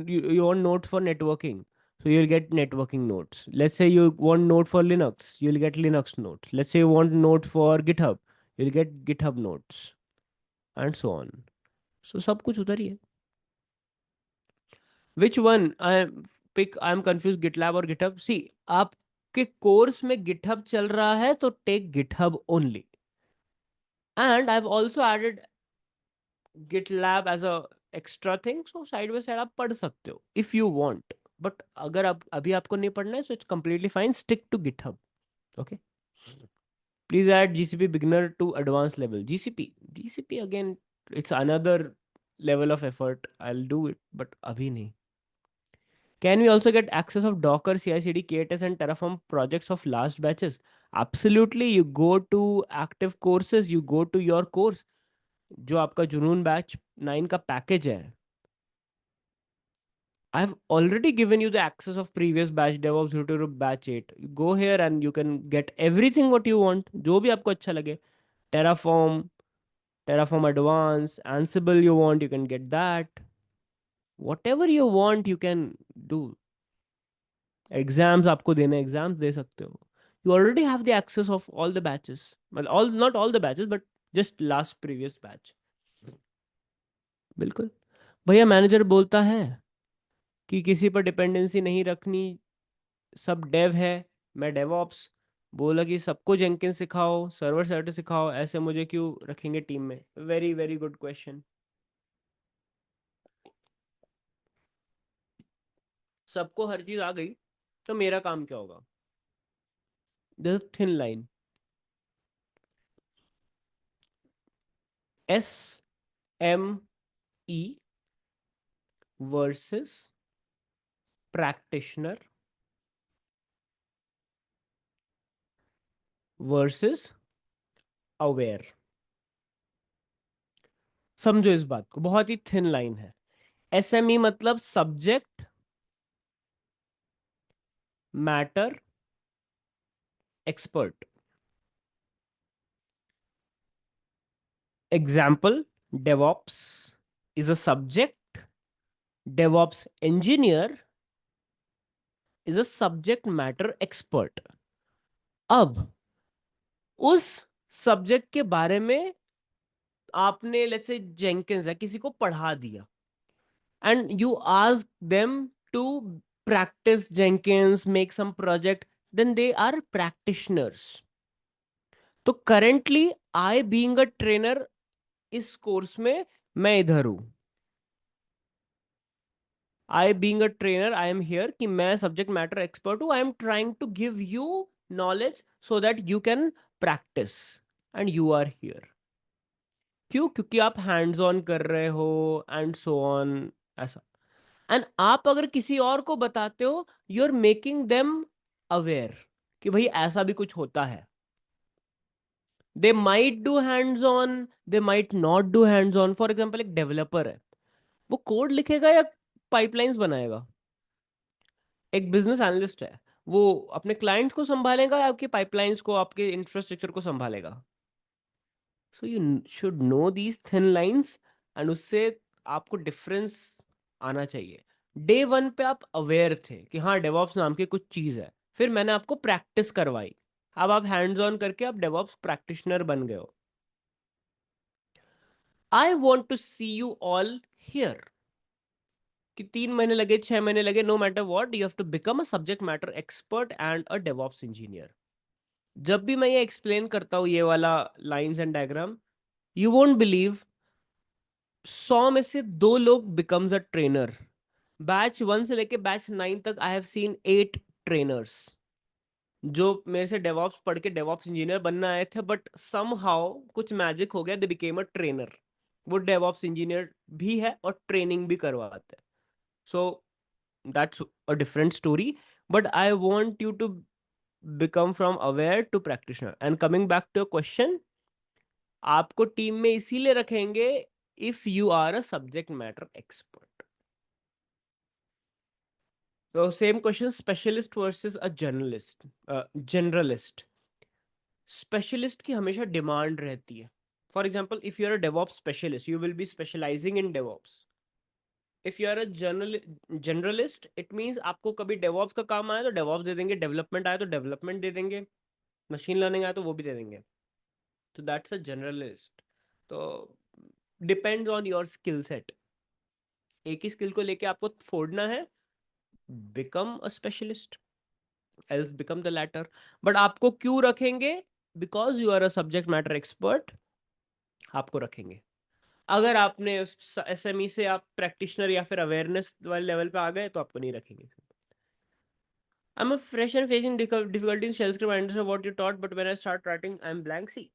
you want notes for networking, so you'll get networking notes. Let's say you want note for Linux, you'll get Linux notes. Let's say you want note for GitHub, you'll get GitHub notes, and so on. So सब कुछ उधर ही है। Which one I am pick? I am confused, GitLab or GitHub. See, आप आपके course में GitHub चल रहा है तो take GitHub only, and I have also added GitLab as a extra thing, so side by side आप पढ़ सकते हो इफ यू वांट, बट अगर आप अभी आपको नहीं पढ़ना है so it's completely fine, stick to GitHub. Okay, please add GCP beginner to advanced level. GCP again, it's another level of effort. I'll do it, but abhi nahi. Can we also get access of Docker, CI/CD, KTS, and Terraform projects of last batches? Absolutely. You go to active courses, you go to your course. जो आपका जुनून batch 9 का package है, I've already given you the access of previous batch DevOps to batch 8. You go here and you can get everything what you want. जो भी आपको अच्छा लगे. Terraform Advanced, Ansible you want, you can get that. Whatever you want, you can do. Exams आपको देने exams दे सकते हो. You already have the access of all the batches. Well, all not all the batches, but just last previous batch. बिल्कुल. भैया manager बोलता है कि किसी पर डिपेंडेंसी नहीं रखनी, सब डेव है, मैं डेवऑप्स. बोला कि सबको जेंकिन सिखाओ, सर्वर सर्वर सिखाओ, ऐसे मुझे क्यों रखेंगे टीम में? Very very good question. सबको हर चीज आ गई तो मेरा काम क्या होगा? This thin line. SME versus practitioner versus aware. समझो इस बात को, बहुत ही थिन लाइन है. SME मतलब subject matter expert. Example, DevOps is a subject, DevOps engineer is a subject matter expert. अब उस सब्जेक्ट के बारे में आपने लेट्स से जेंकिंस है किसी को पढ़ा दिया, and you ask them to practice Jenkins, make some project, then they are practitioners. तो currently I being a trainer इस कोर्स में मैं इधर हूं. I being a trainer, I am here कि मैं subject matter expert हूं. I am trying to give you knowledge so that you can practice, and you are here. क्यों? क्योंकि आप हैंड्स ऑन कर रहे हो एंड सो ऑन, ऐसा. एंड आप अगर किसी और को बताते हो, you are making them aware कि भाई ऐसा भी कुछ होता है. They might do hands on, they might not do hands on. For example, एक डेवलपर है, वो कोड लिखेगा या पाइपलाइंस बनाएगा? एक बिजनेस एनालिस्ट है, वो अपने क्लाइंट को संभालेगा या आपके पाइपलाइंस को, आपके इंफ्रास्ट्रक्चर को संभालेगा? सो you should know these thin lines, and उससे आपको डिफरेंस आना चाहिए. डे वन पे आप अवेयर थे कि हाँ डेवॉप्स नाम की कुछ चीज है, फिर मैंने आपको प्रैक्टिस करवाई, अब आप हैंड्स ऑन करके आप डेवॉप्स प्रैक्टिशनर बन गए हो. I want to see you all here. कि 3 महीने लगे, 6 महीने लगे, no matter what, you have to become a subject matter expert and a DevOps engineer. जब भी मैं ये एक्सप्लेन करता हूँ ये वाला lines and diagram, you won't believe, 100 में से 2 लोग बिकम्स अ ट्रेनर. बैच 1 से लेके बैच 9 तक आई हैव सीन 8 ट्रेनर्स जो मेरे से डेवॉप्स पढ़ के डेवॉप्स इंजीनियर बनना आए थे, बट समहाउ कुछ मैजिक हो गया, दे बिकेम अ ट्रेनर. वो डेवॉप्स इंजीनियर भी है और ट्रेनिंग भी करवाते हैं. So that's a different story, but I want you to become from aware to practitioner. And coming back to your question, आपको टीम में इसीलिए रखेंगे if you are a subject matter expert. So same question, specialist versus a generalist. Specialist की हमेशा demand रहती है. For example, if you are a DevOps specialist, you will be specializing in DevOps. If you are a generalist, it means आपको कभी DevOps का काम आया तो DevOps दे देंगे, डेवलपमेंट आया तो डेवलपमेंट दे देंगे, मशीन लर्निंग आया तो वो भी दे देंगे. तो दैट्स अ जनरलिस्ट. तो depend on your skill set. एक ही स्किल को लेके आपको फोड़ना है, become a specialist. else become the latter. But आपको क्यों रखेंगे? Because you are a subject matter expert, आपको रखेंगे. अगर आपने एसएमई से आप प्रैक्टिशनर या फिर अवेयरनेस वाले लेवल पे आ गए तो आपको नहीं रखेंगे. I'm a fresh and facing difficulty in shell script. I understand what you taught, but when I start writing, I'm blank. See,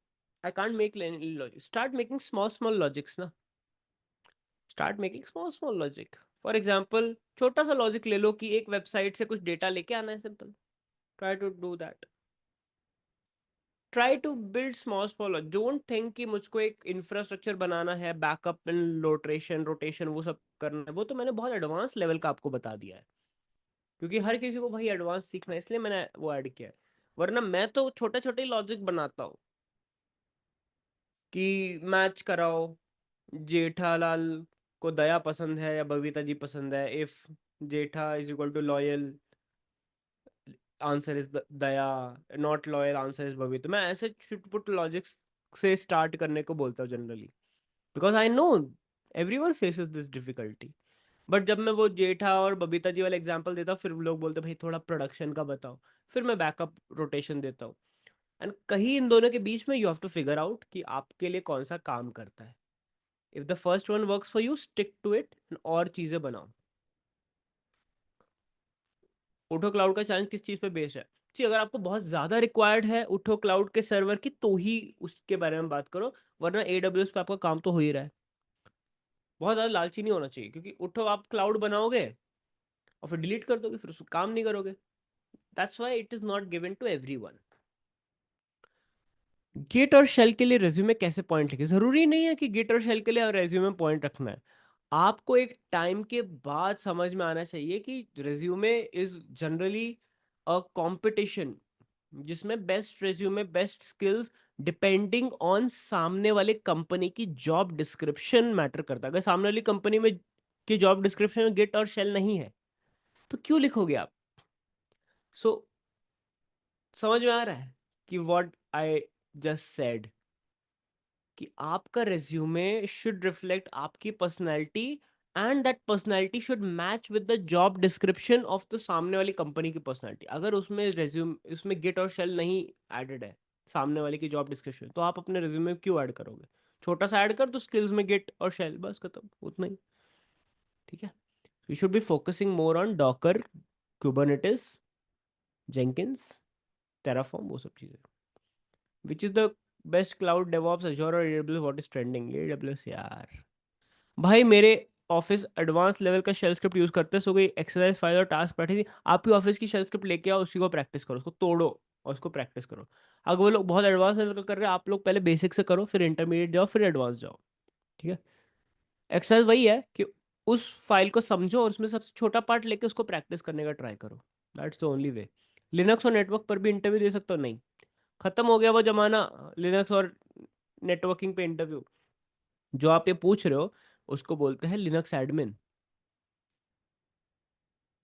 I can't make any logic. Start making small logics ना. Start making small logic. For example, छोटा सा logic ले लो कि एक website से कुछ data लेके आना है. Simple. Try to do that. Try to build small. Don't think कि मुझको एक इंफ्रास्ट्रक्चर बनाना है, बैकअप एंड रोटेशन वो सब करना है. वो तो मैंने बहुत एडवांस लेवल का आपको बता दिया है, क्योंकि हर किसी को भाई एडवांस सीखना है, इसलिए मैंने वो ऐड किया है. वरना मैं तो छोटे छोटे लॉजिक बनाता हूँ कि मैच कराओ, जेठालाल को दया पसंद है या बबीता जी पसंद है. If Jetha is equal to loyal, answer is Daya. Not loyal, answer is Babita. मैं ऐसे पुट लॉजिक्स से स्टार्ट करने को बोलता हूँ generally, because I know everyone faces this difficulty. But जब मैं वो जेठा और बबीता जी वाला एग्जांपल देता हूँ, फिर लोग बोलते भाई थोड़ा प्रोडक्शन का बताओ. फिर मैं बैकअप रोटेशन देता हूँ. एंड कहीं इन दोनों के बीच में you have to figure out कि आपके लिए कौन सा काम करता है. If the first one works for you, stick to it और चीजें बनाओ. उठो क्लाउड का चैलेंज किस चीज पे बेस्ड है? जी, अगर आपको बहुत ज्यादा रिक्वायर्ड है उठो क्लाउड के सर्वर की, तो ही उसके बारे में बात करो. वरना AWS पे आपका काम तो हो ही रहा है. बहुत ज्यादा लालची नहीं होना चाहिए, क्योंकि उठो आप क्लाउड बनाओगे और फिर डिलीट कर दोगे, फिर उस काम नहीं करोगे. That's why it is not given to everyone. Git और शेल के लिए रेज्यूमे कैसे पॉइंट लिखे? जरूरी नहीं है कि गिट और शेल के लिए रेज्यूमे पॉइंट रखना है. आपको एक टाइम के बाद समझ में आना चाहिए कि resume is generally a competition, जिसमें best resume, best skills depending on सामने वाले कंपनी की जॉब डिस्क्रिप्शन मैटर करता है. अगर सामने वाली कंपनी में की जॉब डिस्क्रिप्शन में गिट और शेल नहीं है तो क्यों लिखोगे आप? सो समझ में आ रहा है कि व्हाट आई जस्ट सेड, कि आपका रेज्यूमे शुड रिफ्लेक्ट आपकी personality, and that personality should match with the job description of the सामने वाली कंपनी की पर्सनैलिटी. अगर उसमें गिट और शेल नहीं एडेड है सामने वाले की जॉब डिस्क्रिप्शन, तो आप अपने रेज्यूमे क्यों ऐड करोगे? छोटा सा ऐड कर दो स्किल्स में गिट और शेल, बस खत्म, उतना ही. ठीक है. You should be focusing more on Docker, Kubernetes, Jenkins, Terraform, वो सब चीजें. Which is the best cloud, DevOps, Azure और AWS? What is trending? AWS यार. भाई मेरे ऑफिस एडवांस लेवल का शेल स्क्रिप्ट यूज करते हैं. सो कोई एक्सरसाइज फाइल और टास्क बैठी थी, आपकी ऑफिस की शेल स्क्रिप्ट लेके आओ, उसी को प्रैक्टिस करो, उसको तोड़ो और उसको प्रैक्टिस करो. अगर वो लोग बहुत एडवांस लेवल का कर रहे हैं, आप लोग पहले बेसिक से करो, फिर इंटरमीडिएट जाओ, फिर एडवांस जाओ. ठीक है. एक्सरसाइज वही है कि उस फाइल को समझो और उसमें सबसे छोटा पार्ट लेके उसको प्रैक्टिस करने का ट्राई करो. That's the only way. Linux और नेटवर्क पर भी इंटरव्यू दे सकते हो? नहीं, खत्म हो गया वो जमाना लिनक्स और नेटवर्किंग पे इंटरव्यू. जो आप ये पूछ रहे हो उसको बोलते हैं लिनक्स एडमिन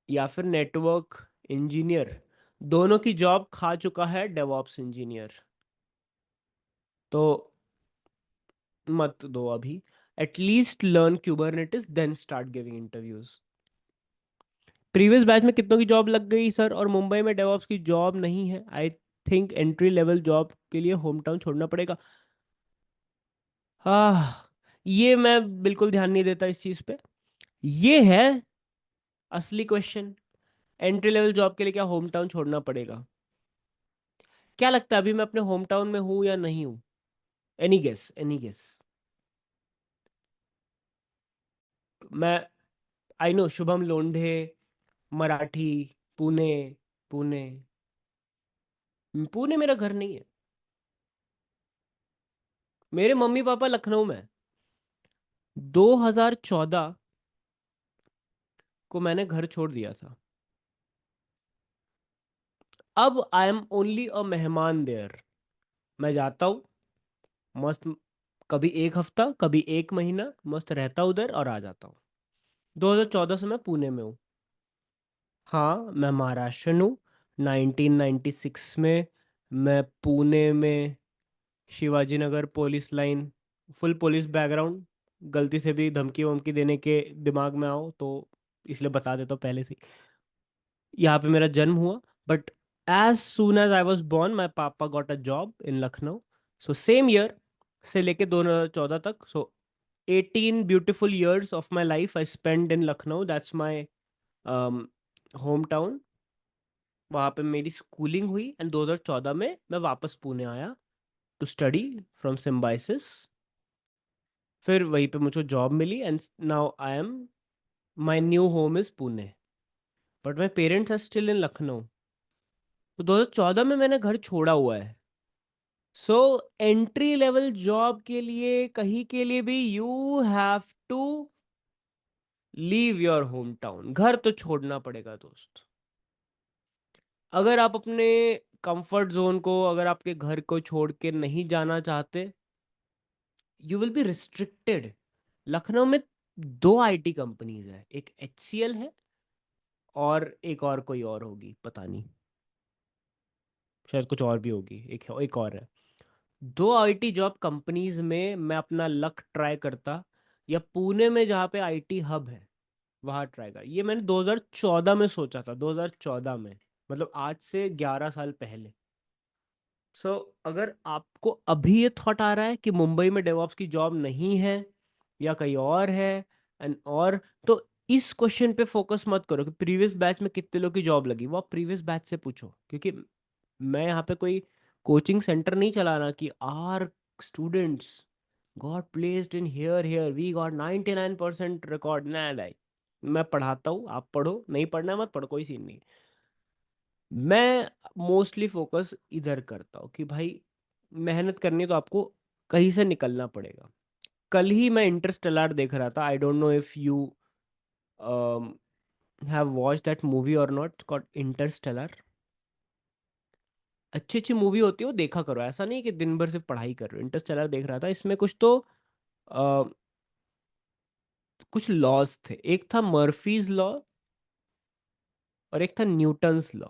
या फिर नेटवर्क इंजीनियर. दोनों की जॉब खा चुका है डेवऑप्स इंजीनियर. तो मत दो अभी. At least learn Kubernetes then start giving interviews. Previous batch में कितनों की जॉब लग गई सर, और मुंबई में डेवऑप्स की जॉब नहीं है. I think entry level job के लिए होम टाउन छोड़ना पड़ेगा. हाँ, ये मैं बिल्कुल ध्यान नहीं देता इस चीज पे. ये है असली क्वेश्चन. एंट्री लेवल जॉब के लिए क्या होम टाउन छोड़ना पड़ेगा? क्या लगता है अभी मैं अपने होम टाउन में हूं या नहीं हूं? Any guess, any guess. मैं आई नो शुभम लोंढे, मराठी, पुणे. पुणे. पुणे मेरा घर नहीं है. मेरे मम्मी पापा लखनऊ में. 2014 को मैंने घर छोड़ दिया था. अब आई एम ओनली अ मेहमान देयर. मैं जाता हूँ मस्त, कभी एक हफ्ता, कभी एक महीना मस्त रहता उधर और आ जाता हूँ. 2014 से मैं पुणे में हूँ. हाँ, मैं महाराष्ट्र हूँ. 1996 में मैं पुणे में Shivaji Nagar police line, full police background. गलती से भी धमकी वमकी देने के दिमाग में आओ तो इसलिए बता देता हूँ पहले से. यहाँ पे मेरा जन्म हुआ. But as soon as I was born, my papa got a job in Lucknow. So same year से लेके 2014 तक. So 18 beautiful years of my life I spent in Lucknow. That's my hometown. वहाँ पे मेरी स्कूलिंग हुई and 2014 में मैं वापस पुणे आया टू स्टडी फ्रॉम सिम्बाइसिस. फिर वहीं पे मुझे जॉब मिली and now I am my new home is Pune but my parents are still in Lucknow. तो 2014 में मैंने घर छोड़ा हुआ है. सो एंट्री लेवल जॉब के लिए कहीं के लिए भी you have to leave your home town. घर तो छोड़ना पड़ेगा दोस्त. अगर आप अपने कंफर्ट जोन को, अगर आपके घर को छोड़ के नहीं जाना चाहते, you will be restricted. Lucknow में दो आईटी कंपनीज है, एक HCL है और एक और कोई और होगी पता नहीं, शायद कुछ और भी होगी. एक और है. दो आईटी जॉब कंपनीज में मैं अपना लक ट्राई करता, या पुणे में जहाँ पे आईटी हब है वहाँ ट्राई कर. ये मैंने 2014 में सोचा था. 2014 में मतलब आज से 11 साल पहले. सो अगर आपको अभी ये थॉट आ रहा है कि मुंबई में डेवऑप्स की जॉब नहीं है या कहीं और है एंड और, तो इस क्वेश्चन पे फोकस मत करो कि प्रीवियस बैच में कितने लोग की जॉब लगी. वो आप प्रीवियस बैच से पूछो, क्योंकि मैं यहाँ पे कोई कोचिंग सेंटर नहीं चला रहा कि our students got placed in here here we got 99% record. नहीं, मैं पढ़ाता हूँ, आप पढ़ो, नहीं पढ़ना है मत पढ़ो, कोई सीन नहीं. मैं मोस्टली फोकस इधर करता हूँ कि भाई मेहनत करनी है तो आपको कहीं से निकलना पड़ेगा. कल ही मैं इंटरस्टेलर देख रहा था. I don't know if you have watch that movie और नॉट, कॉल्ड इंटरस्टेलर. अच्छी अच्छी मूवी होती है वो देखा करो. ऐसा नहीं कि दिन भर सिर्फ पढ़ाई कर रहे हो. इंटरस्टेलर देख रहा था. इसमें कुछ तो कुछ लॉज थे. एक था मर्फीज लॉ और एक था न्यूटन्स लॉ.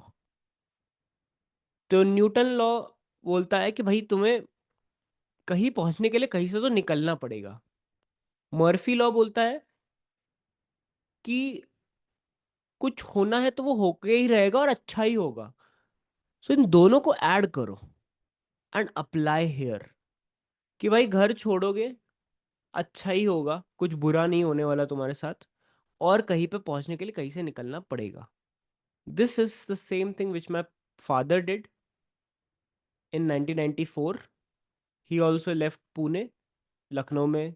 तो न्यूटन लॉ बोलता है कि भाई तुम्हें कहीं पहुंचने के लिए कहीं से तो निकलना पड़ेगा. मर्फी लॉ बोलता है कि कुछ होना है तो वो होके ही रहेगा और अच्छा ही होगा. सो इन दोनों को ऐड करो एंड अप्लाई हेयर कि भाई घर छोड़ोगे अच्छा ही होगा, कुछ बुरा नहीं होने वाला तुम्हारे साथ, और कहीं पे पहुंचने के लिए कहीं से निकलना पड़ेगा. This is the same thing which my father did in 1994. He also left Pune. Lucknow में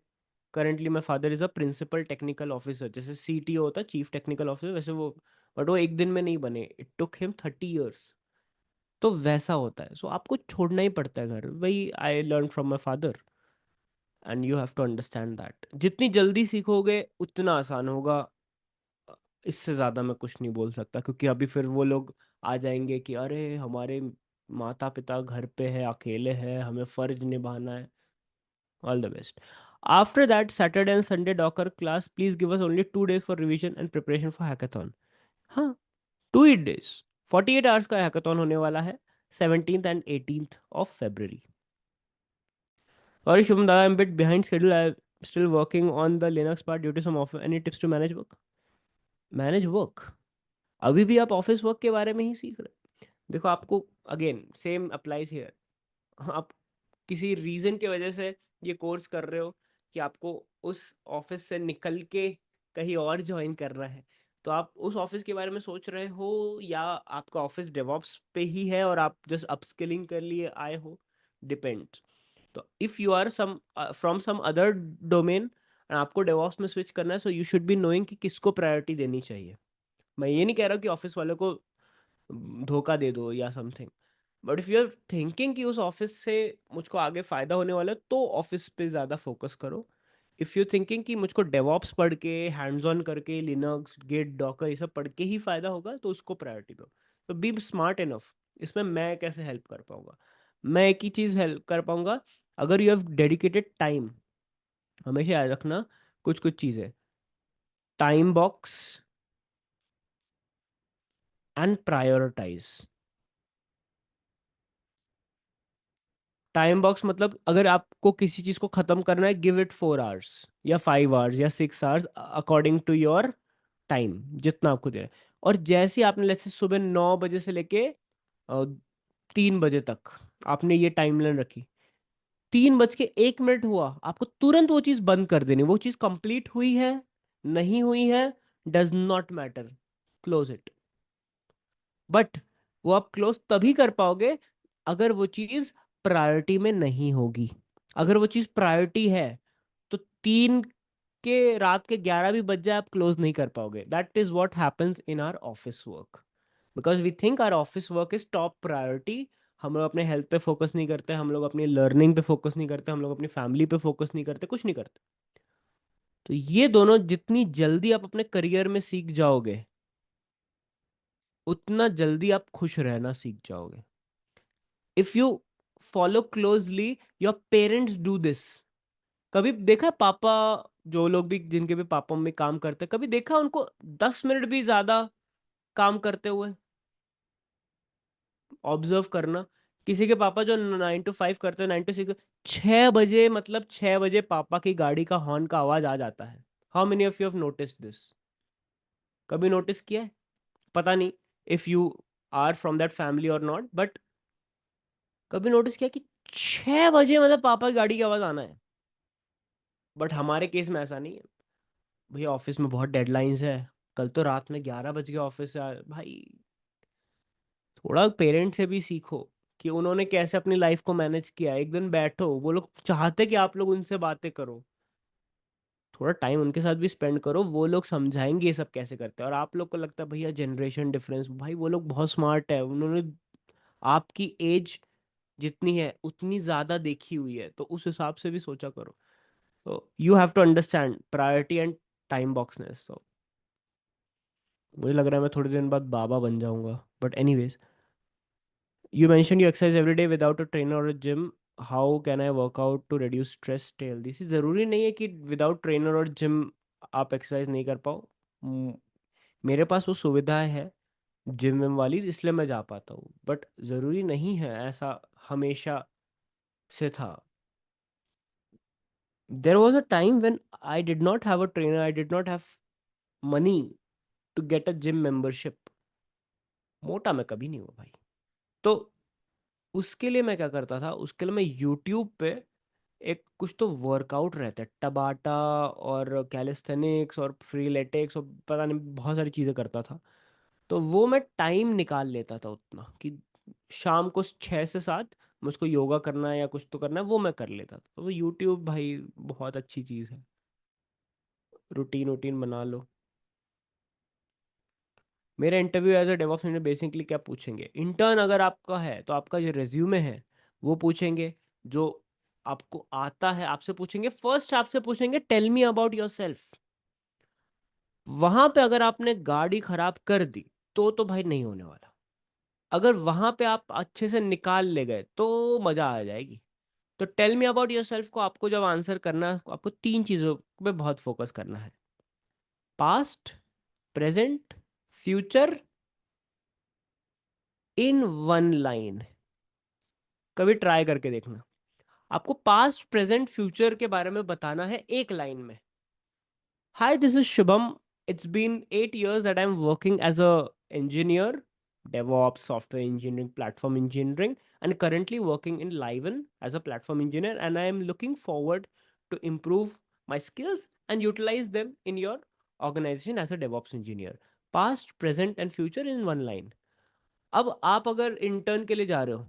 currently my father is a principal technical officer. जैसे CTO होता है, चीफ टेक्निकल ऑफिसर, वैसे वो, बट वो एक दिन में नहीं बने. It took him 30 years. तो वैसा होता है. सो आपको छोड़ना ही पड़ता है घर. वही I learn from my father and you have to understand that. जितनी जल्दी सीखोगे उतना आसान होगा. इससे ज़्यादा मैं कुछ नहीं बोल सकता, क्योंकि अभी फिर वो लोग आ जाएंगे कि अरे हमारे माता पिता घर पे है, अकेले हैं, हमें फ़र्ज निभाना है. All the best. After that Saturday and Sunday Docker class, please give us only 2 days for revision and preparation for hackathon. हाँ, 2 days. 48 hours का हैकाथॉन होने वाला है 17th and 18th of February. Sorry Shubham Dada, I'm a bit behind schedule. I'm still working on the Linux part due to some off. Any tips to manage work? Manage work. अभी भी आप office work के बारे में ही सीख रहे हैं. देखो आपको अगेन सेम अप्लाइज हियर. आप किसी रीजन की वजह से ये कोर्स कर रहे हो कि आपको उस ऑफिस से निकल के कहीं और ज्वाइन करना है, तो आप उस ऑफिस के बारे में सोच रहे हो, या आपका ऑफिस डेवॉप्स पे ही है और आप जस्ट अपस्किलिंग कर लिए आए हो. डिपेंड्स. तो if you are some from some other domain और आपको डेवॉप्स में स्विच करना है, so you should be knowing कि किसको प्रायोरिटी देनी चाहिए. मैं ये नहीं कह रहा कि ऑफिस वालों को धोखा दे दो या something, but if you are thinking कि उस ऑफिस से मुझको आगे फायदा होने वाला है, तो ऑफिस पे ज़्यादा फोकस करो. इफ़ यू थिंकिंग कि मुझको डेवॉप्स पढ़ के, हैंड्स ऑन करके, लिनक्स गिट डॉकर ये सब पढ़ के ही फायदा होगा, तो उसको प्रायोरिटी दो. तो बी स्मार्ट इनफ. इसमें मैं कैसे हेल्प कर पाऊंगा? मैं एक ही चीज़ हेल्प कर पाऊंगा, अगर यू हैव डेडिकेटेड टाइम. हमेशा याद रखना कुछ कुछ चीज़ें. Time box and prioritize. Time box मतलब अगर आपको किसी चीज को खत्म करना है, गिव इट 4 hours या 5 hours या 6 hours according to your time, जितना आपको दे. और जैसे ही आपने, जैसे सुबह 9 बजे से लेके 3 बजे तक आपने ये टाइमलाइन रखी, 3:01 हुआ, आपको तुरंत वो चीज बंद कर देनी। वो चीज कंप्लीट हुई है नहीं हुई है, does not matter, close it. But वो आप क्लोज तभी कर पाओगे अगर वो चीज प्रायोरिटी में नहीं होगी। अगर वो चीज प्रायोरिटी है तो 3 के रात के 11 भी बज जाए, आप क्लोज नहीं कर पाओगे। That is what happens in our office work, because we think our office work is top priority. हम लोग अपने हेल्थ पे फोकस नहीं करते, हम लोग अपनी लर्निंग पे फोकस नहीं करते, हम लोग अपनी फैमिली पे फोकस नहीं करते, कुछ नहीं करते। तो ये दोनों जितनी जल्दी आप अपने करियर में सीख जाओगे, उतना जल्दी आप खुश रहना सीख जाओगे। If you follow closely your parents do this. कभी देखा है पापा, जो लोग भी जिनके भी पापा मम्मी काम करते हैं, कभी देखा उनको 10 मिनट भी ज्यादा काम करते हुए? ऑब्जर्व करना, किसी के पापा जो 9 to 5 करते हैं, 9 to 6, 6 बजे, मतलब 6 बजे पापा की गाड़ी का हॉर्न का आवाज आ जाता है। How many of you have notice this? कभी नोटिस किया है? पता नहीं if you are from that family और नॉट, बट कभी नोटिस किया कि 6 बजे मतलब पापा की गाड़ी की आवाज आना है? बट हमारे केस में ऐसा नहीं है। भैया ऑफिस में बहुत डेडलाइंस है, कल तो रात में 11 बज गए ऑफिस से भाई। थोड़ा पेरेंट्स से भी सीखो कि उन्होंने कैसे अपनी लाइफ को मैनेज किया। एक दिन बैठो, वो लोग चाहते कि आप लोग उनसे बातें करो, थोड़ा टाइम उनके साथ भी स्पेंड करो, वो लोग समझाएंगे ये सब कैसे करते हैं। और आप लोग को लगता है भैया जनरेशन डिफरेंस, भाई वो लोग बहुत स्मार्ट है, उन्होंने आपकी एज जितनी है उतनी ज्यादा देखी हुई है, तो उस हिसाब से भी सोचा करो। तो you have to understand priority and time boxness. तो मुझे लग रहा है मैं थोड़े दिन बाद बाबा बन जाऊंगा, but anyways, you mentioned you exercise every day without a trainer or a gym. How can I work out to reduce stress, stay healthy? जरूरी नहीं है कि विदाउट ट्रेनर और जिम आप एक्सरसाइज नहीं कर पाओ। म- मेरे पास वो सुविधाएं है जिम विम वाली, इसलिए मैं जा पाता हूँ, बट जरूरी नहीं है ऐसा हमेशा से था। There was a time when I did not have a trainer, I did not have money to get a gym membership. मोटा मैं कभी नहीं हुआ भाई। तो उसके लिए मैं क्या करता था, उसके लिए मैं यूट्यूब पे एक कुछ तो वर्कआउट रहता है, टबाटा और कैलिस्थेनिक्स और फ्रीलेटिक्स और पता नहीं बहुत सारी चीज़ें करता था। तो वो मैं टाइम निकाल लेता था उतना कि शाम को 6 से 7 मुझको योगा करना है या कुछ तो करना है, वो मैं कर लेता था। तो वो यूट्यूब भाई बहुत अच्छी चीज़ है, रूटीन वूटीन बना लो। मेरा interview as a DevOps engineer basically क्या पूछेंगे, इंटर्न अगर आपका है तो आपका जो रेज्यूमे है वो पूछेंगे, जो आपको आता है आपसे पूछेंगे। फर्स्ट आपसे पूछेंगे tell me about yourself. वहां पे अगर आपने गाड़ी खराब कर दी तो भाई नहीं होने वाला। अगर वहां पे आप अच्छे से निकाल ले गए तो मजा आ जाएगी। तो tell me about yourself को आपको जब आंसर करना है, आपको 3 चीजों पे बहुत फोकस करना है: past, present, future, in one line. कभी ट्राई करके देखना। आपको पास्ट प्रेजेंट फ्यूचर के बारे में बताना है एक लाइन में। Hi, this is Shubham. It's been 8 years that I'm working as a engineer, DevOps, software engineering, platform engineering, and currently working in Liven as a platform engineer. And I am looking forward to improve my skills and utilize them in your organization as a DevOps engineer. Past, present, and future in one line. अब आप अगर intern के लिए जा रहे हो,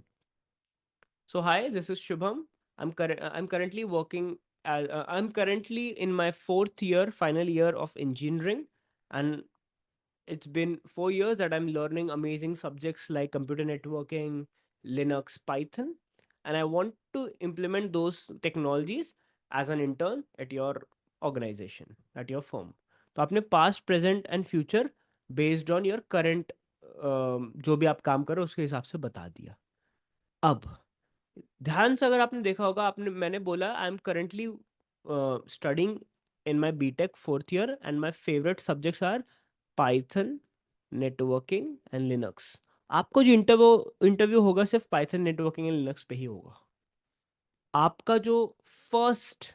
so hi, this is Shubham. I'm currently working as I'm currently in my fourth year, final year of engineering, and it's been 4 years that I'm learning amazing subjects like computer networking, Linux, Python, and I want to implement those technologies as an intern at your organization, at your firm. तो आपने past, present and future based on your current जो भी आप काम करो उसके हिसाब से बता दिया। अब ध्यान से अगर आपने देखा होगा, आपने मैंने बोला I am currently studying in my BTech fourth year and my favourite subjects are Python, networking and Linux. आपको जो इंटरव्यू होगा सिर्फ पाइथन, नेटवर्किंग एंड लिनक्स पे ही होगा। आपका जो फर्स्ट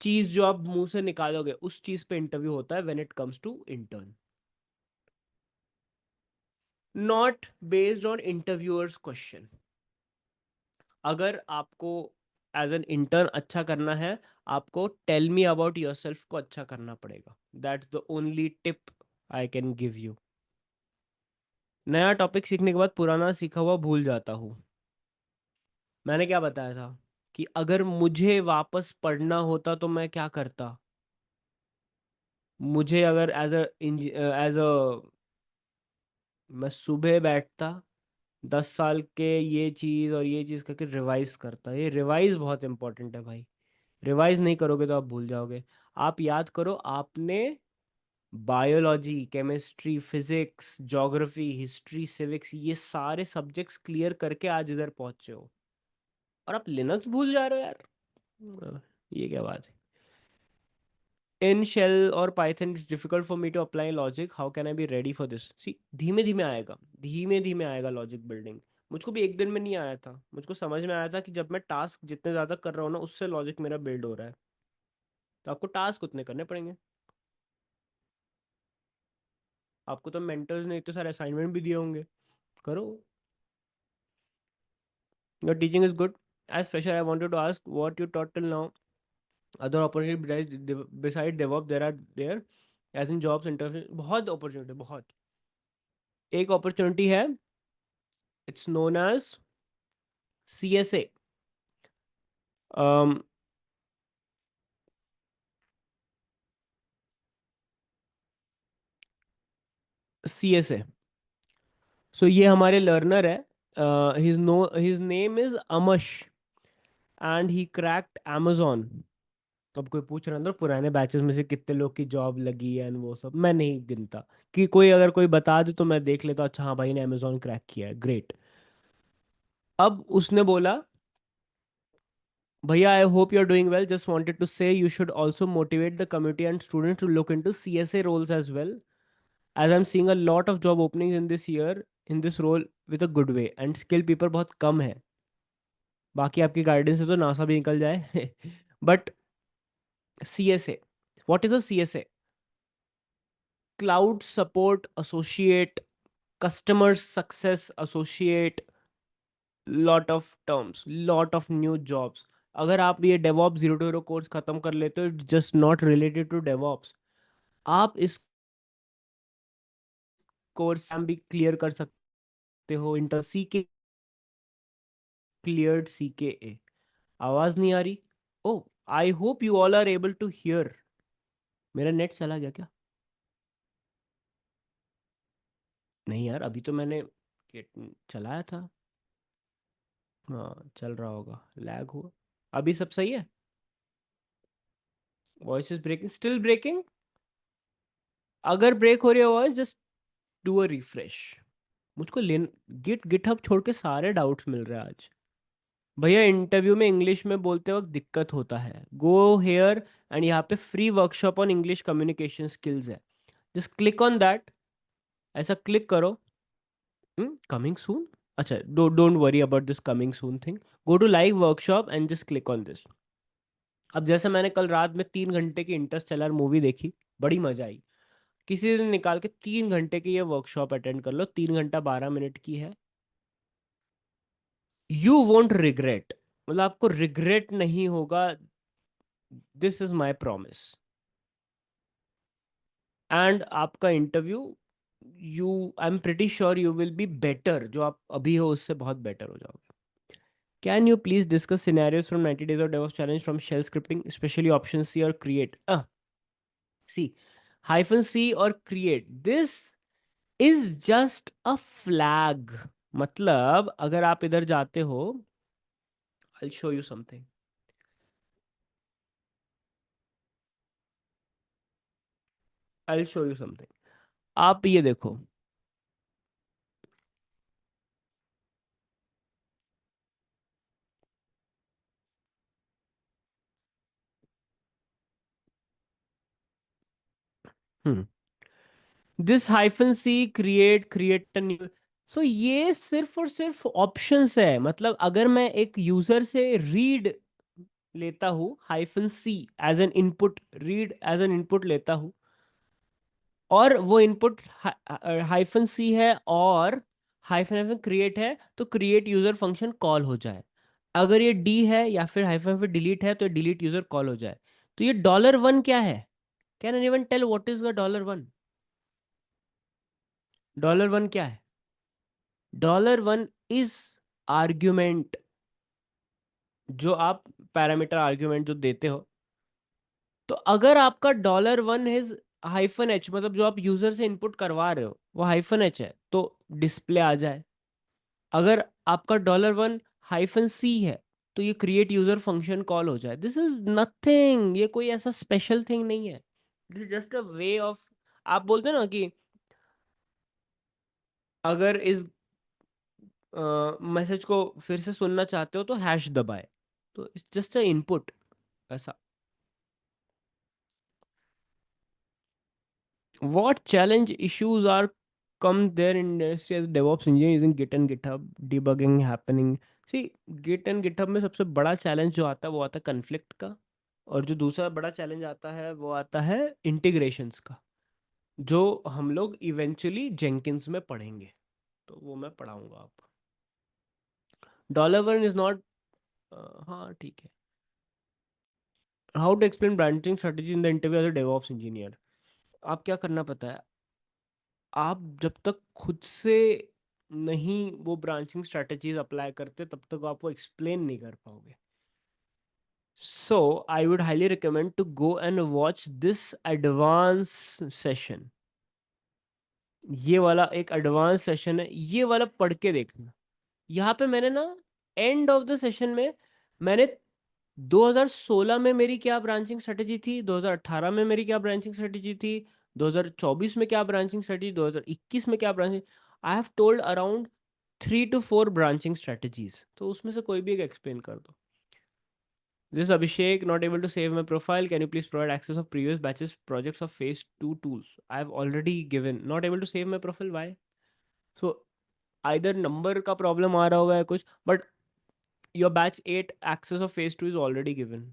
चीज जो आप मुंह से निकालोगे उस चीज पे इंटरव्यू होता है when it comes to intern. Not based on interviewers question. अगर आपको एज एन इंटर्न अच्छा करना है, आपको टेल मी अबाउट योरसेल्फ को अच्छा करना पड़ेगा। That's the only tip I can give you. नया टॉपिक सीखने के बाद पुराना सीखा हुआ भूल जाता हूँ। मैंने क्या बताया था कि अगर मुझे वापस पढ़ना होता तो मैं क्या करता। मुझे अगर एज अ मैं सुबह बैठता, 10 साल के ये चीज़ और ये चीज़ करके रिवाइज करता। ये रिवाइज बहुत इंपॉर्टेंट है भाई। रिवाइज नहीं करोगे तो आप भूल जाओगे। आप याद करो, आपने biology, chemistry, physics, geography, history, civics, ये सारे सब्जेक्ट्स क्लियर करके आज इधर पहुंचे हो, और आप लिनक्स भूल जा रहे हो यार। ये क्या बात है। इन शेल और Python it's difficult for me to apply logic, how can I be ready for this. See, धीमे धीमे आएगा, धीमे धीमे आएगा लॉजिक बिल्डिंग। मुझको भी एक दिन में नहीं आया था। मुझको समझ में आया था कि जब मैं टास्क जितने ज़्यादा कर रहा हूँ ना, उससे लॉजिक मेरा बिल्ड हो रहा है। तो आपको टास्क उतने करने पड़ेंगे। आपको तो मेंटर्स ने इतने सारे असाइनमेंट भी दिए होंगे, करो। Your teaching is good. As fresher I wanted to ask what you taught till now. Other opportunity beside DevOp there are there, as in jobs interview. बहुत अपॉर्चुनिटी, बहुत। एक अपॉर्चुनिटी है, it's known as CSA। CSA। So ये हमारे learner है। His name is Amash, and he cracked Amazon। अब कोई पूछ रहा है ना पुराने बैचेस में से कितने लोग की जॉब लगी है एंड वो सब, मैं नहीं गिनता। कि कोई अगर कोई बता दे तो मैं देख लेता, अच्छा हाँ भाई ने Amazon क्रैक किया है, ग्रेट। अब उसने बोला, भैया I hope you are doing well, just wanted to say you should also motivate the community and students to look into CSA roles as well, as I'm seeing a lot of job openings in this year in this role with a good way, and skilled people बहुत कम है। बाकी आपकी guidance से तो NASA भी निकल जाए। But CSA, what is a CSA? Cloud support associate, customer success associate, lot of terms, lot of new jobs. अगर आप ये डेवॉप्स 0 to 0 कोर्स खत्म कर लेते हो, just not related to DevOps, आप इस कोर्स भी क्लियर कर सकते हो। Inter CK cleared CKA। आवाज नहीं आ रही? Oh, I hope you all are able to hear. मेरा नेट चला गया क्या? नहीं यार, अभी तो मैंने चलाया था। हाँ, चल रहा होगा, लैग हुआ। अभी सब सही है? Voice is breaking, still breaking? अगर ब्रेक हो रही है voice, just do a refresh. मुझको लिन गिटहब छोड़ के सारे डाउट्स मिल रहे हैं आज। भैया इंटरव्यू में इंग्लिश में बोलते वक्त दिक्कत होता है, गो हेयर, एंड यहाँ पे free workshop on English communication skills है, जस्ट क्लिक ऑन दैट। ऐसा क्लिक करो। Coming soon? अच्छा, don't worry about this coming soon thing. Go to live workshop and just click on this. अब जैसे मैंने कल रात में 3 घंटे की इंटरस्टेलर मूवी देखी, बड़ी मजा आई। किसी दिन निकाल के 3 घंटे की ये वर्कशॉप अटेंड कर लो, 3 घंटा 12 मिनट की है। यू वोंट रिग्रेट, मतलब आपको रिग्रेट नहीं होगा। This is my promise. And आपका interview, you I am pretty sure you will be better. जो आप अभी हो उससे बहुत बेटर हो जाओगे। Can you please discuss scenarios from 90 days of DevOps challenge from shell scripting, especially option C or create? See, -C or create. This is just a flag. मतलब अगर आप इधर जाते हो, I'll show you something. I'll show you something. आप ये देखो। हम्म this -C create a new। सो ये सिर्फ और सिर्फ ऑप्शंस है। मतलब अगर मैं एक यूजर से रीड लेता हूँ, -C as an input, read as an input लेता हूँ, और वो इनपुट हाइफन सी है और हाइफन हाइफन क्रिएट है, तो क्रिएट यूजर फंक्शन कॉल हो जाए। अगर ये डी है या फिर हाइफन हाइफन डिलीट है तो डिलीट यूजर कॉल हो जाए। तो ये $1 क्या है? Can anyone tell what is the $1? $1 क्या है? $1 इज आर्ग्यूमेंट, जो आप पैरामीटर आर्ग्यूमेंट जो देते हो। तो अगर आपका $1 इज हाइफन एच, मतलब जो आप यूजर से इनपुट करवा रहे हो वो हाइफन एच है, तो डिस्प्ले आ जाए। अगर आपका $1 हाइफन सी है तो ये क्रिएट यूजर फंक्शन कॉल हो जाए। दिस इज नथिंग, ये कोई ऐसा स्पेशल थिंग नहीं है। This is just a way of, आप बोलते हो ना कि अगर इस मैसेज को फिर से सुनना चाहते हो तो हैश दबाए, तो इट्स जस्ट अ इनपुट ऐसा। What challenge issues are come there in industry as DevOps engineer using Git and GitHub debugging happening? See, Git and GitHub में सबसे बड़ा चैलेंज जो आता है वो आता है कन्फ्लिक्ट का, और जो दूसरा बड़ा चैलेंज आता है वो आता है इंटीग्रेशंस का, जो हम लोग इवेंचुअली जेंकिंस में पढ़ेंगे। तो वो मैं पढ़ाऊंगा आप। $1 इज नॉट, हाँ ठीक है। How to explain branching strategy in the interview as a DevOps engineer? आप क्या करना पता है, आप जब तक खुद से नहीं वो ब्रांचिंग स्ट्रेटजीज अप्लाई करते तब तक आप वो एक्सप्लेन नहीं कर पाओगे। So I would highly recommend to go and watch this advance session. ये वाला एक एडवांस सेशन है, ये वाला पढ़ के देखना। यहाँ पे मैंने ना एंड ऑफ द सेशन में मैंने 2016 में मेरी क्या ब्रांचिंग स्ट्रेटेजी थी, 2018 में मेरी क्या ब्रांचिंग स्ट्रेटेजी थी, 2024 में क्या ब्रांचिंग स्ट्रेटेजी, 2021 में क्या branching, I have told around 3 to 4 branching strategies. तो उसमें से कोई भी एक एक्सप्लेन कर दो। This Abhishek, not able to save my profile. Can you please provide access of previous batches projects of phase 2 tools? I have already given. Not able to save my profile. Why? So either number का problem आ रहा होगा या कुछ, but your batch 8 access of phase 2 is already given.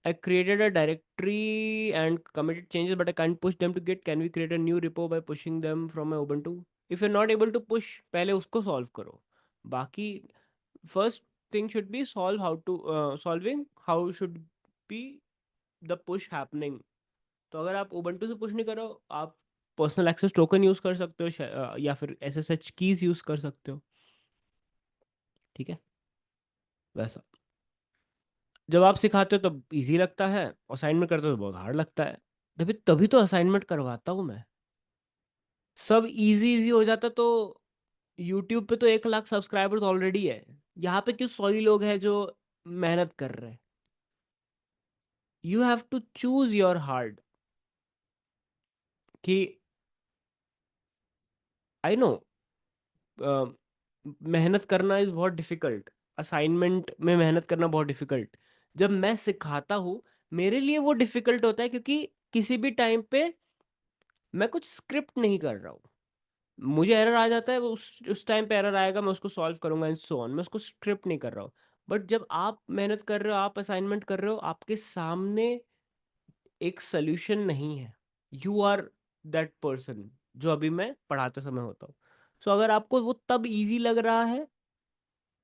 I created a directory and committed changes, but I can't push them to Git. Can we create a new repo by pushing them from my Ubuntu? If you're not able to push, पहले उसको solve करो। बाकी first thing should be solving how should be the push happening। तो अगर आप Ubuntu से push नहीं करो, आप पर्सनल एक्सेस टोकन यूज कर सकते हो, या फिर SSH कीज यूज कर सकते हो। ठीक है, वैसा जब आप सिखाते हो तब इजी लगता है, असाइनमेंट करते हो तो बहुत हार्ड लगता है। तभी तभी तो असाइनमेंट करवाता हूँ मैं। सब इजी इजी हो जाता तो यूट्यूब पे तो 1 लाख सब्सक्राइबर्स ऑलरेडी है। यहाँ पे क्यों 100 ही लोग हैं जो मेहनत कर रहे हैं? You have to choose your hard. कि आई नो मेहनत करना इज बहुत डिफिकल्ट, असाइनमेंट में मेहनत करना बहुत डिफिकल्ट। जब मैं सिखाता हूँ मेरे लिए वो डिफिकल्ट होता है, क्योंकि किसी भी टाइम पे मैं कुछ स्क्रिप्ट नहीं कर रहा हूँ। मुझे एरर आ जाता है, वो उस टाइम पे एरर आएगा, मैं उसको सॉल्व करूंगा एंड सो ऑन। मैं उसको स्क्रिप्ट नहीं कर रहा हूँ। बट जब आप मेहनत कर रहे हो, आप असाइनमेंट कर रहे हो, आपके सामने एक सोल्यूशन नहीं है। यू आर दैट पर्सन जो अभी मैं पढ़ाते समय होता हूँ। सो अगर आपको वो तब इजी लग रहा है,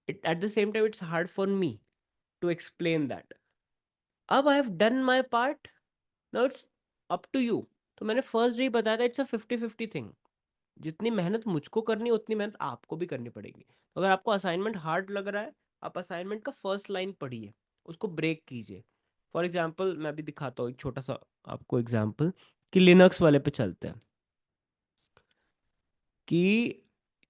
it at the same time it's hard for me to explain that. अब I have done my part, now it's up to you. तो मैंने फर्स्ट डे बताया था, इट्स अ 50-50 थिंग। जितनी मेहनत मुझको करनी है उतनी मेहनत आपको भी करनी पड़ेगी। तो अगर आपको असाइनमेंट हार्ड लग रहा है, आप असाइनमेंट का फर्स्ट लाइन पढ़िए, उसको ब्रेक कीजिए। फॉर एग्जाम्पल मैं भी दिखाता हूँ एक छोटा सा आपको एग्जाम्पल, कि लिनक्स वाले पे चलते हैं। कि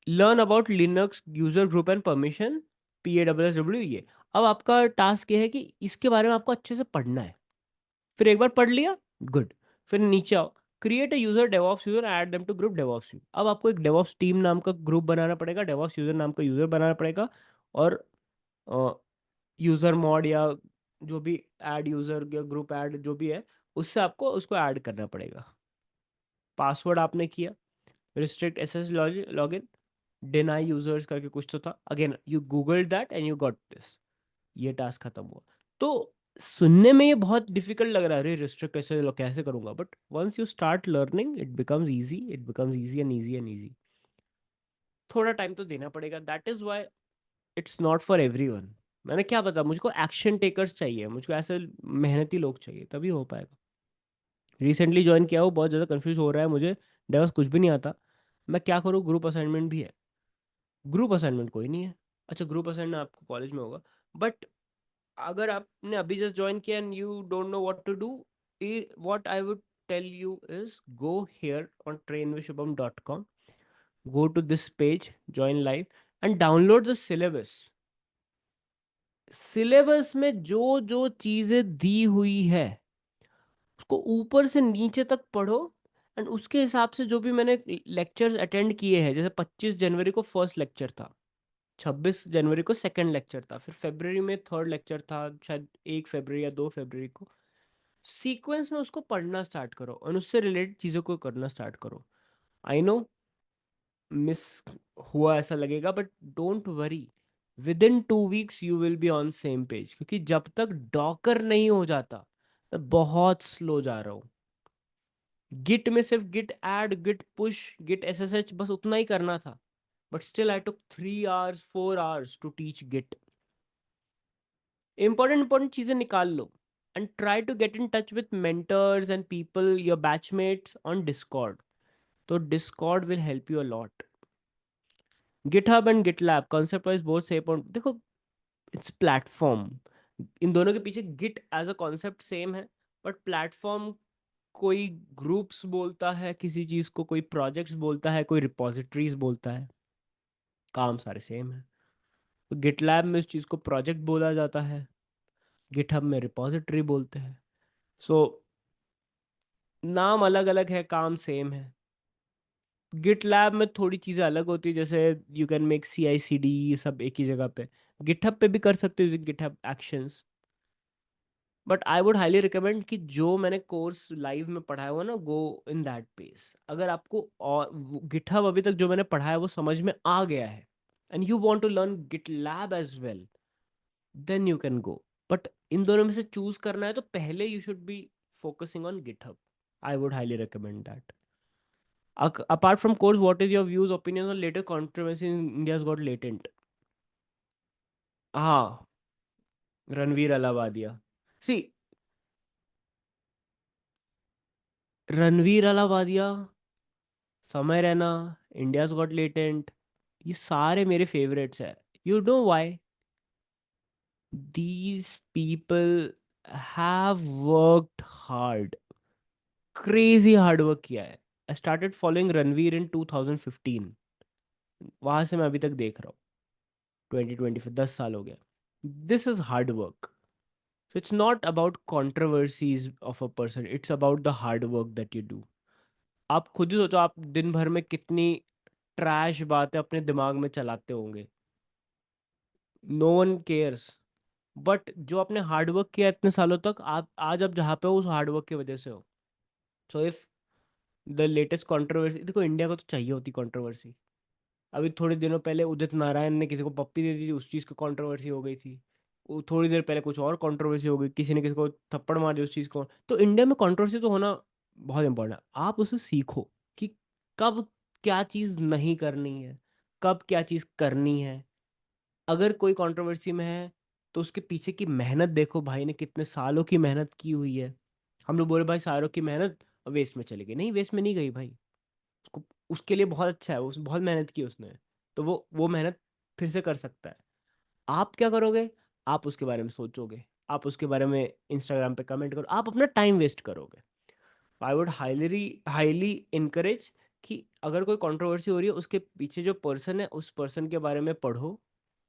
learn about Linux user group and permission, PAWSW ये। अब आपका टास्क ये है कि इसके बारे में आपको अच्छे से पढ़ना है। फिर एक बार पढ़ लिया, गुड। फिर नीचे आओ, create a user DevOps user, add them to group DevOps. अब आपको एक डेवॉप्स टीम नाम का ग्रुप बनाना पड़ेगा, डेवॉप्स यूजर नाम का यूजर बनाना पड़ेगा, और यूजर मॉड या जो भी ऐड यूजर या ग्रुप ऐड जो भी है, उससे आपको उसको ऐड करना पड़ेगा। पासवर्ड आपने किया, restrict SS login, deny users करके कुछ तो था, again you Google that and you got this. ये टास्क खत्म हुआ। तो सुनने में ये बहुत डिफिकल्ट लग रहा है, अरे रिस्ट्रिक्ट कैसे करूंगा, but once you start learning it becomes easy, it becomes easy and easy and easy. थोड़ा टाइम तो देना पड़ेगा, that is why it's not for everyone. मैंने क्या पता, मुझको एक्शन टेकर्स चाहिए, मुझको ऐसे मेहनती लोग चाहिए, तभी हो पाएगा। रिसेंटली ज्वाइन किया हूँ, बहुत ज़्यादा कंफ्यूज हो रहा है मुझे, डेवस कुछ भी नहीं आता, मैं क्या करूँ, ग्रुप असाइनमेंट भी है। ग्रुप असाइनमेंट कोई नहीं है, अच्छा ग्रुप असाइनमेंट आपको कॉलेज में होगा, बट अगर आपने अभी जस्ट ज्वाइन किया and you don't know what to do, what I would tell you is go here on trainwithshubham.com, go to this page, join live and download the syllabus। Syllabus में जो जो चीजें दी हुई है उसको ऊपर से नीचे तक पढ़ो, एंड उसके हिसाब से जो भी मैंने लेक्चर्स अटेंड किए हैं, जैसे 25 जनवरी को फर्स्ट लेक्चर था, 26 जनवरी को सेकंड लेक्चर था, फिर फरवरी में थर्ड लेक्चर था, शायद 1 फरवरी या 2 फरवरी को, सीक्वेंस में उसको पढ़ना स्टार्ट करो और उससे रिलेटेड चीज़ों को करना स्टार्ट करो। आई नो मिस हुआ ऐसा लगेगा, but don't worry, with in 2 weeks you will be on same page, क्योंकि जब तक डॉकर नहीं हो जाता, मैं बहुत स्लो जा रहा हूँ। गिट में सिर्फ git add, Git push, git SSH, बस उतना ही करना था, but still I took 3 hours 4 hours to teach git. Important important चीजें निकाल लो and try to get in touch with mentors and people your batchmates on Discord. तो Discord will help you a lot. GitHub and GitLab concept wise both same, और देखो it's platform, इन दोनों के पीछे git as a concept same है, but platform, कोई groups बोलता है किसी चीज को, कोई प्रोजेक्ट्स बोलता है, कोई रिपोजिटरीज बोलता है, काम सारे सेम है। तो गिटलैब में इस चीज को प्रोजेक्ट बोला जाता है, गिटहब में रिपोजिटरी बोलते हैं। सो नाम अलग अलग है, काम सेम है। गिटलैब में थोड़ी चीज़ें अलग होती है, जैसे यू कैन मेक CI/CD, ये सब एक ही जगह पे। गिटहब पे भी कर सकते हो using GitHub actions, but I would highly recommend कि जो मैंने कोर्स लाइव में पढ़ाया हुआ ना, गो इन दैट पेस। अगर आपको और गिटहब अभी तक जो मैंने पढ़ाया वो समझ में आ गया है and you want to learn GitLab as well, then you can go. But इन दोनों में से चूज करना है तो पहले you should be focusing on GitHub. I would highly recommend that. Apart from course, what is your views, opinions on latest controversy in India's Got Latent? हाँ, रणवीर अलावादिया। सी, रणवीर अलावादिया, समय रैना, इंडियाज गॉट लेटेंट, ये सारे मेरे फेवरेट्स है। You know why? These people have worked hard, crazy hard work किया है। I started following Ranveer इन 2015, वहां से मैं अभी तक देख रहा हूँ, 2025, 10 साल हो गया। This is hard work. So it's not about controversies of a person, it's about the hard work that you do. आप खुद ही सोचो, आप दिन भर में कितनी ट्रैश बातें अपने दिमाग में चलाते होंगे, नो वन केयर्स, बट जो आपने हार्ड वर्क किया इतने सालों तक, आप आज आप जहाँ पे हो उस हार्ड वर्क की वजह से हो। So if the latest controversy, देखो इंडिया को तो चाहिए होती कंट्रोवर्सी। अभी थोड़े दिनों पहले उदित नारायण ने किसी को पप्पी दे दी थी, उस चीज़ की कंट्रोवर्सी हो गई थी। वो थोड़ी देर पहले कुछ और कंट्रोवर्सी हो गई, किसी ने किसी को थप्पड़ मार दिया उस चीज़ को। तो इंडिया में कंट्रोवर्सी तो होना बहुत इंपॉर्टेंट है। आप उसे सीखो कि कब क्या चीज़ नहीं करनी है, कब क्या चीज़ करनी है। अगर कोई कंट्रोवर्सी में है तो उसके पीछे की मेहनत देखो, भाई ने कितने सालों की मेहनत की हुई है। हम लोग बोले भाई सालों की मेहनत वेस्ट में चली गई, नहीं वेस्ट में नहीं गई भाई, उसको, उसके लिए बहुत अच्छा है, उस बहुत मेहनत की उसने, तो वो मेहनत फिर से कर सकता है। आप क्या करोगे? आप उसके बारे में सोचोगे, आप उसके बारे में इंस्टाग्राम पे कमेंट करो, आप अपना टाइम वेस्ट करोगे। आई वुड हाईली हाईली इनकरेज कि अगर कोई कंट्रोवर्सी हो रही है, उसके पीछे जो पर्सन है उस पर्सन के बारे में पढ़ो,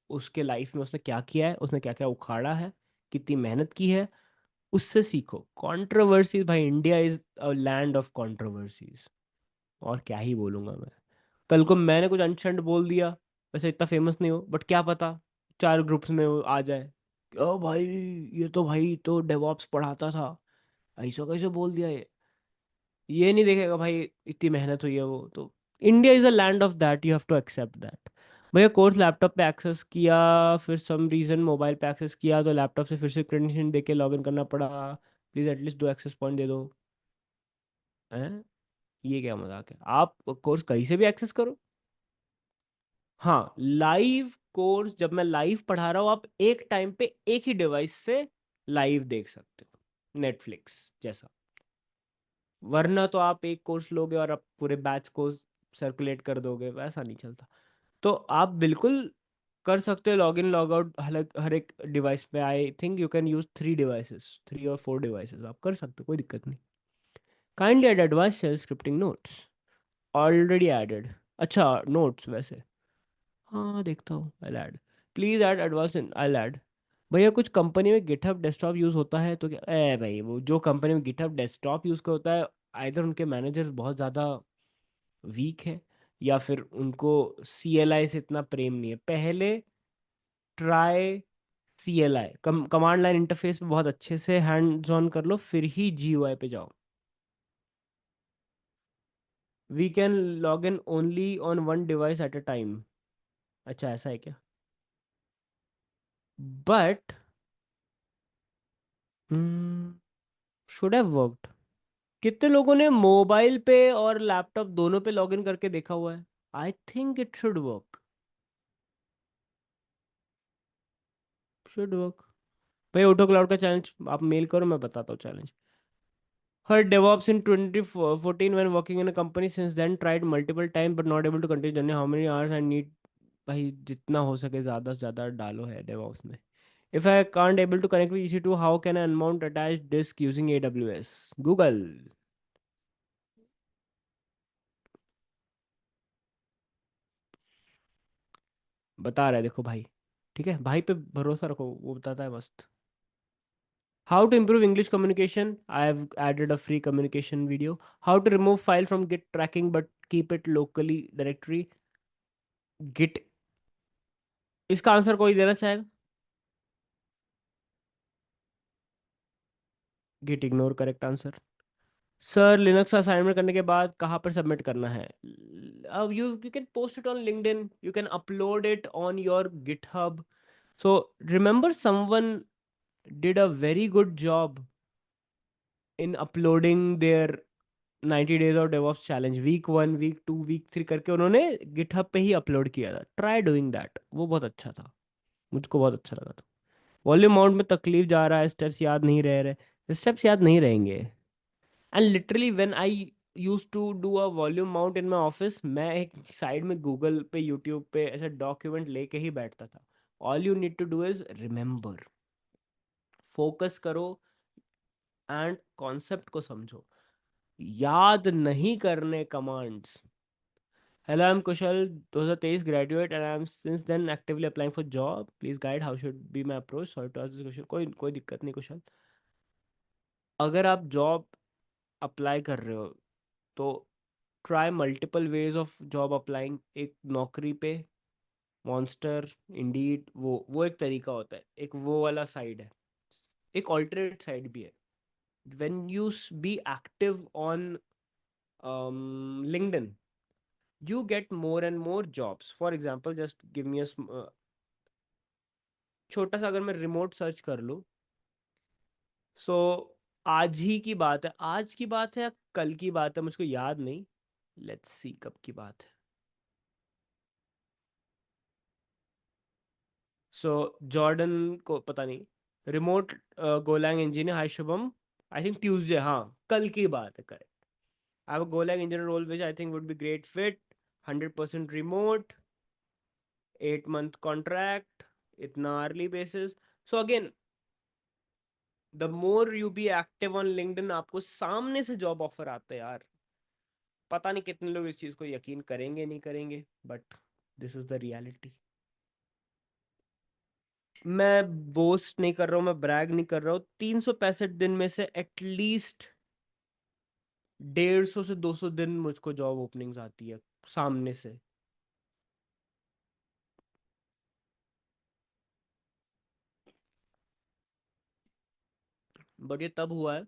उसके लाइफ में उसने क्या किया है, उसने क्या क्या उखाड़ा है, कितनी मेहनत की है, उससे सीखो। कंट्रोवर्सीज भाई, India is a land of controversies, और क्या ही बोलूंगा मैं। कल को मैंने कुछ अनशंड बोल दिया, वैसे इतना फेमस नहीं हो, बट क्या पता 4 ग्रुप्स में वो आ जाए, ओ भाई ये तो डेवॉप्स पढ़ाता था, ऐसा कैसे बोल दिया ये नहीं देखेगा भाई इतनी मेहनत हुई है वो तो। India is a land of that, you have to accept that. भैया कोर्स लैपटॉप पे एक्सेस किया, फिर सम रीज़न मोबाइल पे एक्सेस किया तो लैपटॉप से फिर से क्रेडेंशियल दे के लॉगिन करना पड़ा। प्लीज़ एटलीस्ट 2 एक्सेस पॉइंट दे दो। हैं? ये क्या मजाक है? आप कोर्स कहीं से भी एक्सेस करो। हाँ, लाइव कोर्स जब मैं लाइव पढ़ा रहा हूँ आप एक टाइम पे एक ही डिवाइस से लाइव देख सकते हो, नेटफ्लिक्स जैसा। वरना तो आप एक कोर्स लोगे और आप पूरे बैच को सर्कुलेट कर दोगे, वैसा नहीं चलता। तो आप बिल्कुल कर सकते हो लॉग इन लॉग आउट हर एक डिवाइस पे। I think you can use 3 devices, 3 और 4 डिवाइसेस आप कर सकते हो, कोई दिक्कत नहीं। Kindly add advance shell scripting notes. Already added. अच्छा, नोट्स वैसे, हाँ देखता हूँ। I add, please add advance in, I add. भैया कुछ कंपनी में गिटहब डेस्कटॉप यूज होता है तो क्या? ए भाई, वो जो कंपनी में गिटहब डेस्कटॉप यूज का होता है, आइदर उनके मैनेजर्स बहुत ज़्यादा वीक है, या फिर उनको CLI से इतना प्रेम नहीं है। पहले try CLI, command line interface पे बहुत अच्छे से हैंड्स ऑन कर लो, फिर ही GUI पे जाओ। We can log in only on 1 device at a time. अच्छा, ऐसा है क्या? But should have worked. कितने लोगों ने मोबाइल पे और लैपटॉप दोनों पे लॉगिन करके देखा हुआ है? I think it should work. Should work. भाई ऑटो क्लाउड का चैलेंज आप मेल करो, मैं बताता हूँ challenge. Her DevOps in 2014 when working in a company, since then tried multiple times but not able to continue journey. How many hours I need? भाई जितना हो सके ज़्यादा से ज़्यादा डालो है DevOps में। If I can't able to connect with EC2, how can I unmount attached disk using AWS? Google। बता रहा है देखो भाई, ठीक है भाई पे भरोसा रखो, वो बताता है मस्त। How to improve English communication? I have added a free communication video. How to remove file from Git tracking but keep it locally directory? Git, इसका आंसर कोई देना चाहेगा? Git ignore correct answer. Sir Linux assignment करने के बाद कहाँ पर submit करना है? अब you can post it on LinkedIn, you can upload it on your GitHub. So remember someone did a very good job in uploading there 90 days of DevOps challenge, week 1 week 2 week 3 करके उन्होंने GitHub पे ही upload किया था। Try doing that, वो बहुत अच्छा था, मुझको बहुत अच्छा लगा था। वॉल्यूम माउंट में तकलीफ जा रहा है, स्टेप्स याद नहीं रह रहे। स्टेप्स याद नहीं रहेंगे। And literally when I use to do a volume mount in my office, मैं एक साइड में गूगल पे यूट्यूब पे ऐसे डॉक्यूमेंट लेके ही बैठता था। All you need to do is remember, focus करो एंड कॉन्सेप्ट को समझो, याद नहीं करने commands. Hello, I am Kushal, 2023 graduate and I am since then actively applying for job. Please guide how should be my approach. Sorry to ask this question. कोई कोई दिक्कत नहीं कुशल। अगर आप जॉब अप्लाई कर रहे हो तो try multiple ways of job applying. एक नौकरी पे मॉन्स्टर, इंडीड, वो एक तरीका होता है, एक वो वाला साइड है। एक ऑल्टरनेट साइड भी है। When you be active on LinkedIn, you get more and more jobs. For example, just give me a छोटा सा, अगर मैं रिमोट सर्च कर लूँ, सो आज ही की बात है, आज की बात है या कल की बात है मुझको याद नहीं। लेट्स सी कब की बात है। सो जॉर्डन को पता नहीं, remote Golang engineer, hi Shubham. I think Tuesday, हाँ कल की बात है, correct. I have a Golang engineer role which I think would be great fit, 100% remote, 8 month contract, इतना early basis. So again, the more you be active on LinkedIn, आपको सामने से job offer आते हैं यार। पता नहीं कितने लोग इस चीज को यकीन करेंगे नहीं करेंगे, but this is the reality. मैं बोस्ट नहीं कर रहा हूँ, मैं ब्रैग नहीं कर रहा हूँ। 365 दिन में से एटलीस्ट 150 से 200 दिन मुझको जॉब ओपनिंग्स आती है सामने से। बट ये तब हुआ है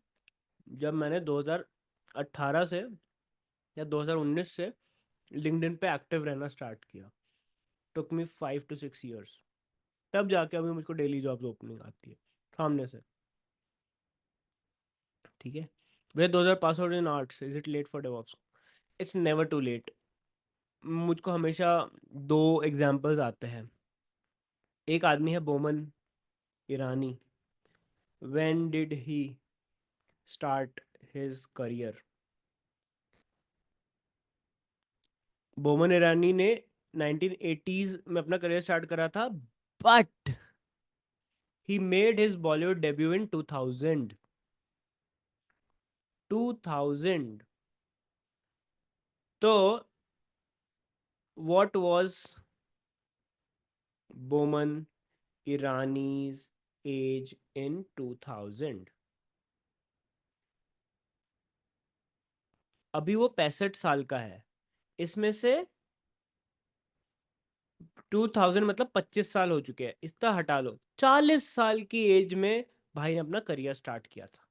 जब मैंने 2018 से या 2019 से लिंक्डइन पे एक्टिव रहना स्टार्ट किया। टुक मी 5 to 6 years, तब जाके अभी मुझको डेली जॉब्स ओपनिंग आती है सामने से। ठीक है भैया, 2000 pass out in arts, is it late for DevOps? It's never too late. मुझको हमेशा दो एग्जाम्पल्स आते हैं। एक आदमी है Boman Irani. When did he start his career? Boman Irani ने 1980s में अपना करियर स्टार्ट करा था, but he made his Bollywood debut in 2000। 2000। तो what was Boman Irani's age in 2000? अभी वो 65 साल का है। इसमें से 2000 मतलब 25 साल हो चुके हैं, इतना हटा लो, 40 साल की एज में भाई ने अपना करियर स्टार्ट किया था।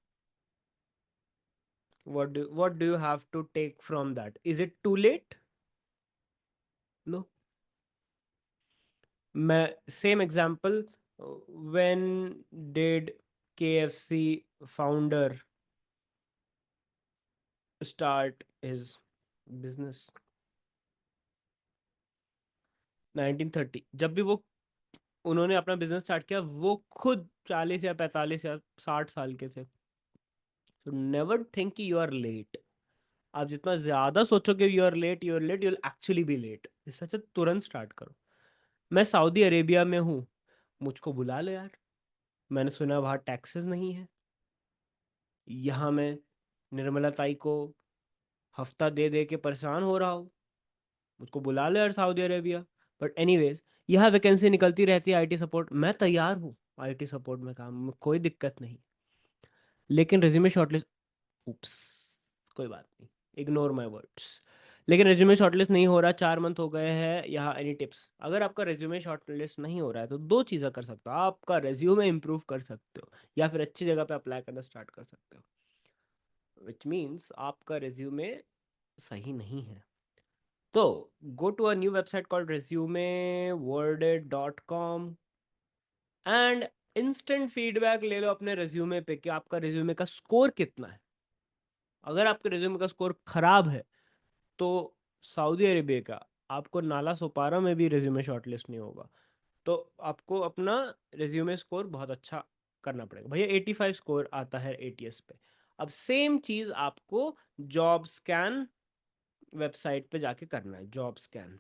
what do you have to take from that? Is it too late? No. मैं same example, when did KFC founder start his business? 1930। जब भी वो उन्होंने अपना बिजनेस स्टार्ट किया, वो खुद 40 या 45 या 60 साल के थे। So never think कि you are late। आप जितना ज्यादा सोचोगे you are late, you will actually be late. इससे अच्छा तुरंत स्टार्ट करो। मैं सऊदी अरेबिया में हूँ, मुझको बुला लो यार। मैंने सुना वहाँ टैक्सेस नहीं है। यहाँ मैं निर्मला ताई को हफ्ता दे दे के परेशान हो रहा हूँ, मुझको बुला लो यार सऊदी अरेबिया। बट एनीवेज, यहाँ वैकेंसी निकलती रहती है आईटी सपोर्ट, मैं तैयार हूँ आईटी सपोर्ट में काम में, कोई दिक्कत नहीं। लेकिन रेज्यूमे शॉर्टलिस्ट, उप्स, कोई बात नहीं, इग्नोर माय वर्ड्स। लेकिन रेज्यूमे शॉर्टलिस्ट नहीं हो रहा, 4 मंथ हो गए हैं। यहाँ एनी टिप्स? अगर आपका रेज्यूमे शॉर्टलिस्ट नहीं हो रहा है तो दो चीज़ें कर सकते हो। आपका रेज्यूमे इंप्रूव कर सकते हो, या फिर अच्छी जगह पे अप्लाई करना स्टार्ट कर सकते हो, विच मीन्स आपका रेज्यूमे सही नहीं है। तो go to a new website called resume-world.com and instant feedback ले लो अपने रेज्यूमे पे कि आपका रेज्यूमे का स्कोर कितना है। अगर आपके रेज्यूमे का स्कोर खराब है तो सऊदी अरेबिया का आपको नाला सोपारा में भी रेज्यूमे शॉर्टलिस्ट नहीं होगा। तो आपको अपना रेज्यूमे स्कोर बहुत अच्छा करना पड़ेगा। भैया 85 स्कोर आता है एटीएस पे। अब सेम चीज आपको जॉब स्कैन वेबसाइट पे जाके करना है। Job scan,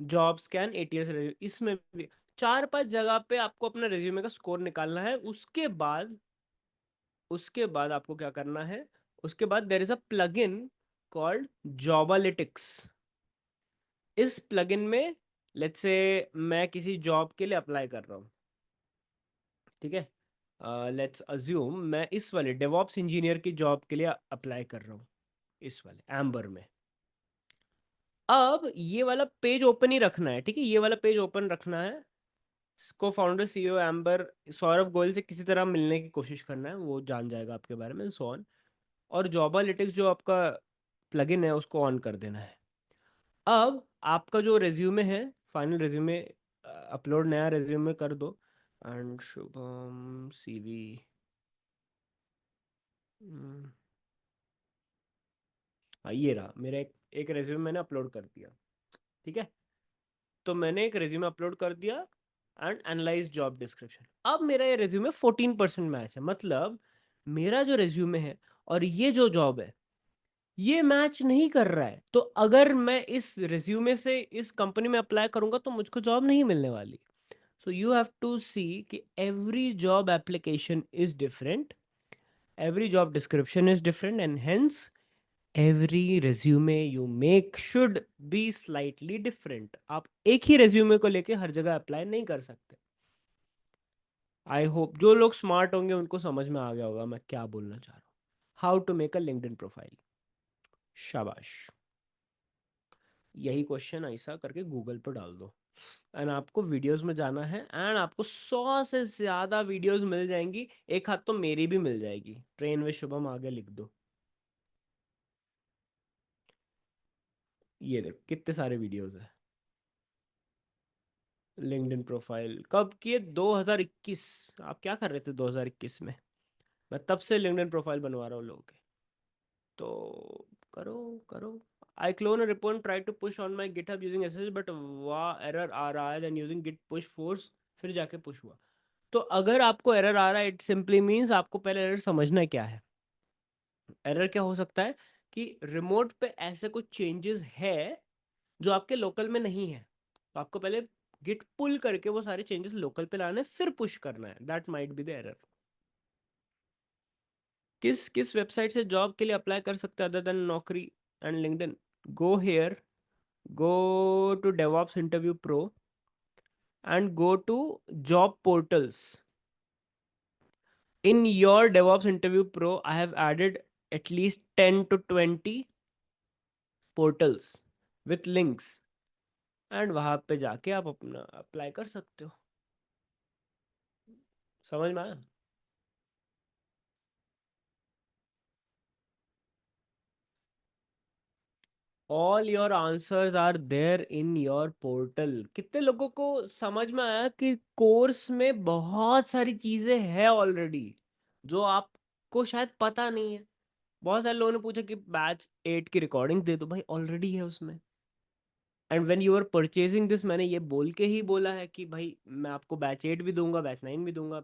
job scan ATS, इसमें भी 4-5 जगह पे आपको अपना रेज्यूमे का स्कोर निकालना है। उसके बाद आपको क्या करना है? उसके बाद there is a plugin called Jobalytics. इस प्लगइन में लेट्स से मैं किसी जॉब के लिए अप्लाई कर रहा हूँ, ठीक है। लेट्स अज्यूम मैं इस वाले डेवॉप्स इंजीनियर की जॉब के लिए अप्लाई कर रहा हूँ, इस वाले एम्बर में। अब ये वाला पेज ओपन ही रखना है, ठीक है, ये वाला पेज ओपन रखना है। को founder CEO amber Saurabh Goyal से किसी तरह मिलने की कोशिश करना है, वो जान जाएगा आपके बारे में, सो ऑन। और जॉबालिटिक्स जो आपका प्लगइन है उसको ऑन कर देना है। अब आपका जो रेज्यूमे है, फाइनल रेज्यूमे अपलोड, नया रेज्यूमे कर दो। एंड शुभम सीवी, हाँ ये रहा मेरा एक रेज्यूमे मैंने अपलोड कर दिया, ठीक है। तो मैंने एक रेज्यूमे अपलोड कर दिया एंड एनालाइज जॉब डिस्क्रिप्शन। अब मेरा ये रेज्यूमे 14% मैच है, मतलब मेरा जो रेज्यूमे है और ये जो जॉब है ये मैच नहीं कर रहा है। तो अगर मैं इस रेज्यूमे से इस कंपनी में अप्लाई करूंगा तो मुझको जॉब नहीं मिलने वाली। सो यू हैव टू सी कि every job application is different, every job description is different, and hence every resume you make should be slightly different। आप एक ही resume को लेके हर जगह अप्लाई नहीं कर सकते। आई होप जो लोग स्मार्ट होंगे उनको समझ में आ गया होगा मैं क्या बोलना चाह रहा हूँ। How to make a LinkedIn profile. शाबाश। यही क्वेश्चन ऐसा करके गूगल पर डाल दो एंड आपको वीडियोस में जाना है एंड आपको 100 से ज्यादा वीडियोस मिल जाएंगी। एक हाथ तो मेरी भी मिल जाएगी, ट्रेन विद शुभम आगे लिख दो। ये देख कितने सारे वीडियोस है। लिंक्डइन प्रोफाइल कब किए? 2021। आप क्या कर रहे थे 2021 में? मैं तब से लिंक्डइन प्रोफाइल बनवा रहा हूँ लोगों के। तो करो करो। I clone a report try to push on my GitHub using SSH but वाह एरर आ रहा है then using git push force, फिर जाके पुश हुआ। तो अगर आपको एरर आ रहा है इट सिंपली मीन्स आपको पहले एरर समझना क्या है। एरर क्या हो सकता है कि रिमोट पे ऐसे कुछ चेंजेस है जो आपके लोकल में नहीं है, तो आपको पहले गिट पुल करके वो सारे चेंजेस लोकल पे लाने फिर पुश करना है। That might be the error. किस किस वेबसाइट से जॉब के लिए अप्लाई कर सकते हैं अदर देन नौकरी and LinkedIn? Go here, go to DevOps Interview Pro and go to job portals. In your DevOps Interview Pro, I have added at least 10 to 20 portals with links and वहां पे जाके आप अपना apply कर सकते हो। समझ में आया? All your answers are there in your portal. कितने लोगों को समझ में आया कि कोर्स में बहुत सारी चीजें हैं ऑलरेडी जो आपको शायद पता नहीं है? बहुत सारे लोगों ने पूछा कि बैच 8 की रिकॉर्डिंग दे दो, भाई ऑलरेडी है उसमें। And when you are purchasing this, मैंने ये बोल के ही बोला है कि भाई मैं आपको बैच 8 भी दूंगा, बैच 9 भी दूंगा।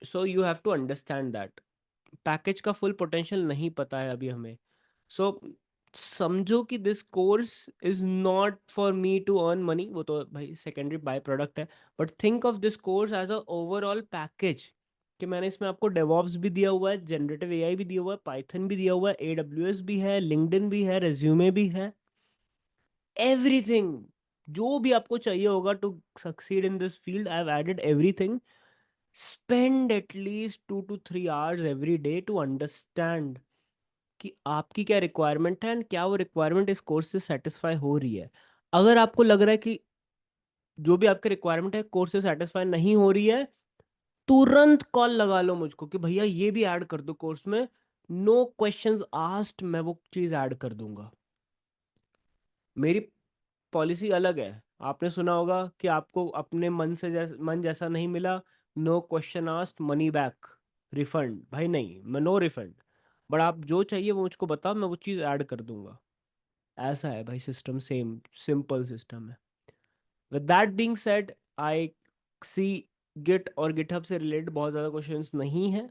So you have to understand that package का फुल पोटेंशियल नहीं पता है अभी हमें। सो समझो कि this course is not for me to earn money, वो तो भाई सेकेंडरी बाय प्रोडक्ट है। But think of this course as a overall package कि मैंने इसमें आपको डेवॉप्स भी दिया हुआ है, जनरेटिव एआई भी दिया हुआ है, पाइथन भी दिया हुआ है, एडब्ल्यूएस भी है, लिंक्डइन भी है, रेज्यूमे भी है, एवरीथिंग जो भी आपको चाहिए होगा to succeed in this field I have added everything. Spend at least 2 to 3 hours every day to understand कि आपकी क्या रिक्वायरमेंट है एंड क्या वो रिक्वायरमेंट इस कोर्स से सेटिस्फाई हो रही है। अगर आपको लग रहा है कि जो भी आपकी रिक्वायरमेंट है कोर्स से सेटिस्फाई नहीं हो रही है, तुरंत कॉल लगा लो मुझको कि भैया ये भी ऐड कर दो कोर्स में। नो क्वेश्चंस आस्क्ड, मैं वो चीज़ ऐड कर दूंगा। मेरी पॉलिसी अलग है। आपने सुना होगा कि आपको अपने मन जैसा नहीं मिला, no question asked money back, refund. भाई नहीं, मैं नो रिफंड। बट आप जो चाहिए वो मुझको बताओ, मैं वो चीज़ ऐड कर दूंगा। ऐसा है भाई सिस्टम, सेम सिंपल सिस्टम है। With that being said, I see git और गिटहब से रिलेटेड बहुत ज़्यादा क्वेश्चंस नहीं है।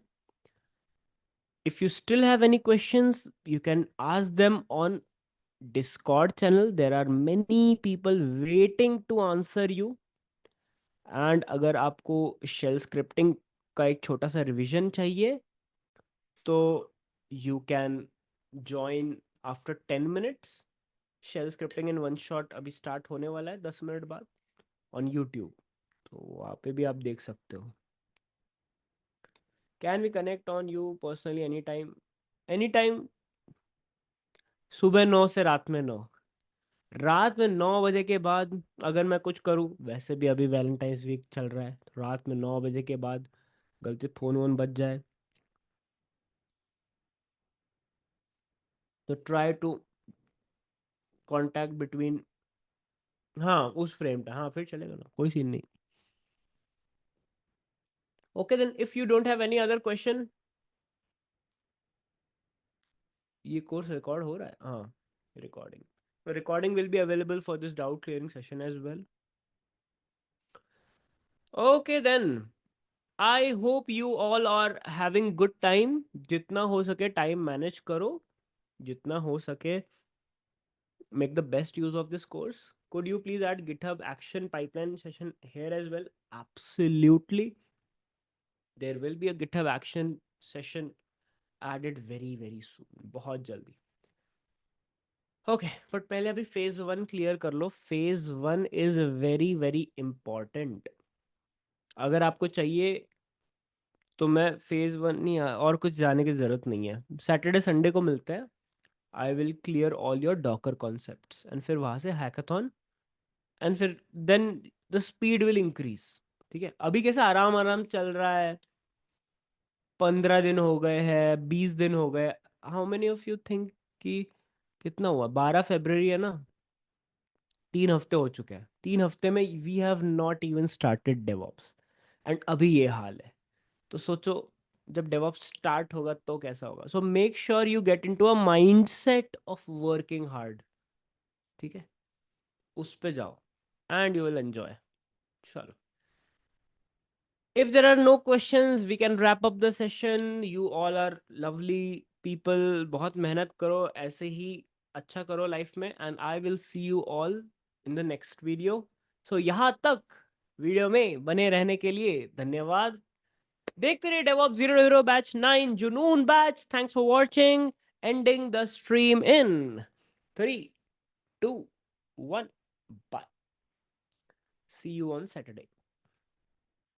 If you still have any questions you can ask them on Discord channel. There are many people waiting to answer you. And अगर आपको shell scripting का एक छोटा सा रिवीजन चाहिए तो you can join after 10 minutes। Shell scripting in one shot अभी start होने वाला है 10 मिनट बाद ऑन यूट्यूब, तो वहाँ पे भी आप देख सकते हो। Can we connect on you personally any time? Any time, सुबह 9 से रात में 9। रात में 9 बजे के बाद अगर मैं कुछ करूं, वैसे भी अभी वैलेंटाइंस वीक चल रहा है, तो रात में 9 बजे के बाद गलती फोन वोन बज जाए तो ट्राई टू कांटेक्ट बिटवीन, हाँ उस फ्रेम पे, हाँ फिर चलेगा ना, कोई सीन नहीं। Okay then if you don't have any other question. ये कोर्स रिकॉर्ड हो रहा है? हाँ, रिकॉर्डिंग। तो recording will be available for this doubt clearing session as well. Okay then, I hope you all are having good time. जितना हो सके time manage करो, जितना हो सके make the best use of this course. Could you please add GitHub action pipeline session here as well? Absolutely. There will be a GitHub action session added very very soon, बहुत जल्दी। Okay but पहले अभी phase 1 clear कर लो। Phase 1 is very very important. अगर आपको चाहिए तो मैं फेज 1 नहीं, और कुछ जाने की जरूरत नहीं है। सैटरडे संडे को मिलते हैं। I will clear all your Docker concepts and फिर वहां से हैकाथॉन एंड फिर then the speed will increase. ठीक है, अभी कैसे आराम आराम चल रहा है। 15 दिन हो गए हैं, 20 दिन हो गए, how many of you think कि कितना हुआ? 12 फरवरी है ना, 3 हफ्ते हो चुके हैं। 3 हफ्ते में we have not even started DevOps, and अभी ये हाल है। तो सोचो जब डेवऑप्स स्टार्ट होगा तो कैसा होगा। So make sure you get into a mindset of working hard, ठीक है? उस पे जाओ एंड यू विल एंजॉय। चलो, if there are no questions we can wrap up the session. You all are lovely people, बहुत मेहनत करो, ऐसे ही अच्छा करो लाइफ में, and I will see you all in the next video. So यहाँ तक वीडियो में बने रहने के लिए धन्यवाद। देखते रहिए DevOps 0 बैच 9 जुनून batch. Thanks for watching. Ending the stream in 3, 2, 1, bye. See you on Saturday.